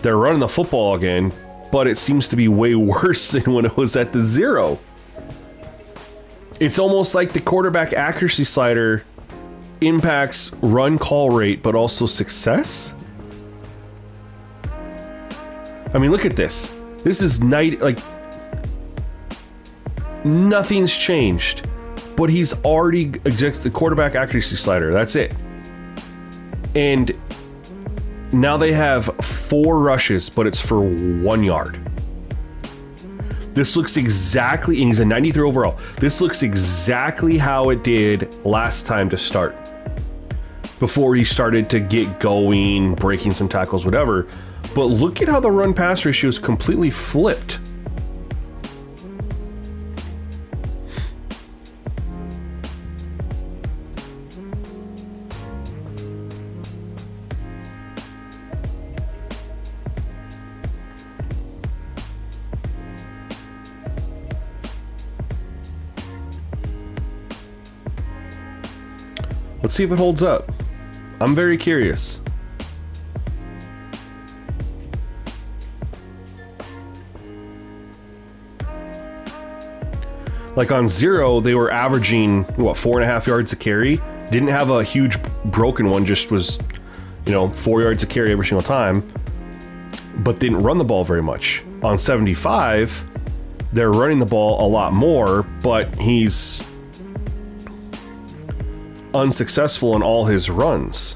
they're running the football again, but it seems to be way worse than when it was at the 0. It's almost like the quarterback accuracy slider impacts run call rate, but also success. I mean, look at this. This is like nothing's changed, but he's already ejected the quarterback accuracy slider. That's it. And now they have 4 rushes, but it's for 1 yard. This looks exactly, and he's a 93 overall. This looks exactly how it did last time to start. Before he started to get going, breaking some tackles, whatever. But look at how the run-pass ratio is completely flipped. Let's see if it holds up. I'm very curious. Like on 0, they were averaging, what, 4.5 yards a carry? Didn't have a huge broken one, just was, 4 yards a carry every single time. But didn't run the ball very much. On 75, they're running the ball a lot more, but he's unsuccessful in all his runs.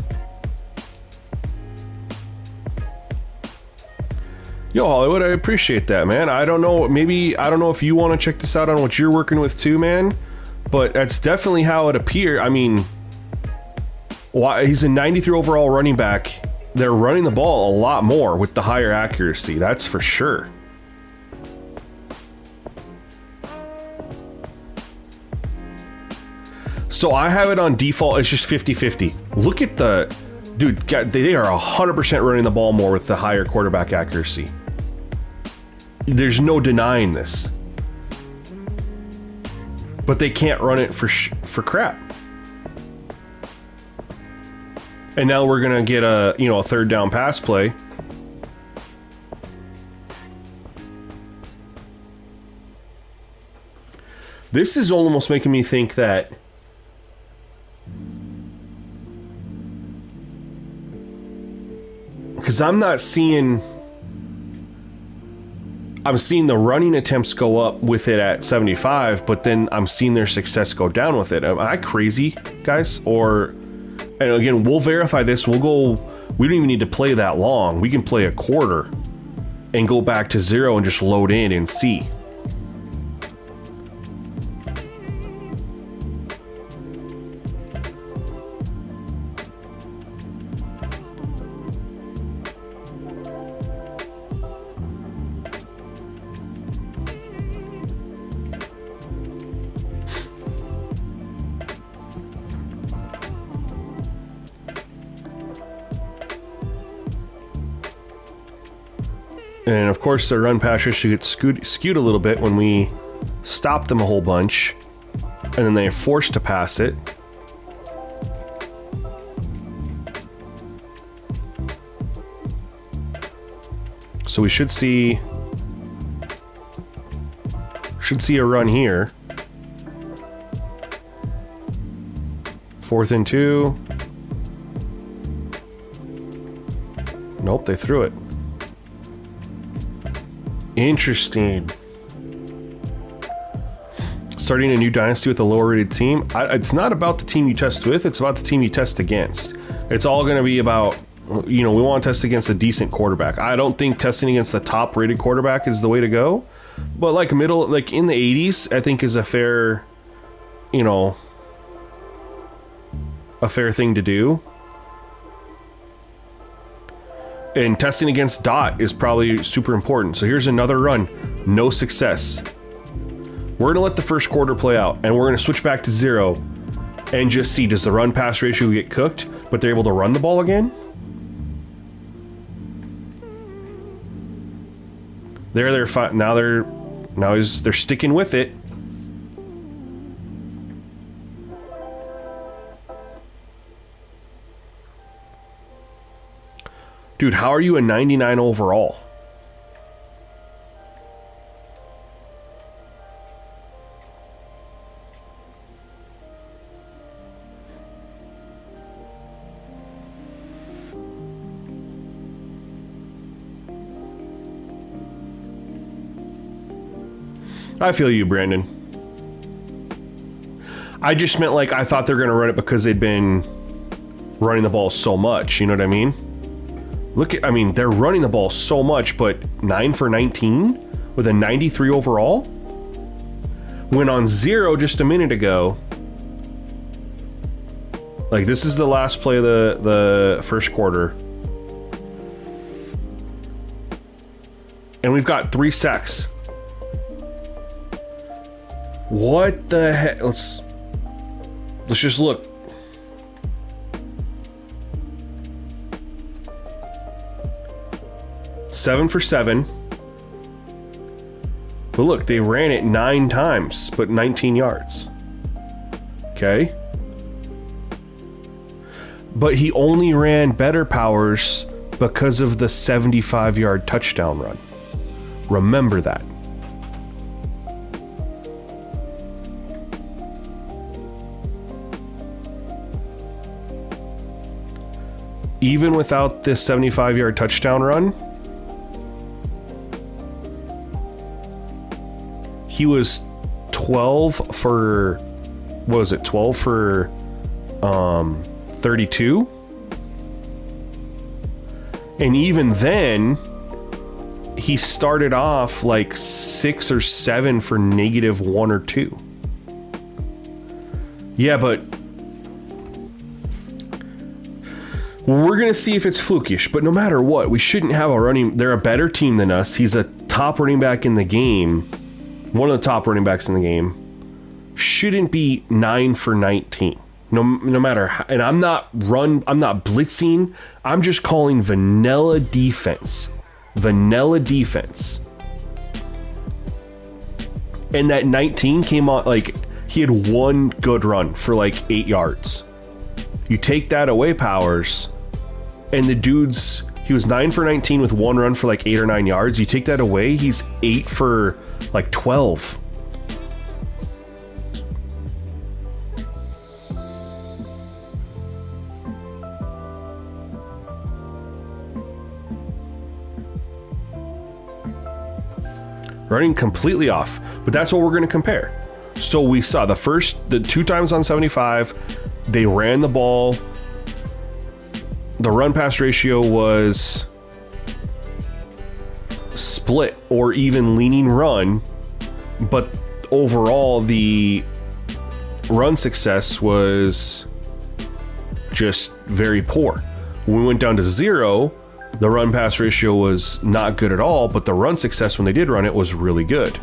Yo, Hollywood, I appreciate that, man. I don't know if you want to check this out on what you're working with too, man, but that's definitely how it appeared. I mean, he's a 93 overall running back. They're running the ball a lot more with the higher accuracy, that's for sure. So I have it on default, it's just 50-50. Look at the... Dude, they are 100% running the ball more with the higher quarterback accuracy. There's no denying this. But they can't run it for crap. And now we're going to get a third down pass play. This is almost making me think that because I'm seeing the running attempts go up with it at 75, but then I'm seeing their success go down with it. Am I crazy, guys? Or, and again, we'll verify this. We don't even need to play that long. We can play a quarter and go back to 0 and just load in and see. And of course, their run pass should get skewed a little bit when we stop them a whole bunch, and then they're forced to pass it. So we should see a run here. 4th and 2. Nope, they threw it. Interesting. Starting a new dynasty with a lower rated team. It's not about the team you test with, it's about the team you test against. It's all going to be about, we want to test against a decent quarterback. I don't think testing against the top rated quarterback is the way to go. But like in the 80s, I think is a fair, a fair thing to do. And testing against Dot is probably super important. So here's another run. No success. We're going to let the first quarter play out, and we're going to switch back to 0 and just see, does the run-pass ratio get cooked, but they're able to run the ball again? They're sticking with it. Dude, how are you a 99 overall? I feel you, Brandon. I just meant I thought they were going to run it because they'd been running the ball so much, you know what I mean? They're running the ball so much, but 9 for 19 with a 93 overall? Went on 0 just a minute ago. This is the last play of the first quarter. And we've got 3 sacks. What the heck? Let's just look. Seven for 7. But look, they ran it 9 times, but 19 yards. Okay. But he only ran better powers because of the 75-yard touchdown run. Remember that. Even without this 75-yard touchdown run, he was 12 for 32? And even then, he started off 6 or 7 for -1 or 2. Yeah, but we're going to see if it's flukish, but no matter what, we shouldn't have they're a better team than us. He's a top running back in the game. One of the top running backs in the game. Shouldn't be 9 for 19. No matter how, and I'm not blitzing. I'm just calling vanilla defense. Vanilla defense. And that 19 came on, he had one good run for 8 yards. You take that away, Powers, and the dude's, he was 9 for 19 with one run for 8 or 9 yards. You take that away, he's 8 for 12. Running completely off. But that's what we're going to compare. So we saw the 2 times on 75, they ran the ball. The run-pass ratio was split or even leaning run, but overall the run success was just very poor. When we went down to 0, the run-pass ratio was not good at all, but the run success when they did run it was really good.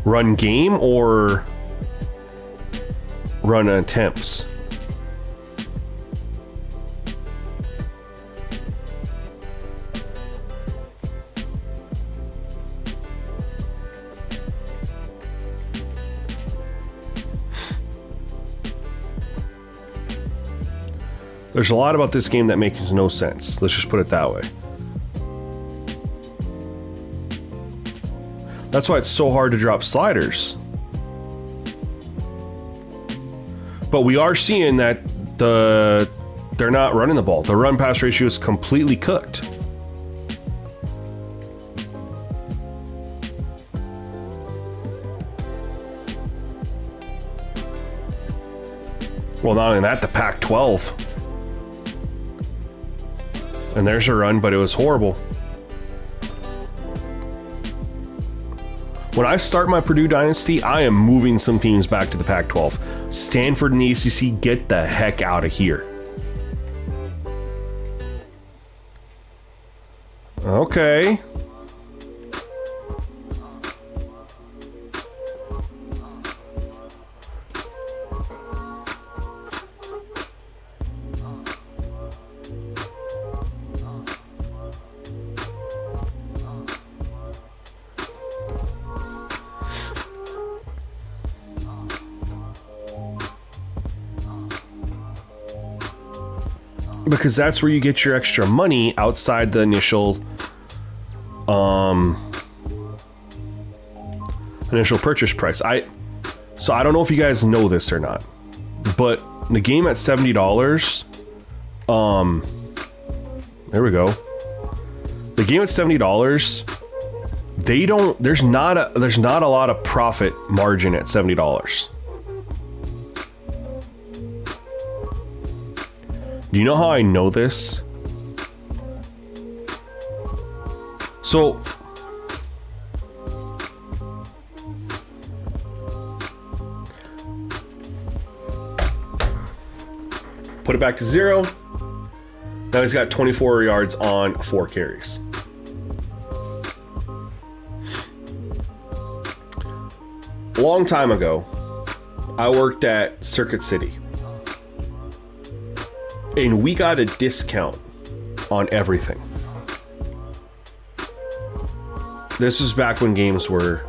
Run game or run attempts? There's a lot about this game that makes no sense. Let's just put it that way. That's why it's so hard to drop sliders. But we are seeing that they're not running the ball. The run-pass ratio is completely cooked. Well, not only that, the Pac-12. And there's a run, but it was horrible. When I start my Purdue Dynasty, I am moving some teams back to the Pac-12. Stanford and the ACC, get the heck out of here. Okay. Because that's where you get your extra money outside the initial purchase price. So I don't know if you guys know this or not, but the game at $70, there we go. The game at $70, there's not a lot of profit margin at $70. Do you know how I know this? So, put it back to 0. Now he's got 24 yards on 4 carries. A long time ago, I worked at Circuit City. And we got a discount on everything. This was back when games were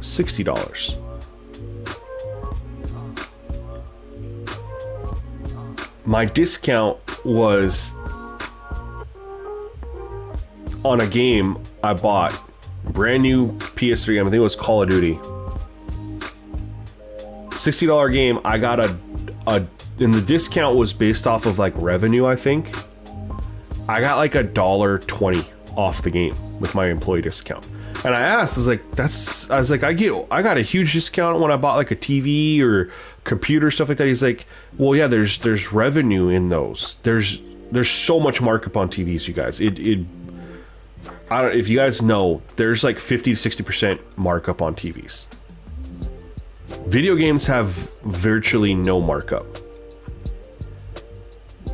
$60. My discount was on a game I bought, brand new PS3, I think it was Call of Duty. $60 game, I got and the discount was based off of like revenue, I think. I got like $1.20 off the game with my employee discount. And I asked, I got a huge discount when I bought like a TV or computer, stuff like that. He's like, well, yeah, there's revenue in those. There's so much markup on TVs, you guys. I don't, if you guys know, there's like 50 to 60% markup on TVs. Video games have virtually no markup.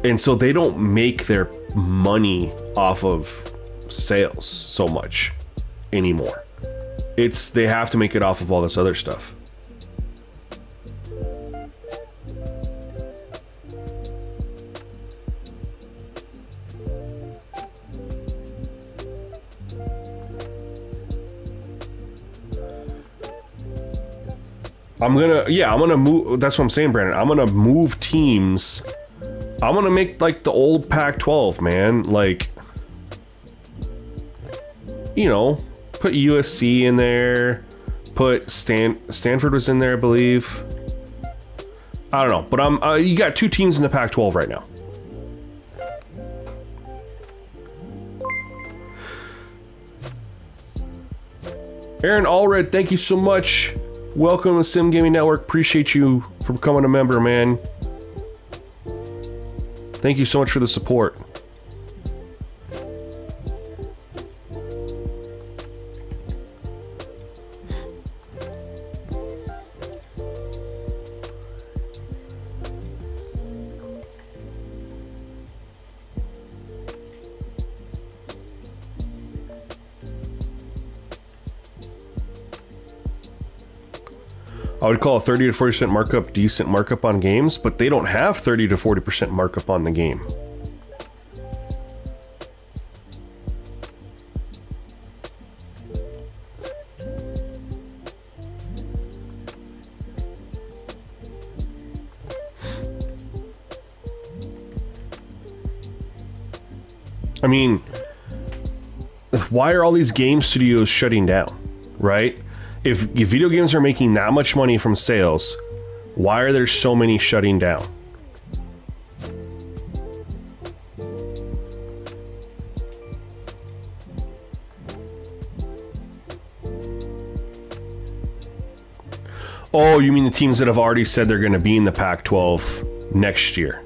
And so they don't make their money off of sales so much anymore. They have to make it off of all this other stuff. I'm gonna move. That's what I'm saying, Brandon. I'm gonna move teams. I'm gonna make like the old Pac-12, man. Like, you know, put USC in there. Put Stanford was in there, I believe. I don't know, but you got 2 teams in the Pac-12 right now. Aaron Allred, thank you so much. Welcome to Sim Gaming Network. Appreciate you for becoming a member, man. Thank you so much for the support. I would call a 30 to 40% markup decent markup on games, but they don't have 30 to 40% markup on the game. I mean, why are all these game studios shutting down, right? If video games are making that much money from sales, why are there so many shutting down? Oh, you mean the teams that have already said they're going to be in the Pac-12 next year?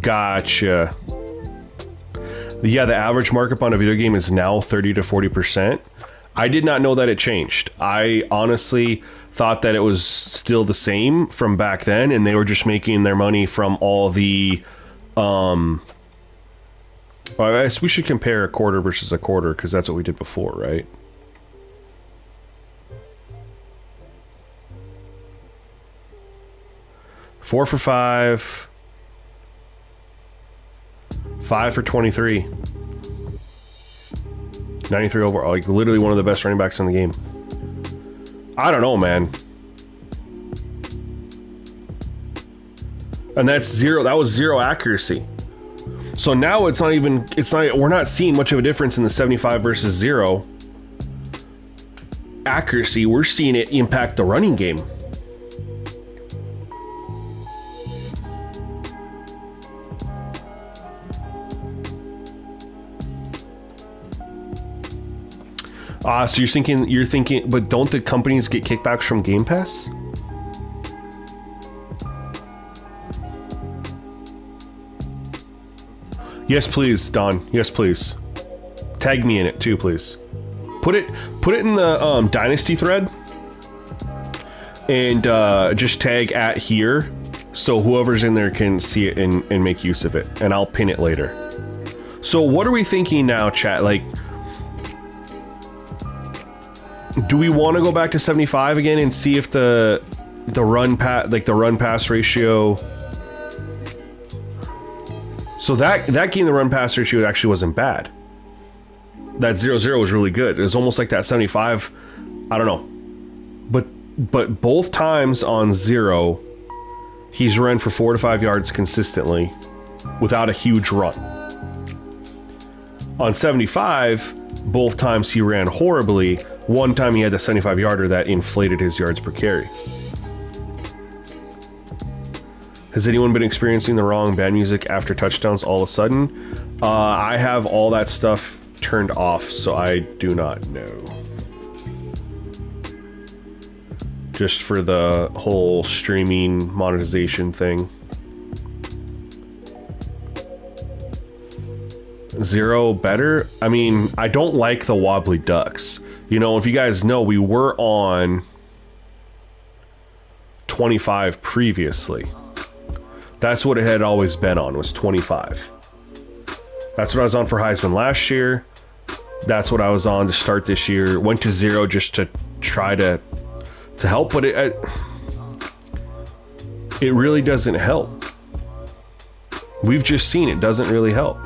Gotcha. Yeah, the average markup on a video game is now 30 to 40%. I did not know that it changed. I honestly thought that it was still the same from back then, and they were just making their money from all the... Well, I guess we should compare a quarter versus a quarter, because that's what we did before, right? Four for 5. 5 for 23. 93 overall, like literally one of the best running backs in the game. I don't know, man. And that's zero. That was 0 accuracy. So now it's not even. It's not. We're not seeing much of a difference in the 75 versus 0 accuracy. We're seeing it impact the running game. So you're thinking, but don't the companies get kickbacks from Game Pass? Yes, please, Don. Yes, please. Tag me in it too, please. Put it in the Dynasty thread, and just tag at here, so whoever's in there can see it and make use of it, and I'll pin it later. So what are we thinking now, chat? Like, do we want to go back to 75 again and see if the run pass ratio? So that game, the run pass ratio actually wasn't bad. That 0-0 was really good. It was almost like that 75. I don't know, but both times on 0, he's run for 4 to 5 yards consistently without a huge run. On 75, both times he ran horribly. One time he had the 75-yarder that inflated his yards per carry. Has anyone been experiencing the wrong band music after touchdowns all of a sudden? I have all that stuff turned off, so I do not know. Just for the whole streaming monetization thing. 0 better? I mean, I don't like the wobbly ducks. You know, if you guys know, we were on 25 previously. That's what it had always been on, was 25. That's what I was on for Heisman last year. That's what I was on to start this year. Went to 0 just to try to help, but it really doesn't help. We've just seen it doesn't really help.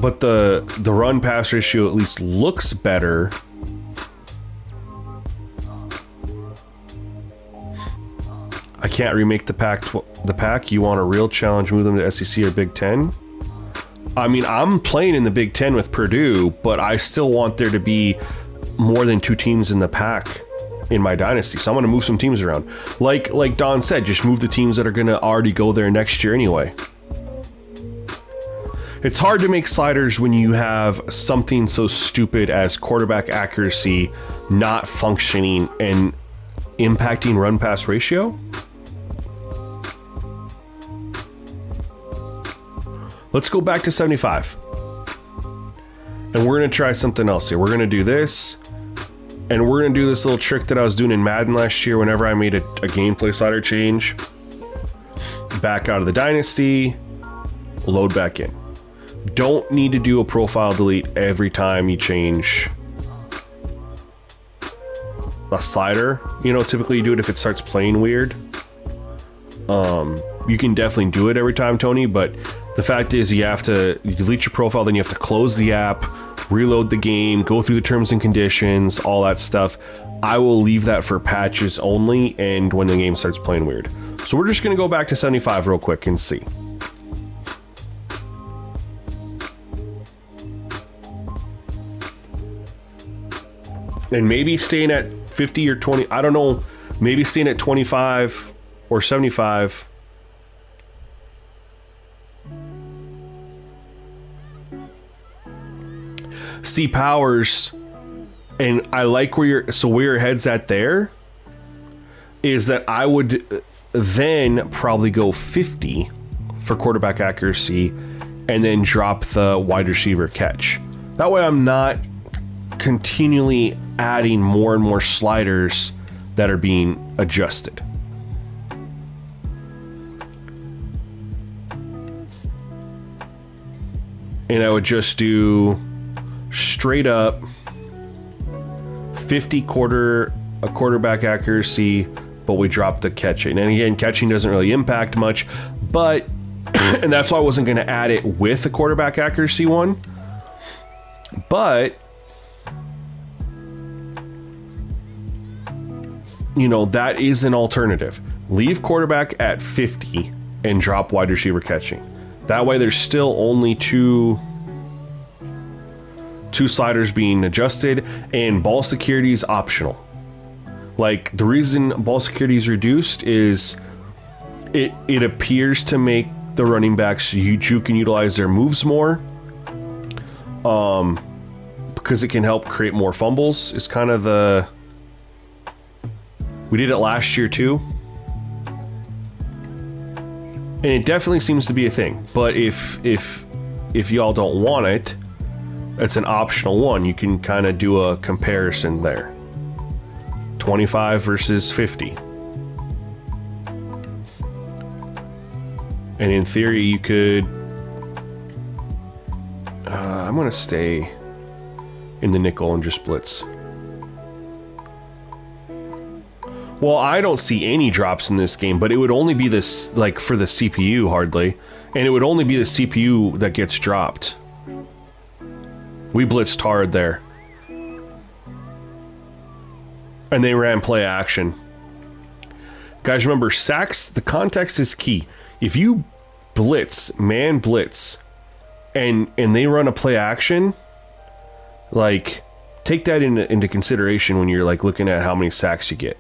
but the run pass ratio at least looks better. I can't remake the pack. You want a real challenge? Move them to SEC or Big Ten? I mean, I'm playing in the Big Ten with Purdue, but I still want there to be more than 2 teams in the pack in my dynasty. So I'm going to move some teams around. Like Don said, just move the teams that are going to already go there next year anyway. It's hard to make sliders when you have something so stupid as quarterback accuracy not functioning and impacting run pass ratio. Let's go back to 75. And we're going to try something else here. We're going to do this. And we're going to do this little trick that I was doing in Madden last year whenever I made a gameplay slider change. Back out of the Dynasty. Load back in. Don't need to do a profile delete every time you change a slider. You know, typically you do it if it starts playing weird. You can definitely do it every time, Tony, but the fact is you delete your profile, then you have to close the app, reload the game, go through the terms and conditions, all that stuff. I will leave that for patches only and when the game starts playing weird. So we're just going to go back to 75 real quick and see. And maybe staying at 50 or 20, I don't know, maybe staying at 25 or 75. See Powers, and I like where your head's at there, is that I would then probably go 50 for quarterback accuracy and then drop the wide receiver catch. That way I'm not continually adding more and more sliders that are being adjusted. And I would just do straight up 50 quarterback accuracy, but we dropped the catching. And again, catching doesn't really impact much, but and that's why I wasn't going to add it with the quarterback accuracy one. But you know, that is an alternative. Leave quarterback at 50 and drop wide receiver catching. That way there's still only two sliders being adjusted, and ball security is optional. Like, the reason ball security is reduced is it appears to make the running backs you can utilize their moves more, because it can help create more fumbles. It's kind of we did it last year too, and it definitely seems to be a thing. But if y'all don't want it, it's an optional one. You can kind of do a comparison there. 25 versus 50. And in theory, you could... I'm going to stay in the nickel and just blitz. Well, I don't see any drops in this game, but it would only be this, like, for the CPU, hardly. And it would only be the CPU that gets dropped. We blitzed hard there. And they ran play action. Guys, remember, sacks, the context is key. If you blitz, man blitz, and they run a play action, like, take that into consideration when you're, like, looking at how many sacks you get.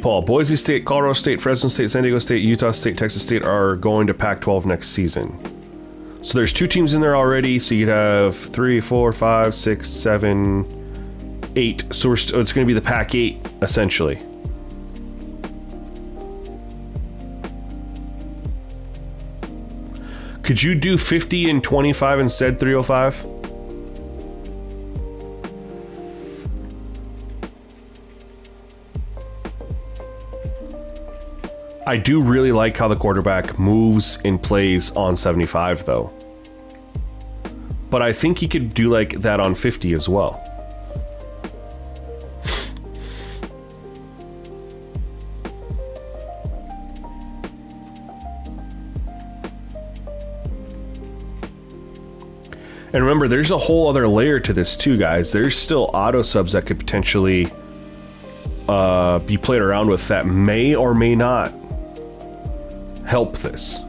Paul, Boise State, Colorado State, Fresno State, San Diego State, Utah State, Texas State are going to Pac-12 next season. So there's 2 teams in there already. So you'd have 3, 4, 5, 6, 7, 8. So it's going to be the Pac-8 essentially. Could you do 50 and 25 instead 305? I do really like how the quarterback moves and plays on 75, though. But I think he could do like that on 50 as well. And remember, there's a whole other layer to this too, guys. There's still auto subs that could potentially be played around with that may or may not help this.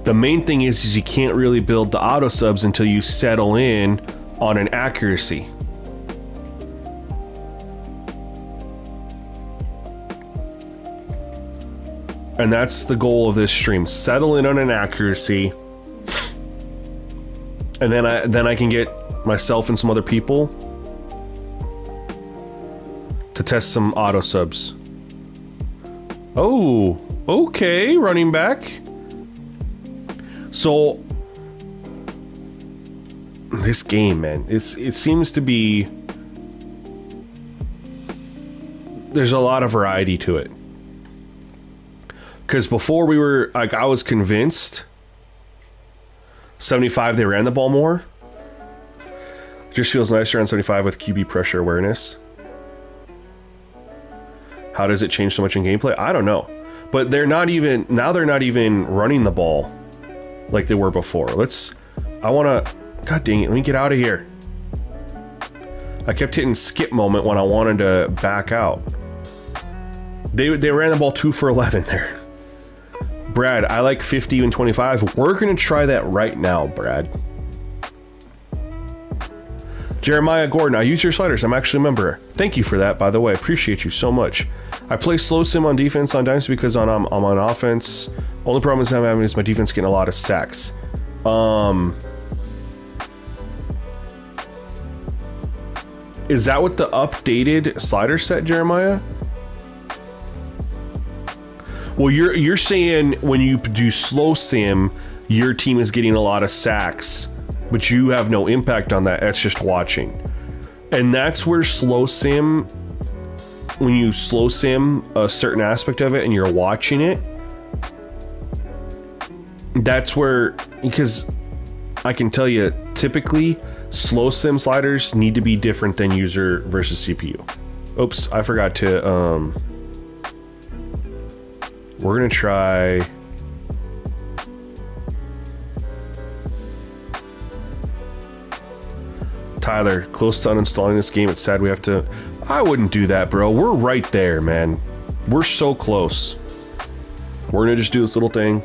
The main thing is you can't really build the auto subs until you settle in on an accuracy. And that's the goal of this stream. Settle in on an accuracy. And then I can get myself and some other people to test some auto subs. Oh, okay, running back. So this game, man, it seems to be, there's a lot of variety to it. Because before we were, like, I was convinced 75 they ran the ball more. Just feels nicer on 75 with QB pressure awareness. How does it change so much in gameplay? I don't know. But they're not even running the ball like they were before. God dang it, let me get out of here. I kept hitting skip moment when I wanted to back out. They ran the ball 2 for 11 there. Brad, I like 50 and 25. We're going to try that right now, Brad. Jeremiah Gordon, I use your sliders. I'm actually a member. Thank you for that, by the way. I appreciate you so much. I play slow sim on defense on Dynasty because I'm on offense. Only problem I'm having is my defense getting a lot of sacks. Is that what the updated slider set, Jeremiah? Well, you're saying when you do slow sim, your team is getting a lot of sacks, but you have no impact on that. That's just watching. And that's where slow sim, when you slow sim a certain aspect of it and you're watching it, that's where, because I can tell you, typically, slow sim sliders need to be different than user versus CPU. Oops, I forgot to, we're gonna try Tyler, close to uninstalling this game. It's sad we have to. I wouldn't do that, bro. We're right there, man. We're so close. We're gonna just do this little thing.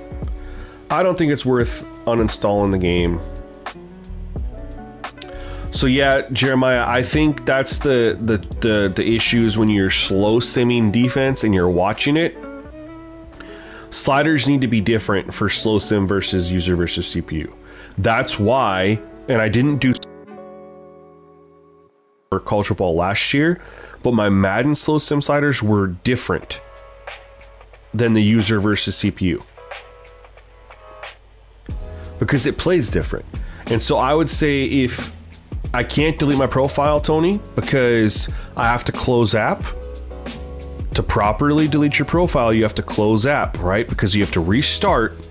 I don't think it's worth uninstalling the game. So yeah, Jeremiah, I think that's the issues when you're slow simming defense and you're watching it. Sliders need to be different for slow sim versus user versus CPU. That's why, and I didn't do for college football last year, but my Madden slow sim sliders were different than the user versus CPU. Because it plays different. And so I would say if I can't delete my profile, Tony, because I have to close app. To properly delete your profile, you have to close app, right? Because you have to restart,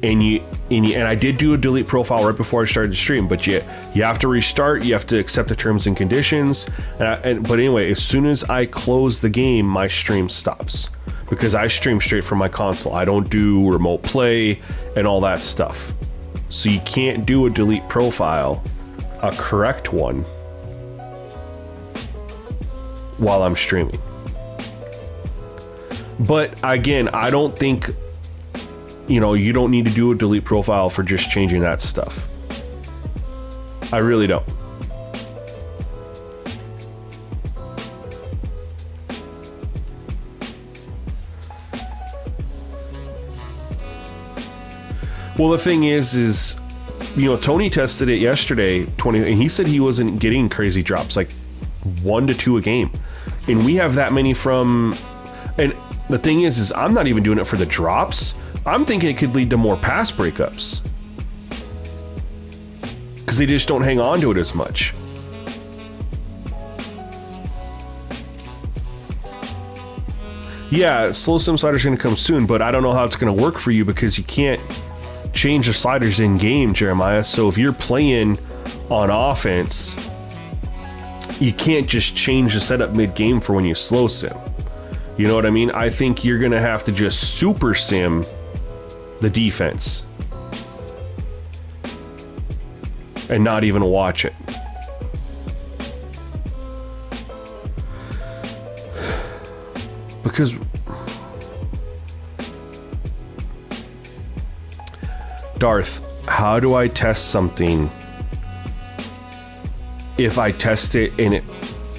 and I did do a delete profile right before I started the stream, but you have to restart. You have to accept the terms and conditions. But anyway, as soon as I close the game, my stream stops because I stream straight from my console. I don't do remote play and all that stuff. So you can't do a delete profile, a correct one, while I'm streaming. But again, I don't think, you don't need to do a delete profile for just changing that stuff. I really don't. Well, the thing is, Tony tested it yesterday, and he said he wasn't getting crazy drops, like 1 to 2 a game. And we have that many from, and the thing is I'm not even doing it for the drops. I'm thinking it could lead to more pass breakups. Because they just don't hang on to it as much. Yeah, slow sim slider's going to come soon, but I don't know how it's going to work for you because you can't change the sliders in game, Jeremiah. So if you're playing on offense, you can't just change the setup mid-game for when you slow sim. You know what I mean? I think you're going to have to just super sim the defense and not even watch it. Because Darth, how do I test something if I test it in it?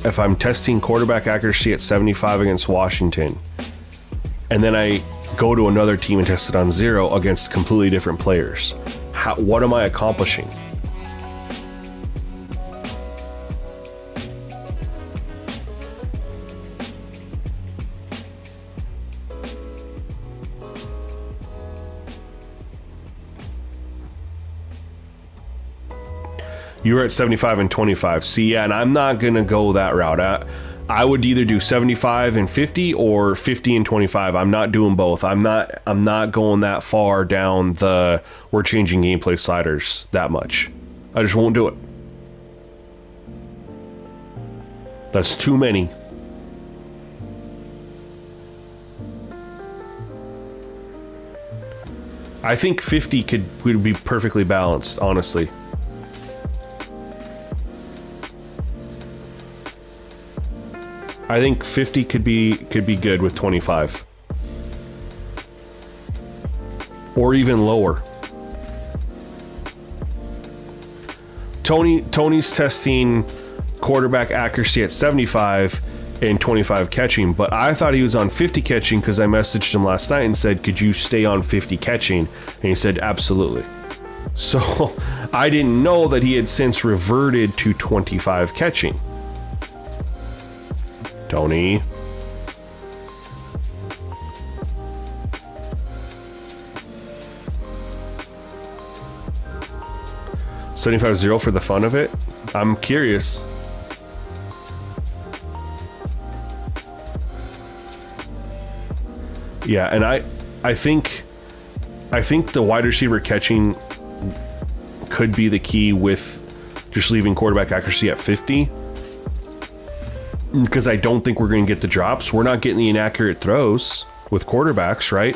If I'm testing quarterback accuracy at 75 against Washington, and then I go to another team and test it on 0 against completely different players, what am I accomplishing? You were at 75 and 25. See, yeah, and I'm not going to go that route. I would either do 75 and 50 or 50 and 25. I'm not doing both. I'm not going that far down the we're changing gameplay sliders that much. I just won't do it. That's too many. I think 50 would be perfectly balanced, honestly. I think 50 could be good with 25. Or even lower. Tony's testing quarterback accuracy at 75 and 25 catching, but I thought he was on 50 catching because I messaged him last night and said, could you stay on 50 catching? And he said, absolutely. So I didn't know that he had since reverted to 25 catching. Tony. $75-0 for the fun of it? I'm curious. Yeah, and I think the wide receiver catching could be the key with just leaving quarterback accuracy at 50. Because I don't think we're going to get the drops. We're not getting the inaccurate throws with quarterbacks, right?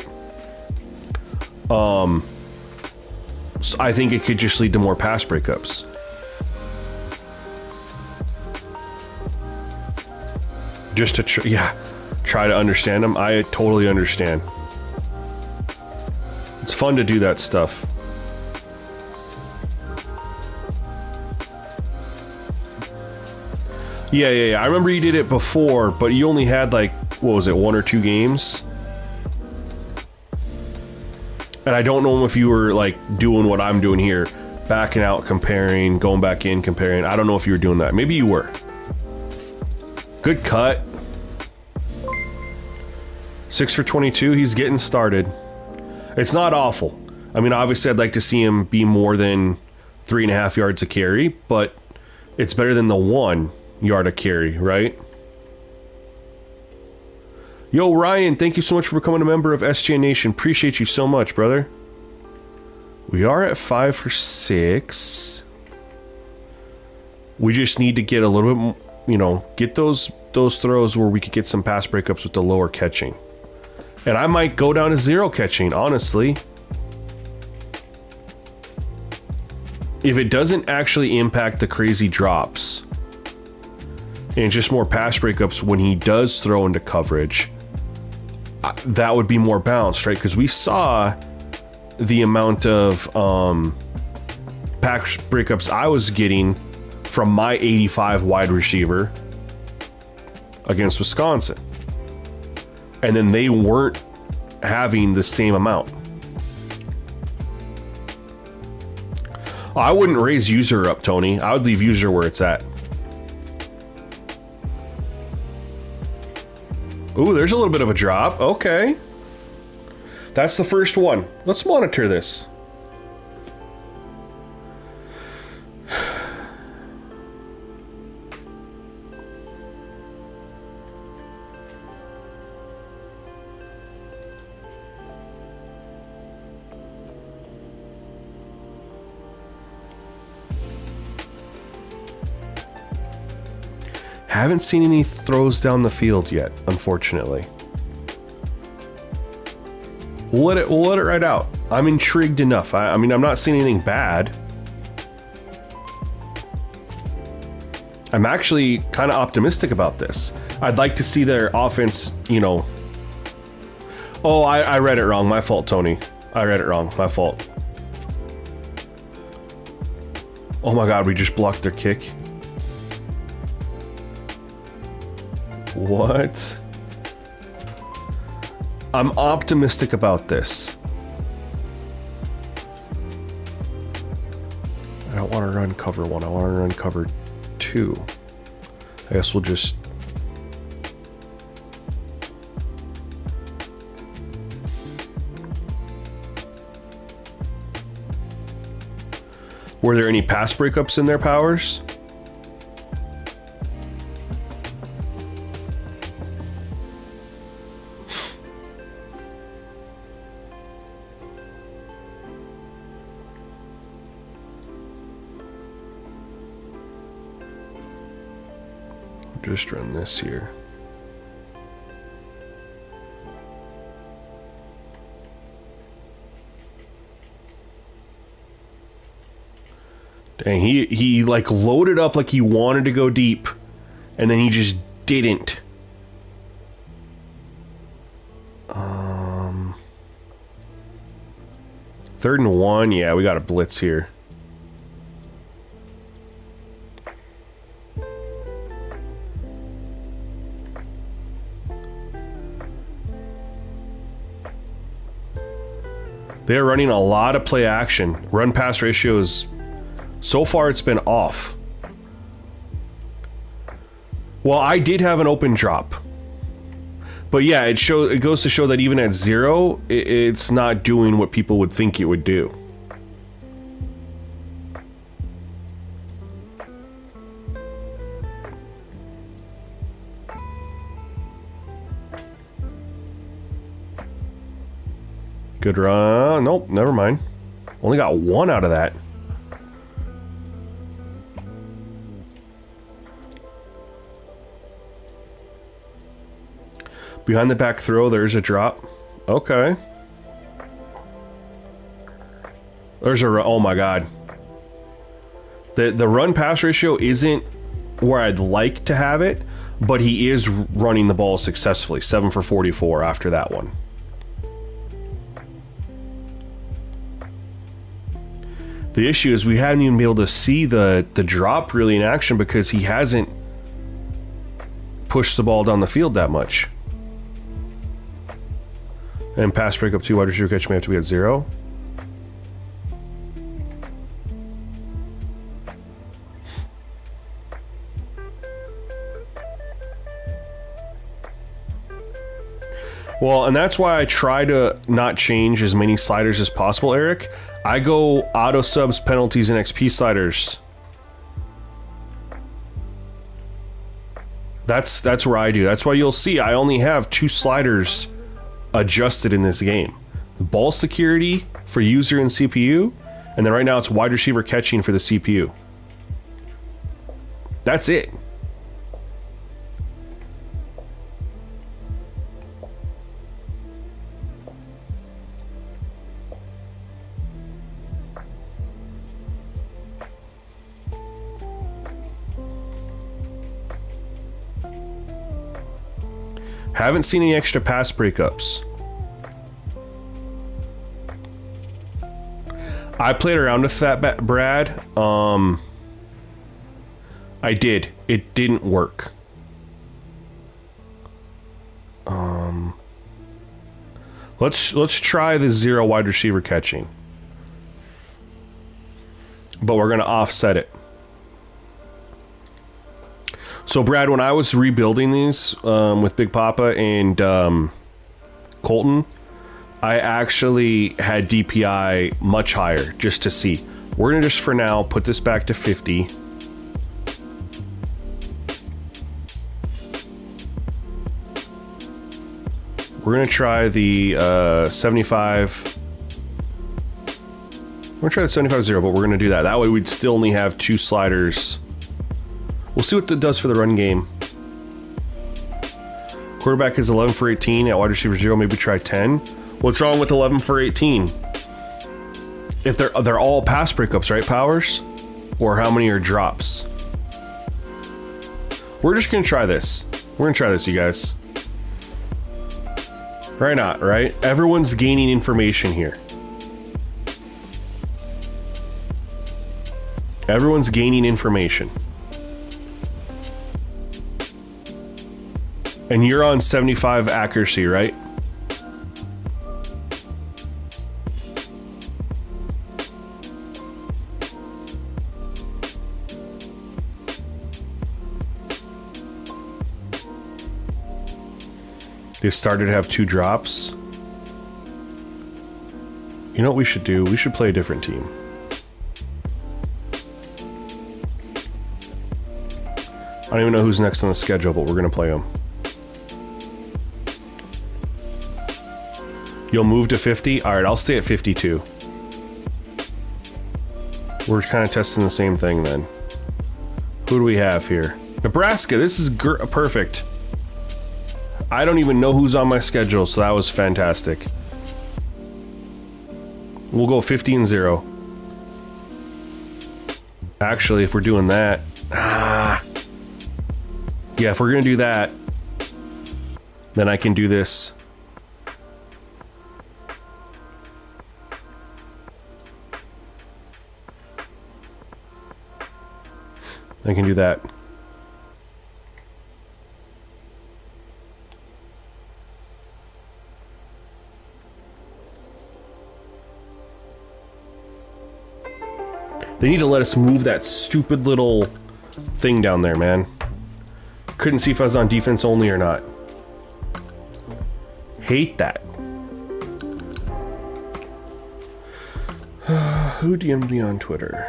So I think it could just lead to more pass breakups. Just to try to understand them. I totally understand. It's fun to do that stuff. Yeah. I remember you did it before, but you only had like, what was it, 1 or 2 games? And I don't know if you were like doing what I'm doing here, backing out, comparing, going back in, comparing. I don't know if you were doing that. Maybe you were. Good cut. 6 for 22. He's getting started. It's not awful. I mean, obviously I'd like to see him be more than 3.5 yards a carry, but it's better than the 1 yard a carry, right? Yo, Ryan, thank you so much for becoming a member of SJ Nation. Appreciate you so much, brother. We are at 5 for 6. We just need to get a little bit, get those throws where we could get some pass breakups with the lower catching. And I might go down to 0 catching, honestly. If it doesn't actually impact the crazy drops, and just more pass breakups when he does throw into coverage, that would be more balanced, right? Because we saw the amount of pass breakups I was getting from my 85 wide receiver against Wisconsin. And then they weren't having the same amount. I wouldn't raise user up, Tony. I would leave user where it's at. Ooh, there's a little bit of a drop. Okay. That's the first one. Let's monitor this. Haven't seen any throws down the field yet, unfortunately. We'll let it ride out. I'm intrigued enough. I mean, I'm not seeing anything bad. I'm actually kind of optimistic about this. I'd like to see their offense, you know... Oh, I read it wrong. My fault, Tony. I read it wrong. My fault. Oh my god, we just blocked their kick. What? I'm optimistic about this. I don't want to run cover 1. I want to run cover 2. I guess we'll just... Were there any pass breakups in their powers? Just run this here. Dang, he like loaded up like he wanted to go deep, and then he just didn't. Third and 1, yeah, we got a blitz here. They're running a lot of play action. Run pass ratio is, so far it's been off. Well, I did have an open drop. But yeah, it goes to show that even at 0, it's not doing what people would think it would do. Good run. Nope, never mind. Only got 1 out of that. Behind the back throw, there's a drop. Okay. There's a... Oh my god. The run pass ratio isn't where I'd like to have it, but he is running the ball successfully. 7 for 44 after that one. The issue is we haven't even been able to see the drop really in action because he hasn't pushed the ball down the field that much. And pass breakup 2, wide receiver catch may have to be at 0. Well, and that's why I try to not change as many sliders as possible, Eric. I go auto subs, penalties, and XP sliders. That's where I do. That's why you'll see I only have 2 sliders adjusted in this game. Ball security for user and CPU, and then right now it's wide receiver catching for the CPU. That's it. Haven't seen any extra pass breakups. I played around with that, Brad. I did. It didn't work. Let's try the 0 wide receiver catching. But we're gonna offset it. So, Brad, when I was rebuilding these with Big Papa and Colton, I actually had DPI much higher just to see. We're going to just, for now, put this back to 50. We're going to try the 75. We're going to try the 75-0, but we're going to do that. That way we'd still only have 2 sliders. We'll see what that does for the run game. Quarterback is 11 for 18 at wide receiver 0. Maybe try 10. What's wrong with 11 for 18? If they're all pass breakups, right, Powers? Or how many are drops? We're just gonna try this. We're gonna try this, you guys. Why not, right? Everyone's gaining information here. Everyone's gaining information. And you're on 75 accuracy, right? They started to have 2 drops. You know what we should do? We should play a different team. I don't even know who's next on the schedule, but we're going to play them. You'll move to 50? Alright, I'll stay at 52. We're kind of testing the same thing then. Who do we have here? Nebraska, this is perfect. I don't even know who's on my schedule, so that was fantastic. We'll go 50-0. Actually, if we're doing that... Yeah, if we're going to do that, then I can do this. I can do that. They need to let us move that stupid little thing down there, man. Couldn't see if I was on defense only or not. Hate that. Who DM'd me on Twitter?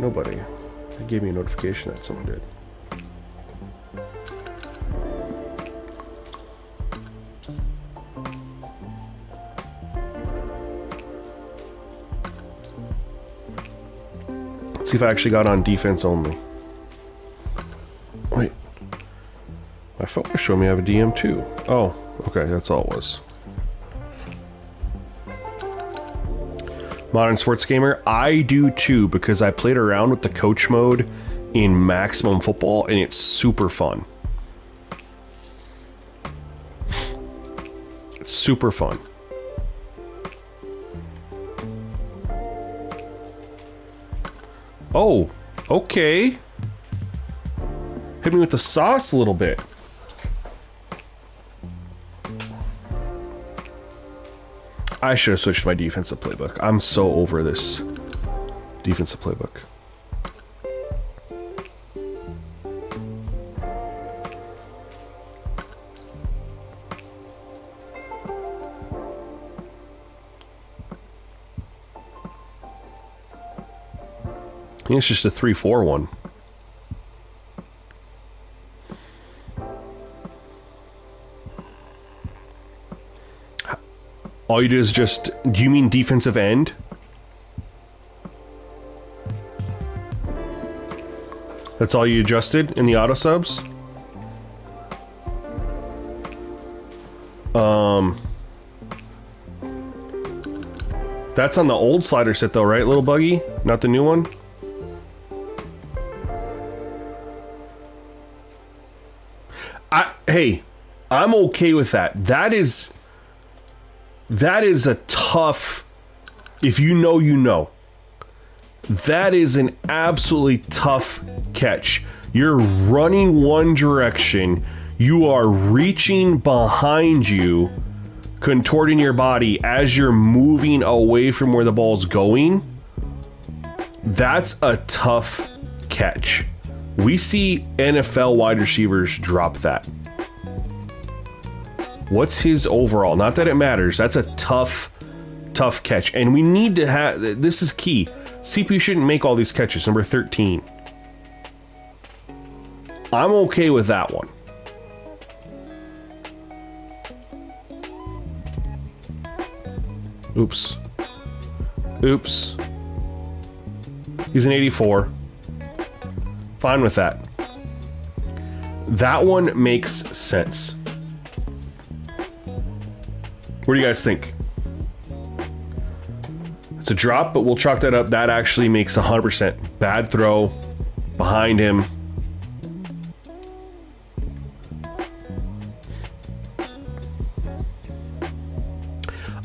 Nobody. They gave me a notification that someone did. Let's see if I actually got on defense only. Wait. My phone was showing me I have a DM too. Oh, okay, that's all it was. Modern Sports Gamer, I do too, because I played around with the coach mode in Maximum Football, and it's super fun. It's super fun. Oh, okay. Hit me with the sauce a little bit. I should have switched my defensive playbook. I'm so over this defensive playbook. I think it's just a 3-4 one. All you do is just... Do you mean defensive end? That's all you adjusted in the auto subs? That's on the old slider set though, right, little buggy? Not the new one? Hey, I'm okay with that. That is a tough, if you know, you know. That is an absolutely tough catch. You're running one direction, you are reaching behind you, contorting your body as you're moving away from where the ball's going. That's a tough catch. We see NFL wide receivers drop that. What's his overall? Not that it matters. That's a tough catch. And we need to have... This is key. CPU shouldn't make all these catches. Number 13. I'm okay with that one. Oops. Oops. He's an 84. Fine with that. That one makes sense. What do you guys think? It's a drop, but we'll chalk that up. That actually makes 100%. Bad throw. Behind him.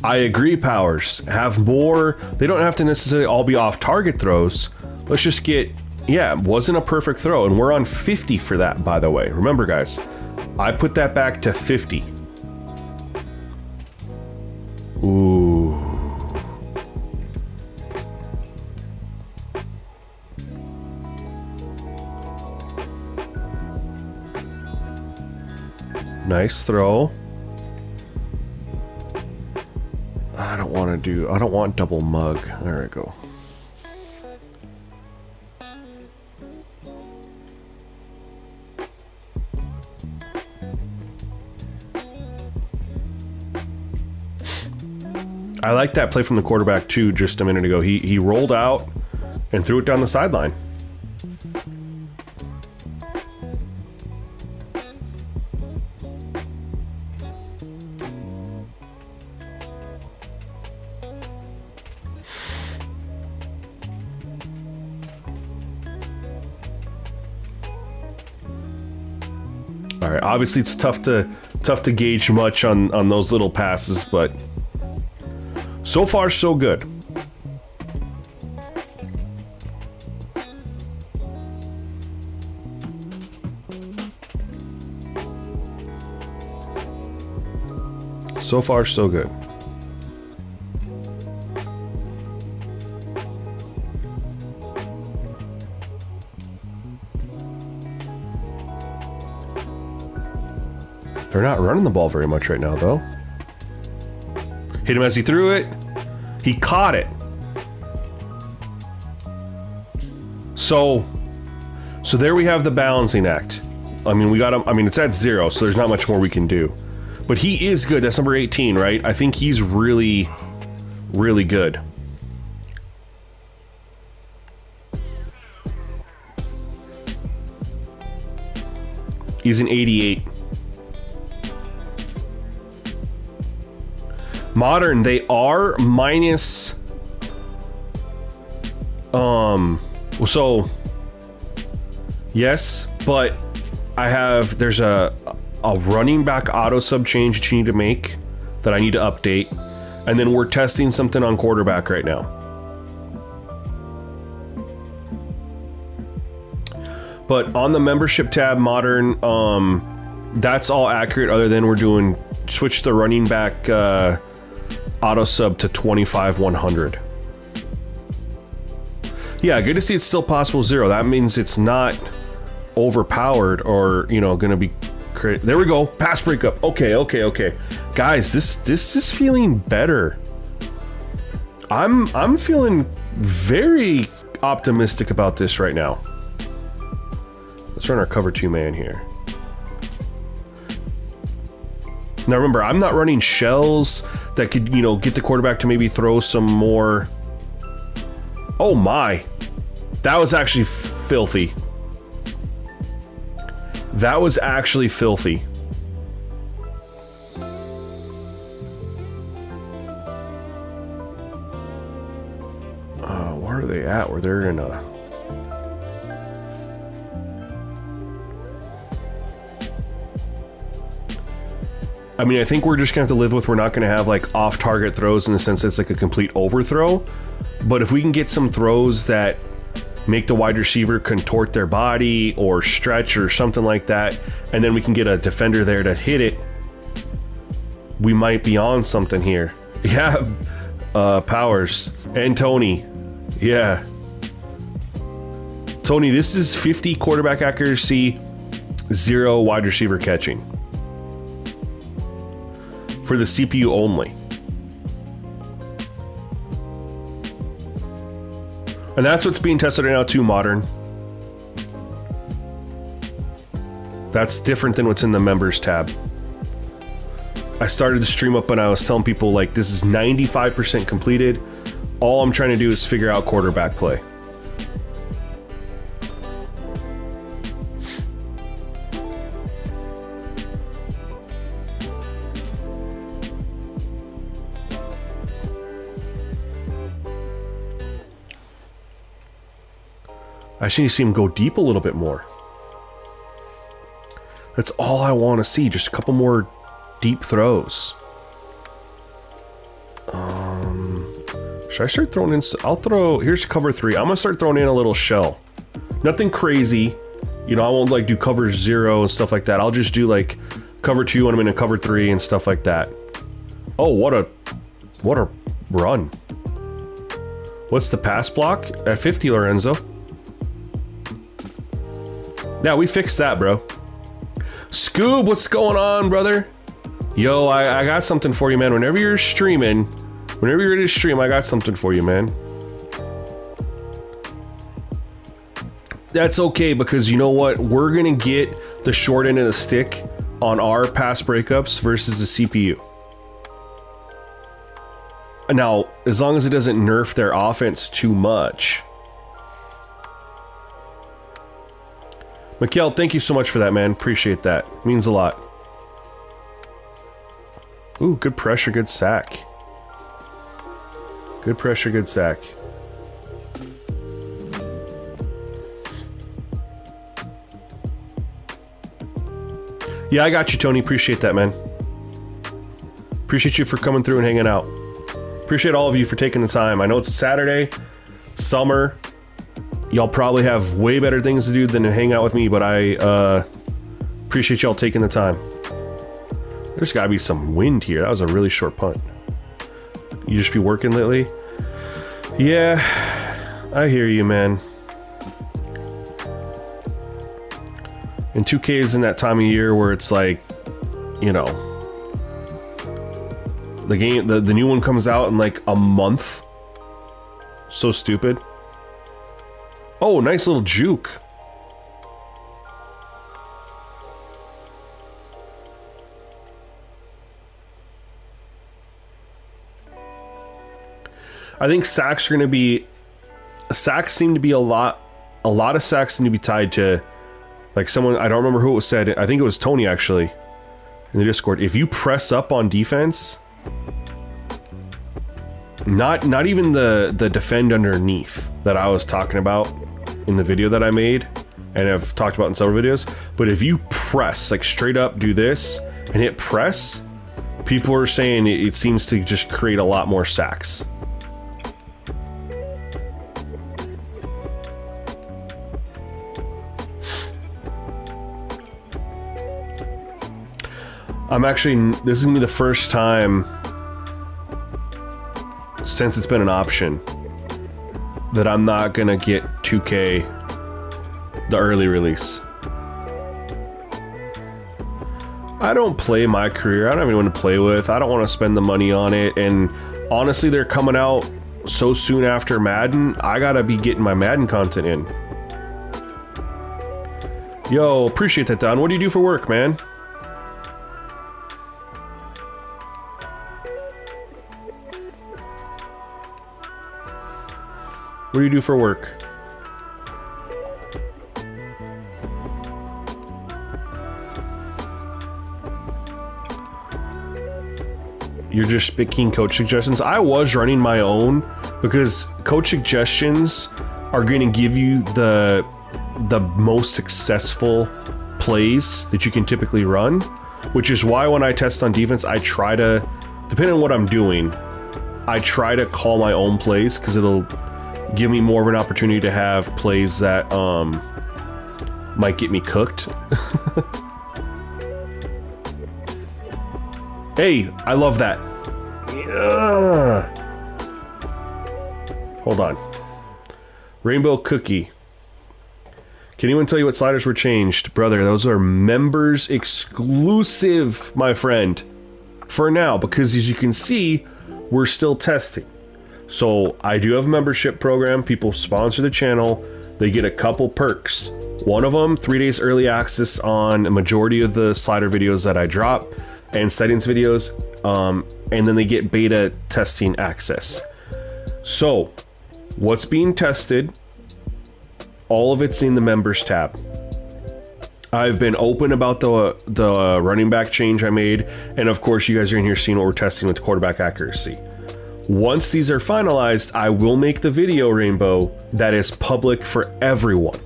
I agree, Powers. Have more. They don't have to necessarily all be off-target throws. Let's just get... Yeah, it wasn't a perfect throw, and we're on 50 for that, by the way. Remember, guys, I put that back to 50. Ooh. Nice throw. I don't want double mug. There we go. I like that play from the quarterback too just a minute ago. He rolled out and threw it down the sideline. All right, obviously it's tough to gauge much on those little passes, but so far so good. So far so good. They're not running the ball very much right now, though. Hit him as he threw it. He caught it. So there we have the balancing act. I mean, we got him. I mean, it's at 0, so there's not much more we can do. But he is good. That's number 18, right? I think he's really, really good. He's an 88. Modern, they are minus... So... Yes, but there's a running back auto sub change that you need to make that I need to update. And then we're testing something on quarterback right now. But on the membership tab, Modern, that's all accurate other than we're doing... Switch the running back... auto sub to 25,100. Yeah, good to see it's still possible 0. That means it's not overpowered or, you know, gonna be there we go. Pass breakup. Okay. Guys, this is feeling better. I'm feeling very optimistic about this right now. Let's run our cover 2 man here. Now remember, I'm not running shells that could, you know, get the quarterback to maybe throw some more. Oh my. That was actually filthy. That was actually filthy. Where are they at? Where they're in a... I mean, I think we're just gonna have to live with we're not gonna have like off-target throws in the sense that it's like a complete overthrow. But if we can get some throws that make the wide receiver contort their body or stretch or something like that, and then we can get a defender there to hit it, we might be on something here. Yeah, Powers and Tony. Yeah. Tony, this is 50 quarterback accuracy, 0 wide receiver catching. For the CPU only. And that's what's being tested right now too, Modern. That's different than what's in the members tab. I started the stream up and I was telling people like this is 95% completed. All I'm trying to do is figure out quarterback play. I just need to see him go deep a little bit more. That's all I want to see. Just a couple more deep throws. Should I start throwing in... I'll throw... Here's cover 3. I'm going to start throwing in a little shell. Nothing crazy. You know, I won't like do cover 0 and stuff like that. I'll just do like cover 2 when I'm in a cover 3 and stuff like that. Oh, what a run. What's the pass block? At 50, Lorenzo. Yeah, we fixed that, bro. Scoob, what's going on, brother? Yo, I got something for you, man. Whenever you're streaming, whenever you're ready to stream, I got something for you, man. That's okay, because you know what? We're going to get the short end of the stick on our pass breakups versus the CPU. Now, as long as it doesn't nerf their offense too much. Mikhail, thank you so much for that, man. Appreciate that. Means a lot. Ooh, good pressure, good sack. Good pressure, good sack. Yeah, I got you, Tony. Appreciate that, man. Appreciate you for coming through and hanging out. Appreciate all of you for taking the time. I know it's Saturday, it's summer. Y'all probably have way better things to do than to hang out with me, but I appreciate y'all taking the time. There's gotta be some wind here. That was a really short punt. You just be working lately? Yeah, I hear you, man. And 2K is in that time of year where it's like, you know, the game, the new one comes out in like a month. So stupid. Oh, nice little juke. I think sacks are going to be... Sacks seem to be a lot of sacks seem to be tied to... Like someone, I don't remember who it was said, I think it was Tony actually, in the Discord. If you press up on defense, not even the defend underneath that I was talking about in the video that I made, and I've talked about in several videos, but if you press, like straight up do this, and hit press, people are saying it seems to just create a lot more sacks. I'm actually, this is going to be the first time since it's been an option that I'm not going to get 2K, the early release. I don't play my career. I don't have anyone to play with. I don't want to spend the money on it. And honestly, they're coming out so soon after Madden. I got to be getting my Madden content in. Yo, appreciate that, Don. What do you do for work, man? What do you do for work? You're just picking coach suggestions? I was running my own because coach suggestions are going to give you the most successful plays that you can typically run, which is why when I test on defense, I try to, depending on what I'm doing, I try to call my own plays because it'll give me more of an opportunity to have plays that might get me cooked. Hey, I love that. Yeah. Hold on. Rainbow Cookie. Can anyone tell you what sliders were changed? Brother, those are members exclusive, my friend. For now, because as you can see, we're still testing. So I do have a membership program. People sponsor the channel. They get a couple perks. One of them, 3 days early access on a majority of the slider videos that I drop and settings videos. And then they get beta testing access. So what's being tested, all of it's in the members tab. I've been open about the running back change I made. And of course, you guys are in here seeing what we're testing with quarterback accuracy. Once these are finalized, I will make the video, Rainbow, that is public for everyone.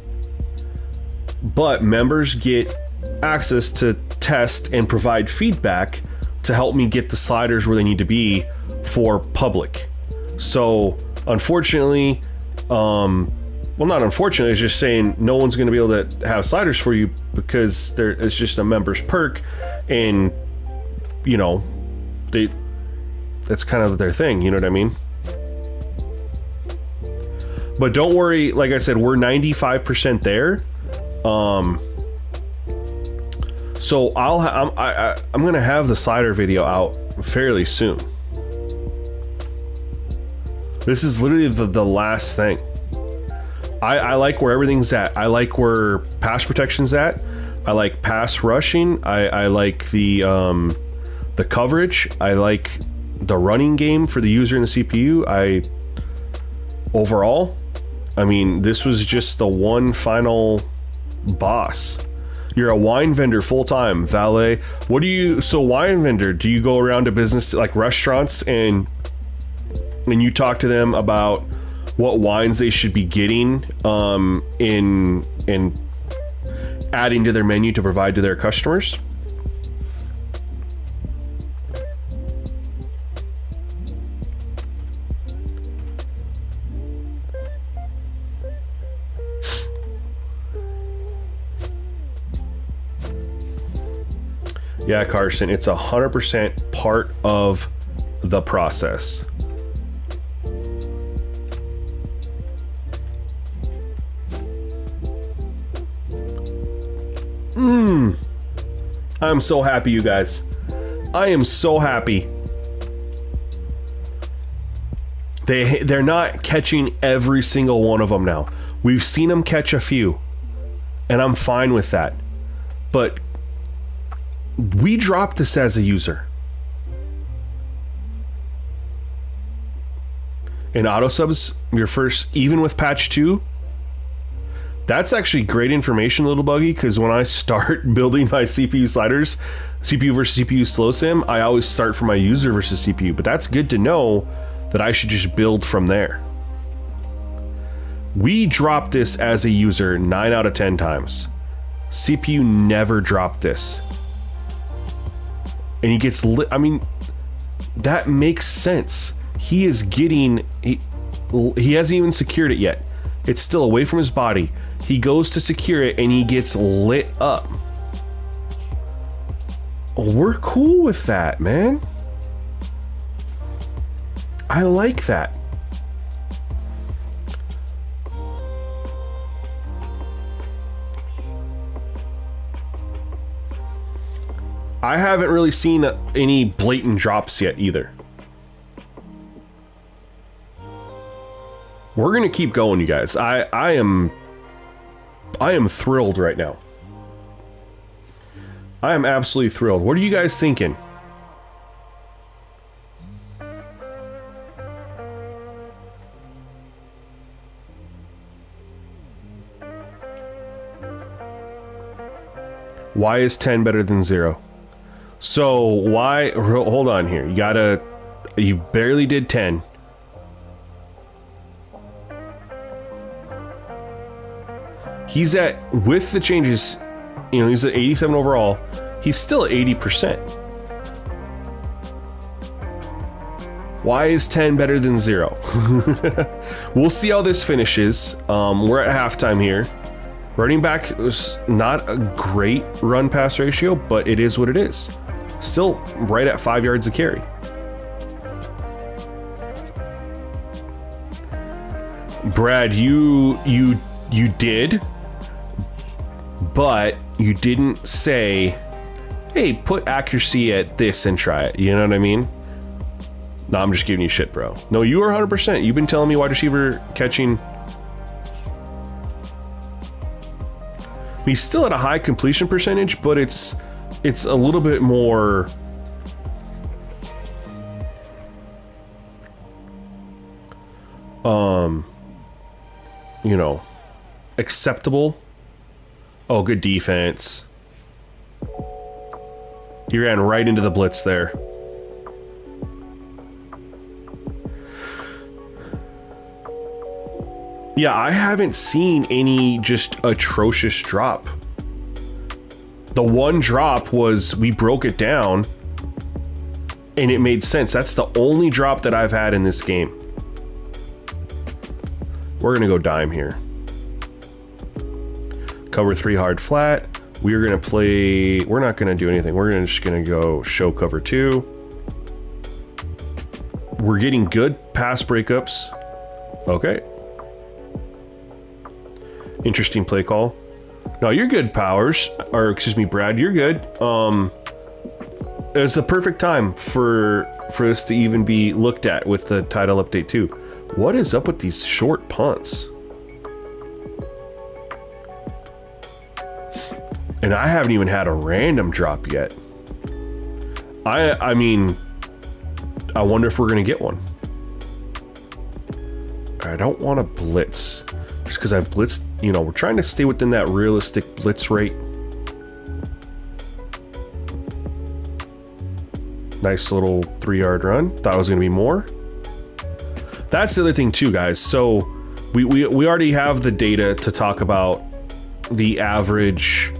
But members get access to test and provide feedback to help me get the sliders where they need to be for public. So unfortunately, well, not unfortunately, it's just saying no one's going to be able to have sliders for you because it's just a member's perk, and you know, that's kind of their thing. You know what I mean? But don't worry, like I said, we're 95% there. So I'm gonna have the slider video out fairly soon. This is literally the last thing. I like where everything's at. I like where pass protection's at. I like pass rushing. I like the coverage. I like the running game for the user and the CPU. Overall, I mean, this was just the one final boss. You're a wine vendor full-time, valet. So wine vendor, do you go around to business like restaurants and you talk to them about what wines they should be getting in adding to their menu to provide to their customers? Yeah, Carson, it's 100% part of the process. I'm so happy, you guys. I am so happy. They're not catching every single one of them now. We've seen them catch a few, and I'm fine with that. But we dropped this as a user. In auto subs, your first, even with patch 2, that's actually great information, Little Buggy, because when I start building my CPU sliders, CPU versus CPU slow sim, I always start from my user versus CPU. But that's good to know that I should just build from there. We dropped this as a user 9 out of 10 times. CPU never dropped this. And he gets lit. I mean, that makes sense. He is getting... He hasn't even secured it yet. It's still away from his body. He goes to secure it and he gets lit up. We're cool with that, man. I like that. I haven't really seen any blatant drops yet either. We're gonna keep going, you guys. I am thrilled right now. I am absolutely thrilled. What are you guys thinking? Why is 10 better than 0? So why, hold on here. You barely did 10. He's at, with the changes, you know, he's at 87 overall. He's still at 80%. Why is 10 better than 0? We'll see how this finishes. We're at halftime here. Running back was not a great run pass ratio, but it is what it is. Still right at 5 yards a carry. Brad, you did, but you didn't say, hey, put accuracy at this and try it. You know what I mean? No, I'm just giving you shit, bro. No, you are 100%. You've been telling me wide receiver catching. He's still at a high completion percentage, but it's a little bit more you know, acceptable. Oh, good defense. He ran right into the blitz there. Yeah, I haven't seen any just atrocious drop. The one drop was we broke it down and it made sense. That's the only drop that I've had in this game. We're gonna go dime here. Cover 3 hard flat. We're gonna play, we're not gonna do anything. We're just gonna go show cover 2. We're getting good pass breakups. Okay. Interesting play call. No, you're good, Powers. Or, excuse me, Brad, you're good. It's the perfect time for this to even be looked at with the title update too. What is up with these short punts? And I haven't even had a random drop yet. I mean, I wonder if we're gonna get one. I don't want to blitz. Just because I've blitzed, you know, we're trying to stay within that realistic blitz rate. Nice little 3-yard run. Thought it was going to be more. That's the other thing too, guys. So we already have the data to talk about the average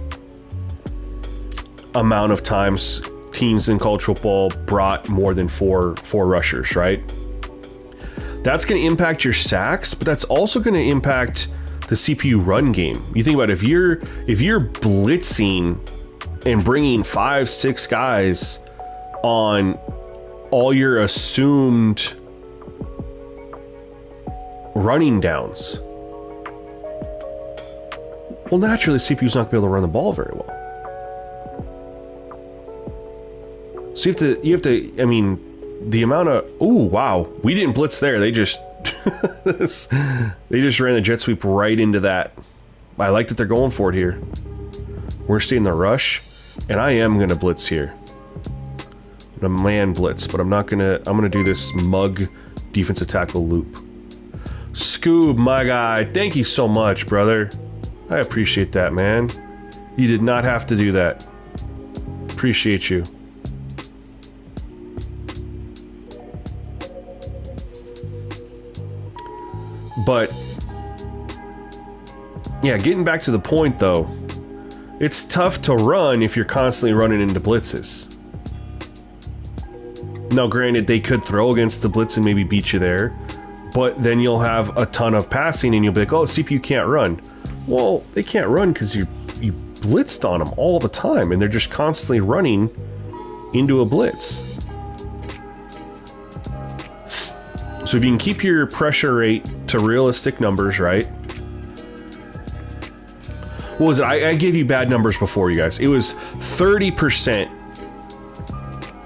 amount of times teams in college football brought more than four rushers, right? That's going to impact your sacks, but that's also going to impact the CPU run game. You think about it, if you're blitzing and bringing 5-6 guys on all your assumed running downs, well, naturally, the CPU's not going to be able to run the ball very well. So you have to. I mean, the amount of, oh wow, we didn't blitz there. They just they just ran the jet sweep right into that. I like that they're going for it here. We're staying the rush, and I am gonna blitz here. A man blitz, but I'm gonna do this mug defensive tackle loop. Scoob, my guy, thank you so much, brother. I appreciate that, man. You did not have to do that. Appreciate you. But yeah, getting back to the point though, it's tough to run if you're constantly running into blitzes. Now granted, they could throw against the blitz and maybe beat you there, but then you'll have a ton of passing and you'll be like, oh, CPU can't run. Well, they can't run because you blitzed on them all the time and they're just constantly running into a blitz. So if you can keep your pressure rate to realistic numbers, right? What was it? I gave you bad numbers before, you guys. It was 30%.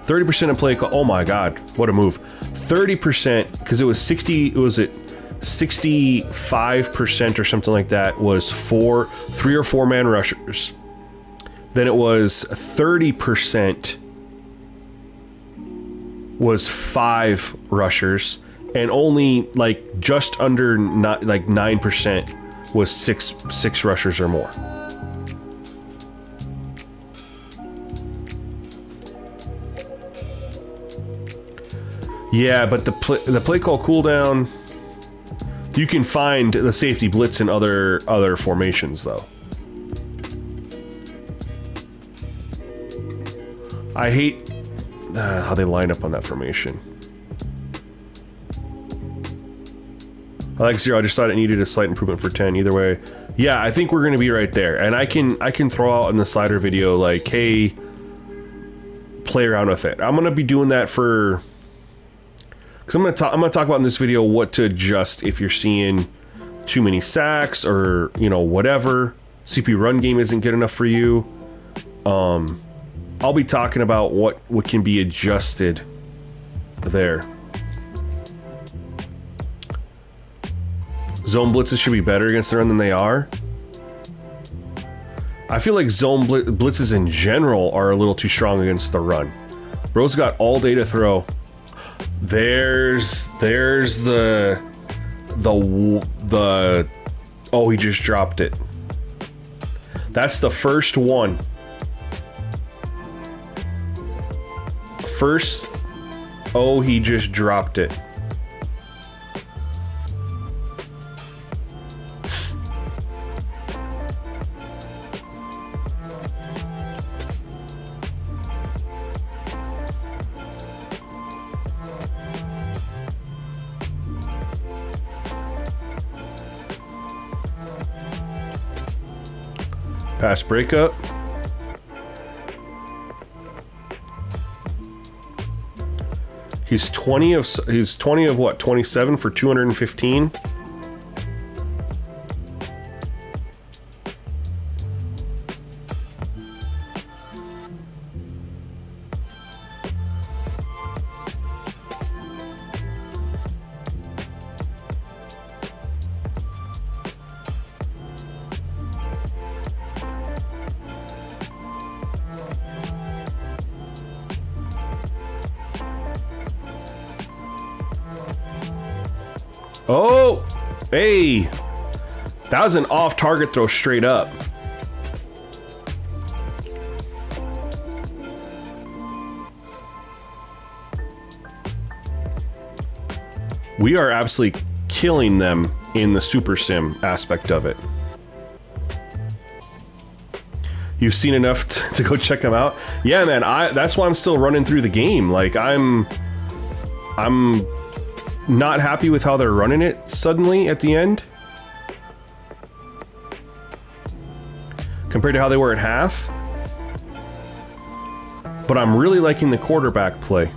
30% of play call. Oh my God, what a move. 30%, because it was 60, was it 65% or something like that, was 3 or 4 man rushers. Then it was 30% was 5 rushers. And only like just under 9% was six rushers or more. Yeah, but the play call cooldown, you can find the safety blitz in other formations though. I hate how they line up on that formation. I like 0. I just thought it needed a slight improvement for 10. Either way, yeah, I think we're going to be right there. And I can throw out in the slider video like, hey, play around with it. I'm going to be doing that for, because I'm going to talk about in this video what to adjust if you're seeing too many sacks or, you know, whatever. CPU run game isn't good enough for you. I'll be talking about what can be adjusted there. Zone blitzes should be better against the run than they are. I feel like zone blitzes in general are a little too strong against the run. Bro's got all day to throw. There's the oh, he just dropped it. That's the first one. Oh, he just dropped it. Pass breakup. He's 20 of what? 27 for 215. Oh, hey, that was an off-target throw straight up. We are absolutely killing them in the Super Sim aspect of it. You've seen enough to go check them out? Yeah, man, that's why I'm still running through the game. Like, I'm not happy with how they're running it suddenly at the end compared to how they were at half. But I'm really liking the quarterback play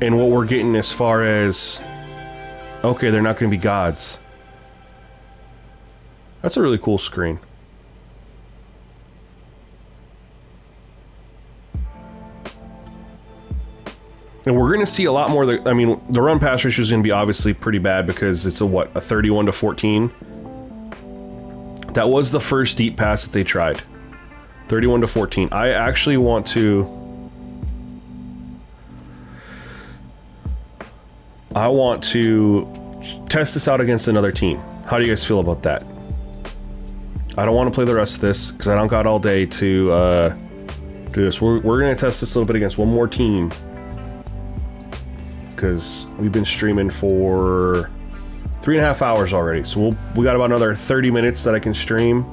and what we're getting as far as, okay, they're not going to be gods. That's a really cool screen. And we're going to see a lot more. I mean, the run pass ratio is going to be obviously pretty bad because it's a 31 to 14. That was the first deep pass that they tried. 31 to 14. I actually want to test this out against another team. How do you guys feel about that? I don't want to play the rest of this because I don't got all day to do this. We're going to test this a little bit against one more team, because we've been streaming for 3.5 hours already. So we got about another 30 minutes that I can stream.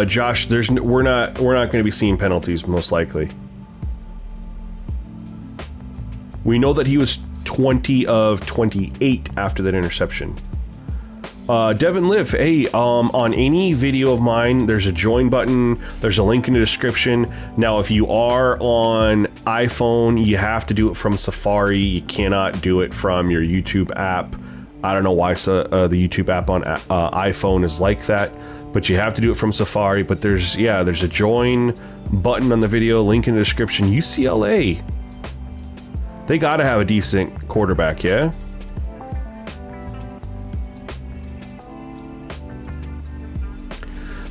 Josh, we're not going to be seeing penalties most likely. We know that he was 20 of 28 after that interception. Devin Liv, hey, on any video of mine, there's a join button, there's a link in the description. Now, if you are on iPhone, you have to do it from Safari. You cannot do it from your YouTube app. I don't know why the YouTube app on iPhone is like that, but you have to do it from Safari. But there's a join button on the video, link in the description. UCLA, they got to have a decent quarterback, yeah?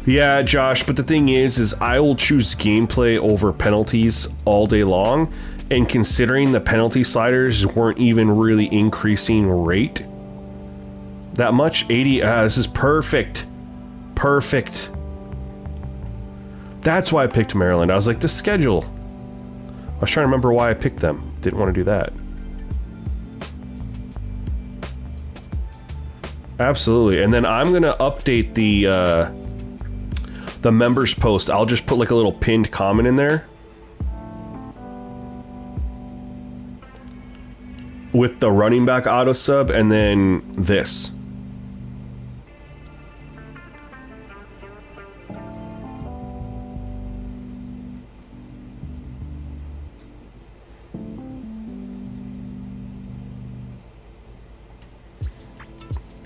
Yeah, Josh, but the thing is I will choose gameplay over penalties all day long, and considering the penalty sliders weren't even really increasing rate that much, 80, this is perfect. Perfect. That's why I picked Maryland. I was like, the schedule. I was trying to remember why I picked them. Didn't want to do that. Absolutely. And then I'm going to update the members post. I'll just put like a little pinned comment in there with the running back auto sub and then this.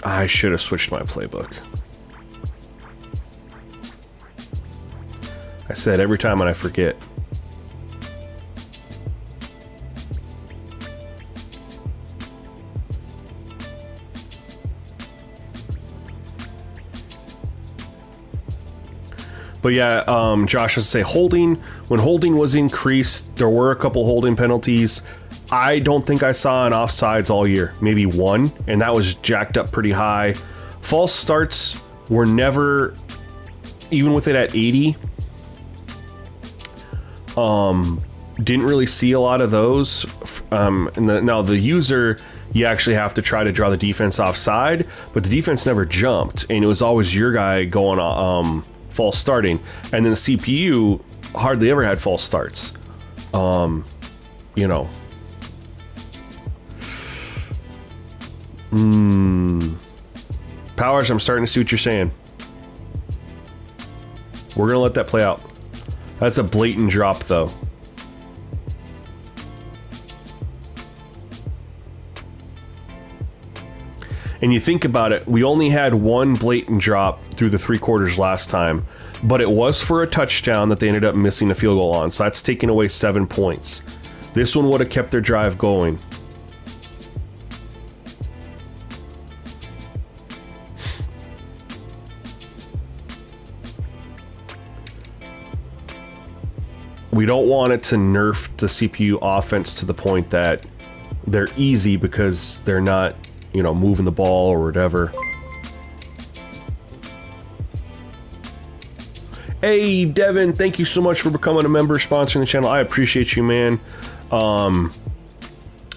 I should have switched my playbook. I said every time and I forget. But yeah, Josh has to say holding. When holding was increased, there were a couple holding penalties. I don't think I saw an offsides all year. Maybe one, and that was jacked up pretty high. False starts were never, even with it at 80, didn't really see a lot of those. Now the user, you actually have to try to draw the defense offside, but the defense never jumped, and it was always your guy going false starting, and then the CPU hardly ever had false starts. You know. Powers, I'm starting to see what you're saying. We're going to let that play out. That's a blatant drop, though. And you think about it, we only had one blatant drop through the 3 quarters last time, but it was for a touchdown that they ended up missing a field goal on, so that's taking away 7 points. This one would have kept their drive going. We don't want it to nerf the CPU offense to the point that they're easy because they're not, you know, moving the ball or whatever. Hey, Devin, thank you so much for becoming a member, sponsoring the channel. I appreciate you, man.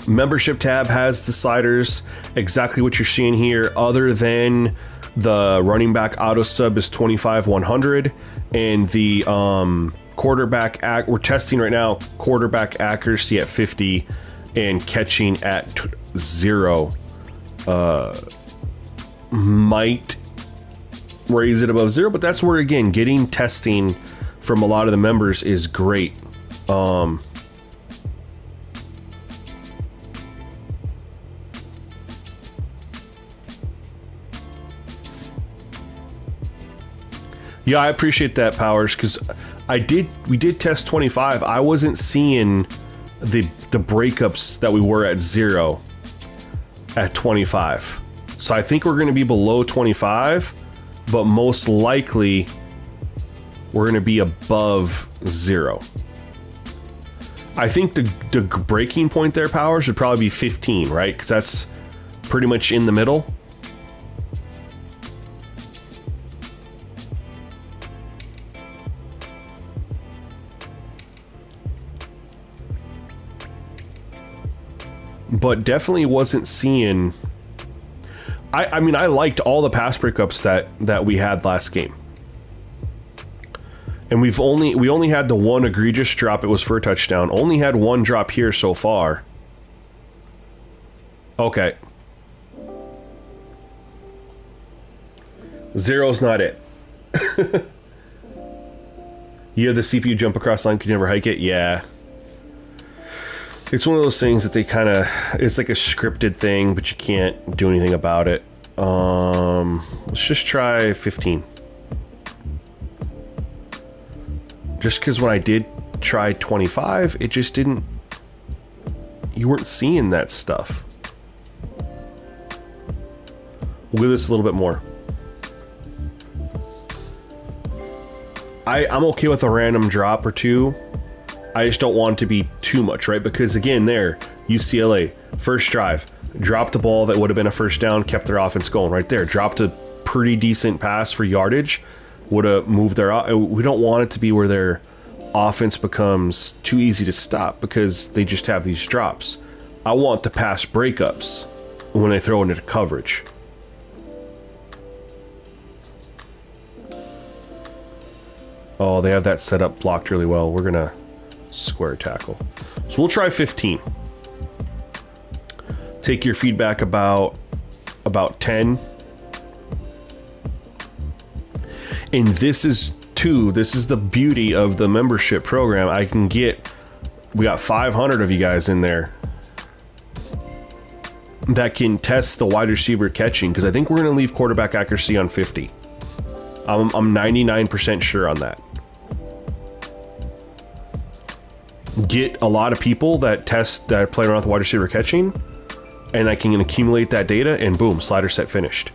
Membership tab has the sliders, exactly what you're seeing here, other than the running back auto sub is 25-100, and the quarterback we're testing right now quarterback accuracy at 50 and catching at 0. Might raise it above 0, but that's where, again, getting testing from a lot of the members is great. Yeah, I appreciate that, Powers, because we did test 25. I wasn't seeing the breakups that we were at 0 at 25. So I think we're going to be below 25, but most likely we're going to be above 0. I think the breaking point there, Powers, would probably be 15, right? Because that's pretty much in the middle. But definitely wasn't seeing... I mean, I liked all the pass breakups that we had last game. And we only had the one egregious drop. It was for a touchdown. Only had one drop here so far. Okay. 0's not it. You have the CPU jump across line, could you never hike it? Yeah. It's one of those things that they kind of... It's like a scripted thing, but you can't do anything about it. Let's just try 15. Just because when I did try 25, it just didn't... You weren't seeing that stuff. We'll give this a little bit more. I'm okay with a random drop or two. I just don't want it to be too much, right? Because again, there, UCLA, first drive, dropped a ball that would have been a first down, kept their offense going right there. Dropped a pretty decent pass for yardage, would have moved their... We don't want it to be where their offense becomes too easy to stop because they just have these drops. I want the pass breakups when they throw it into coverage. Oh, they have that set up blocked really well. We're going to square tackle. So we'll try 15. Take your feedback about 10. And this is the beauty of the membership program. We got 500 of you guys in there that can test the wide receiver catching, because I think we're going to leave quarterback accuracy on 50. I'm 99% sure on that. Get a lot of people that play around with wide receiver catching, and I can accumulate that data, and boom, slider set finished.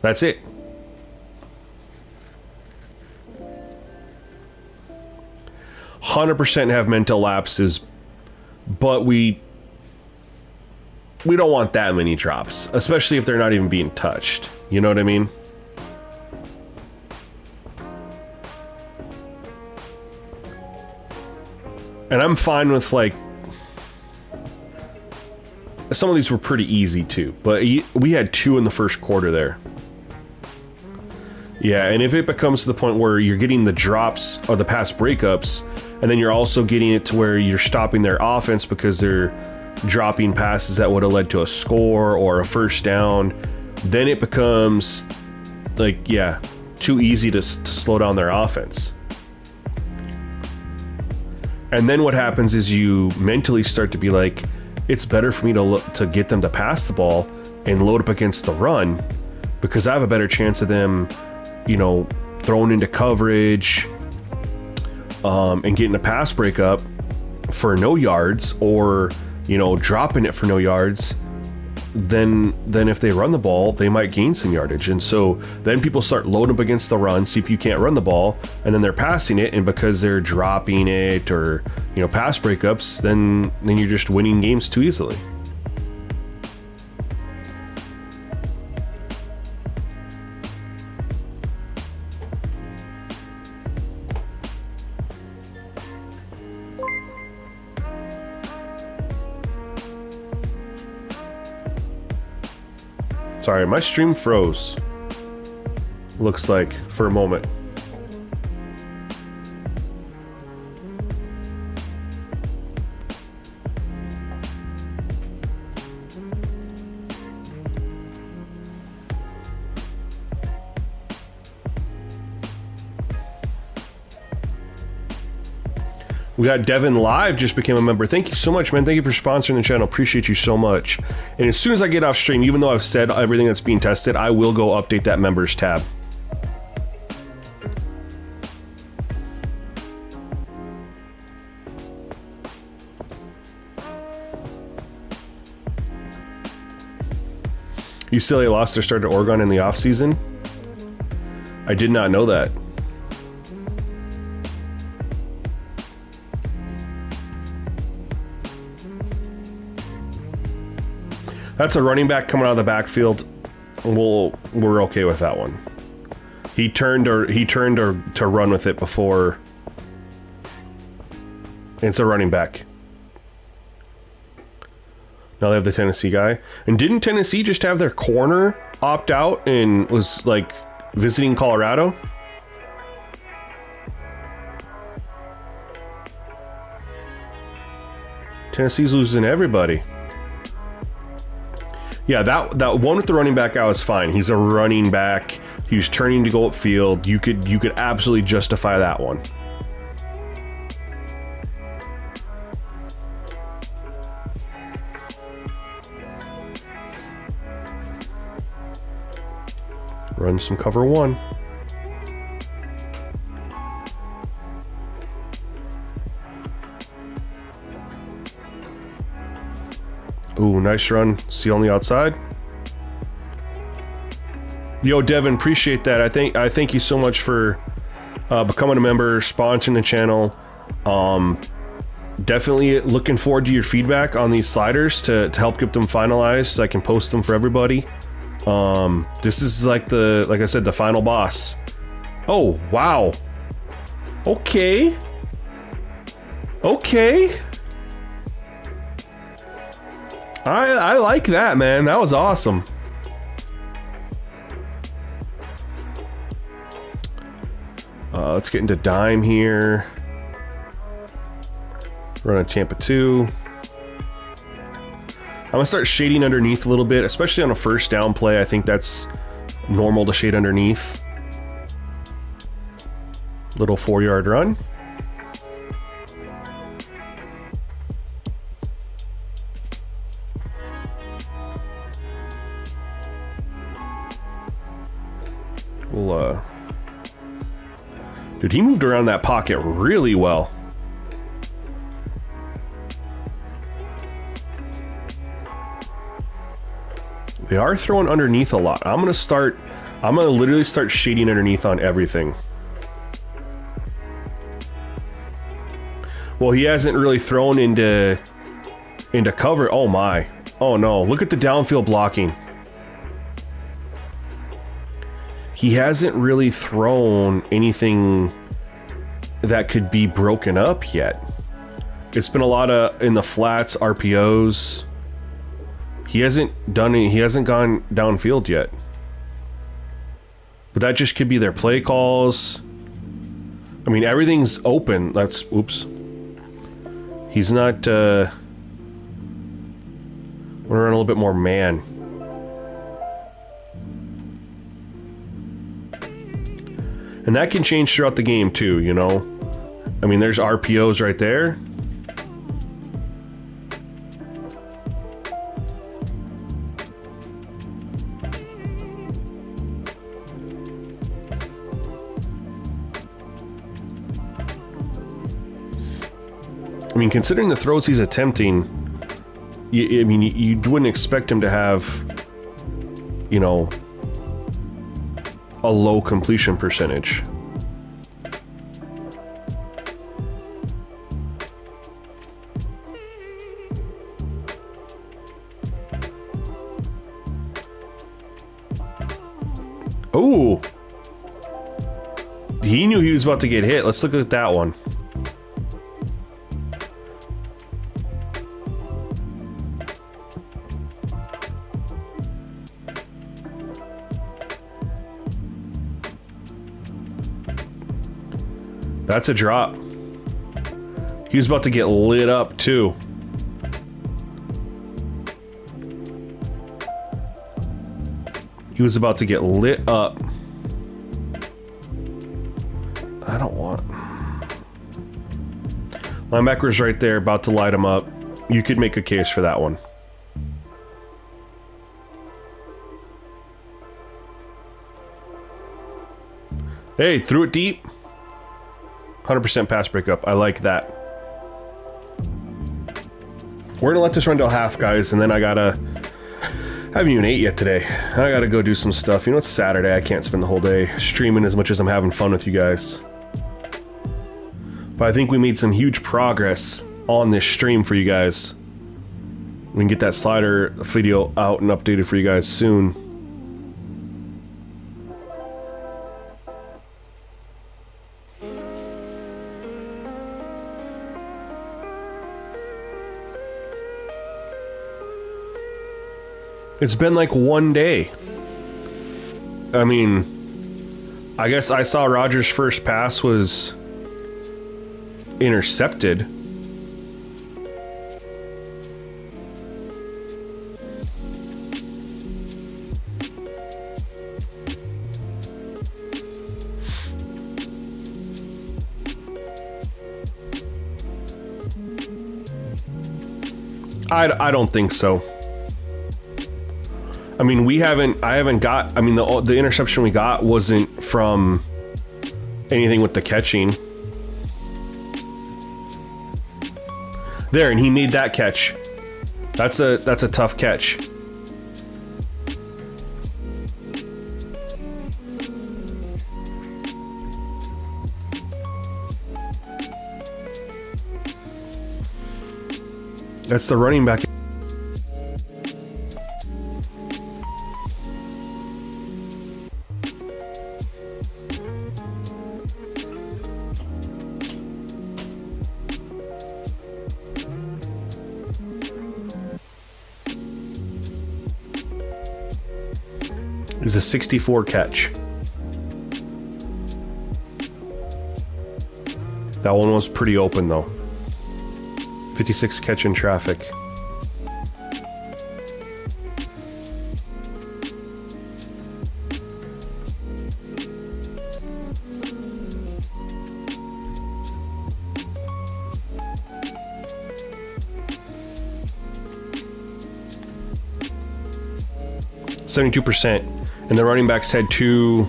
That's it. %100% have mental lapses, but we don't want that many drops, especially if they're not even being touched. You know what I mean? And I'm fine with, like, some of these were pretty easy too, but we had 2 in the first quarter there. Yeah, and if it becomes to the point where you're getting the drops or the pass breakups, and then you're also getting it to where you're stopping their offense because they're dropping passes that would have led to a score or a first down, then it becomes like, yeah, too easy to slow down their offense. And then what happens is you mentally start to be like, it's better for me to get them to pass the ball and load up against the run, because I have a better chance of them, you know, thrown into coverage and getting a pass breakup for no yards, or, you know, dropping it for no yards. Then if they run the ball, they might gain some yardage. And so then people start loading up against the run, see if you can't run the ball, and then they're passing it, and because they're dropping it, or, you know, pass breakups, then you're just winning games too easily. Sorry, my stream froze. Looks like, for a moment. We got Devin Live just became a member. Thank you so much, man. Thank you for sponsoring the channel. Appreciate you so much. And as soon as I get off stream, even though I've said everything that's being tested, I will go update that members tab. UCLA lost their start to Oregon in the offseason? I did not know that. That's a running back coming out of the backfield. We're okay with that one. He turned to run with it before. It's a running back. Now they have the Tennessee guy. And didn't Tennessee just have their corner opt out and was like visiting Colorado? Tennessee's losing everybody. Yeah, that one with the running back out was fine. He's a running back. He was turning to go upfield. You could absolutely justify that one. Run some cover one. Ooh, nice run. See on the outside. Yo, Devin, appreciate that. I thank you so much for becoming a member, sponsoring the channel. Definitely looking forward to your feedback on these sliders to help get them finalized so I can post them for everybody. This is like I said, the final boss. Oh, wow. Okay. Okay. I like that, man. That was awesome. Let's get into dime here. Run a Tampa 2. I'm going to start shading underneath a little bit, especially on a first down play. I think that's normal to shade underneath. Little 4-yard run. Dude, he moved around that pocket really well. They are throwing underneath a lot. I'm gonna literally start shading underneath on everything. Well, he hasn't really thrown into cover. Oh my. Oh no, look at the downfield blocking. He hasn't really thrown anything that could be broken up yet. It's been a lot of in the flats, RPOs. He hasn't gone downfield yet. But that just could be their play calls. I mean, everything's open. Oops. He's not, we're running a little bit more man. And that can change throughout the game too, you know? I mean, there's RPOs right there. I mean, considering the throws he's attempting, you wouldn't expect him to have, you know, a low completion percentage. Oh! He knew he was about to get hit. Let's look at that one. That's a drop. He was about to get lit up too. He was about to get lit up. I don't want... Linebacker's right there, about to light him up. You could make a case for that one. Hey, threw it deep. 100% pass breakup. I like that. We're gonna let this run till half, guys, and then I gotta... I haven't even ate yet today. I gotta go do some stuff. You know, it's Saturday. I can't spend the whole day streaming as much as I'm having fun with you guys. But I think we made some huge progress on this stream for you guys. We can get that slider video out and updated for you guys soon. It's been like one day. I mean, I guess I saw Rodgers' first pass was intercepted. I don't think so. I mean, I haven't got, I mean, the interception we got wasn't from anything with the catching. There, and he made that catch. That's a tough catch. That's the running back. Is a 64 catch. That one was pretty open though. 56 catch in traffic. %, and the running backs had two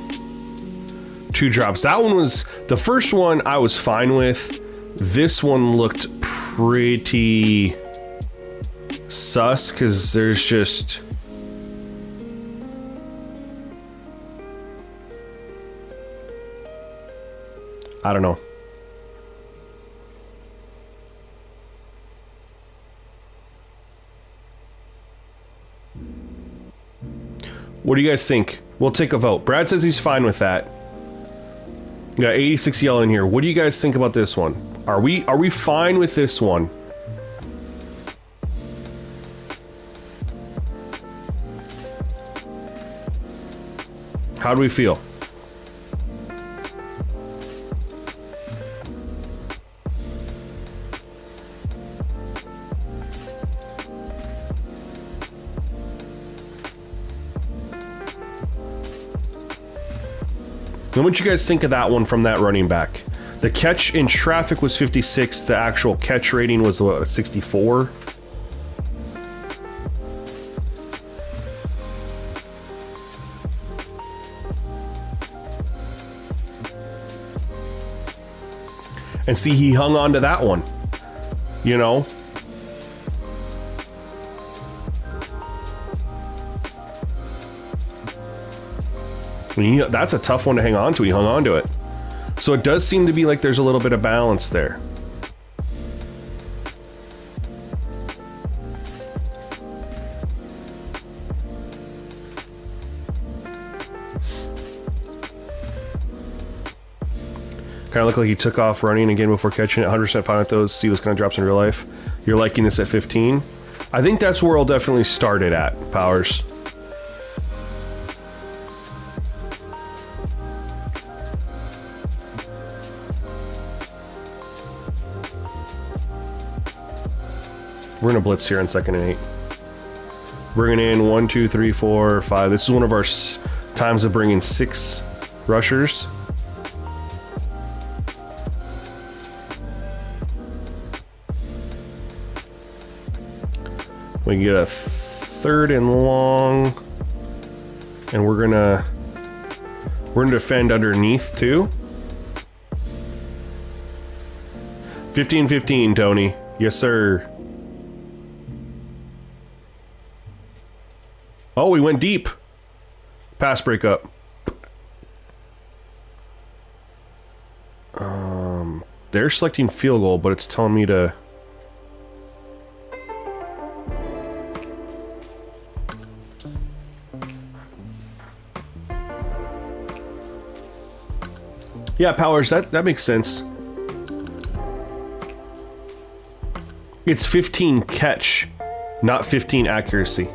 drops. That one was, the first one I was fine with. This one looked pretty sus because there's just... I don't know. What do you guys think? We'll take a vote. Brad says he's fine with that. We got 86 yell in here. What do you guys think about this one? Are we fine with this one? How do we feel? And what you guys think of that one from that running back? The catch in traffic was 56. The actual catch rating was what, 64. And see, he hung on to that one, you know? I mean, that's a tough one to hang on to. He hung on to it. So it does seem to be like there's a little bit of balance there. Kind of looked like he took off running again before catching it. 100% fine with those. See those kind of drops in real life. You're liking this at 15. I think that's where I'll definitely start it at, Powers. We're gonna blitz here in 2nd and 8. Bringing in 1, 2, 3, 4, 5. This is one of our times of bringing 6 rushers. We can get a 3rd and long, and we're gonna defend underneath too. 15-15, Tony. Yes, sir. Oh, we went deep. Pass breakup. They're selecting field goal, but it's telling me to... Yeah, Powers, that makes sense. It's 15 catch, not 15 accuracy.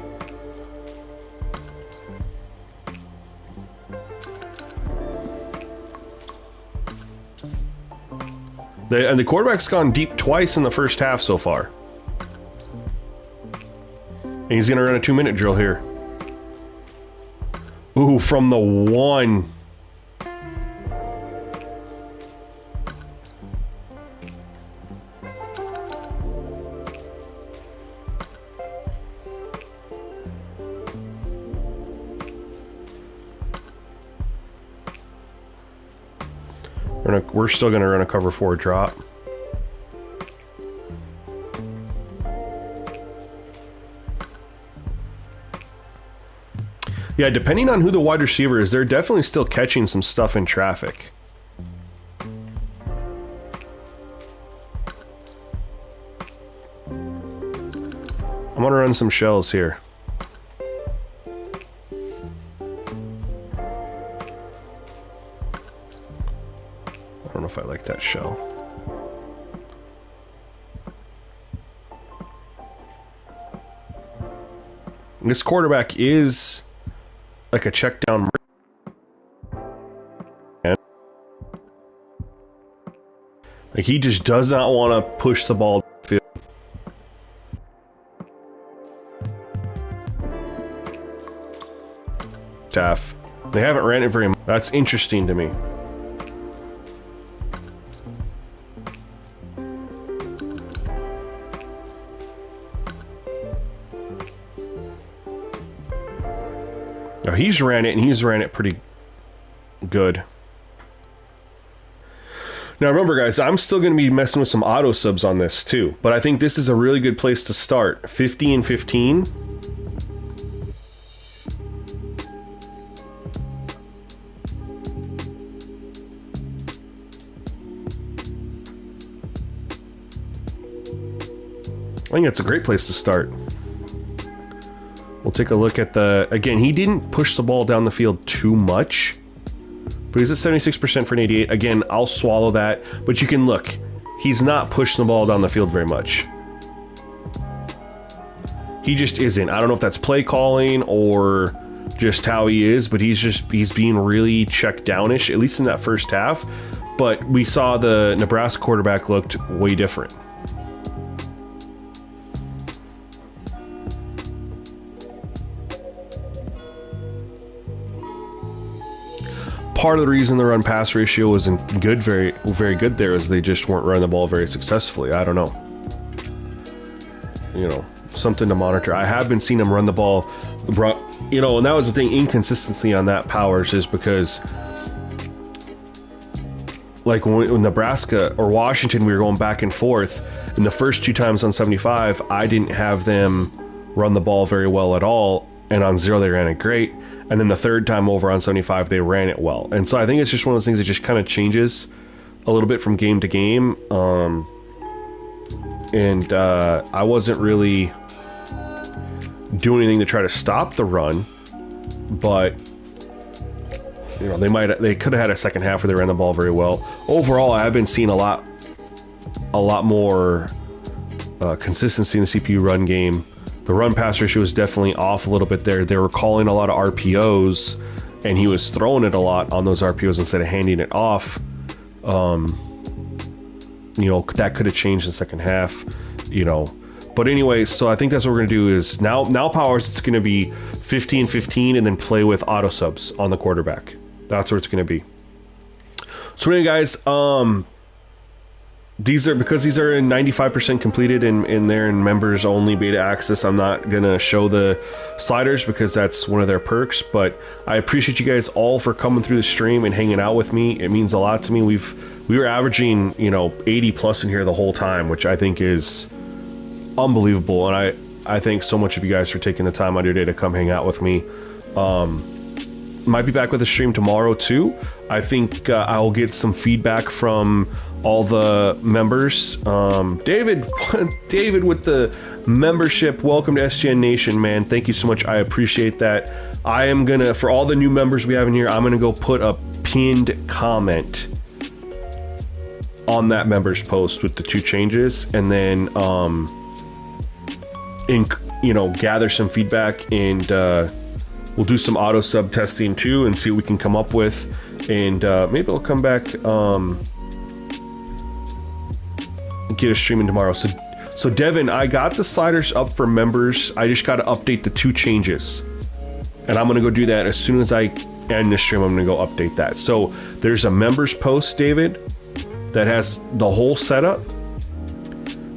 And the quarterback's gone deep twice in the first half so far. And he's going to run a 2-minute drill here. Ooh, from the 1. We're still going to run a cover 4 drop. Yeah, depending on who the wide receiver is, they're definitely still catching some stuff in traffic. I'm going to run some shells here. I don't know if I like that shell. This quarterback is like a check down. Like he just does not want to push the ball downfield. Taff. They haven't ran it very much. That's interesting to me. Now he's ran it, and he's ran it pretty good. Now remember, guys, I'm still going to be messing with some auto subs on this too, but I think this is a really good place to start. 50 and 15. I think that's a great place to start. We'll take a look at the... Again, he didn't push the ball down the field too much, but he's at 76% for an 88. Again, I'll swallow that, but you can look. He's not pushing the ball down the field very much. He just isn't. I don't know if that's play calling or just how he is, but he's being really check downish, at least in that first half. But we saw the Nebraska quarterback looked way different. part of the reason the run pass ratio wasn't good, very good there, is they just weren't running the ball very successfully. I don't know. You know, something to monitor. I have been seeing them run the ball, you know, and that was the thing, inconsistency on that Powers, is because like when Nebraska or Washington, we were going back and forth, and the first 2 times on 75, I didn't have them run the ball very well at all, and on 0 they ran it great, and then the 3rd time over on 75 they ran it well. And so I think it's just one of those things that just kind of changes a little bit from game to game. I wasn't really doing anything to try to stop the run, but you know, they could have had a second half where they ran the ball very well. Overall, I have been seeing a lot more consistency in the CPU run game. The run pass ratio was definitely off a little bit there. They were calling a lot of RPOs, and he was throwing it a lot on those RPOs instead of handing it off. You know, that could have changed in the second half, you know. But anyway, so I think that's what we're going to do is now Powers, it's going to be 15-15 and then play with auto subs on the quarterback. That's what it's going to be. So anyway, guys, these are in 95% completed and they're in members only beta access. I'm not going to show the sliders because that's one of their perks, but I appreciate you guys all for coming through the stream and hanging out with me. It means a lot to me. We were averaging, you know, 80 plus in here the whole time, which I think is unbelievable. And I thank so much of you guys for taking the time out of your day to come hang out with me. Might be back with a stream tomorrow too. I think I'll get some feedback from all the members. David with the membership, welcome to SGN Nation, man. Thank you so much. I appreciate that. I am gonna, for all the new members we have in here, I'm gonna go put a pinned comment on that members post with the 2 changes, and then you know, gather some feedback, and we'll do some auto sub testing too and see what we can come up with, and maybe I'll come back get a streaming tomorrow. So Devin, I got the sliders up for members. I just got to update the 2 changes, and I'm gonna go do that as soon as I end the stream. I'm gonna go update that. So there's a members post, David, that has the whole setup,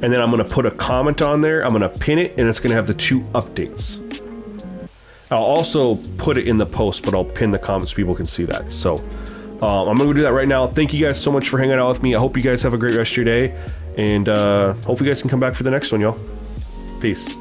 and then I'm going to put a comment on there. I'm going to pin it, and it's going to have the 2 updates. I'll also put it in the post, but I'll pin the comments so people can see that. So I'm going to do that right now. Thank you guys so much for hanging out with me. I hope you guys have a great rest of your day, and hope you guys can come back for the next one, y'all. Peace.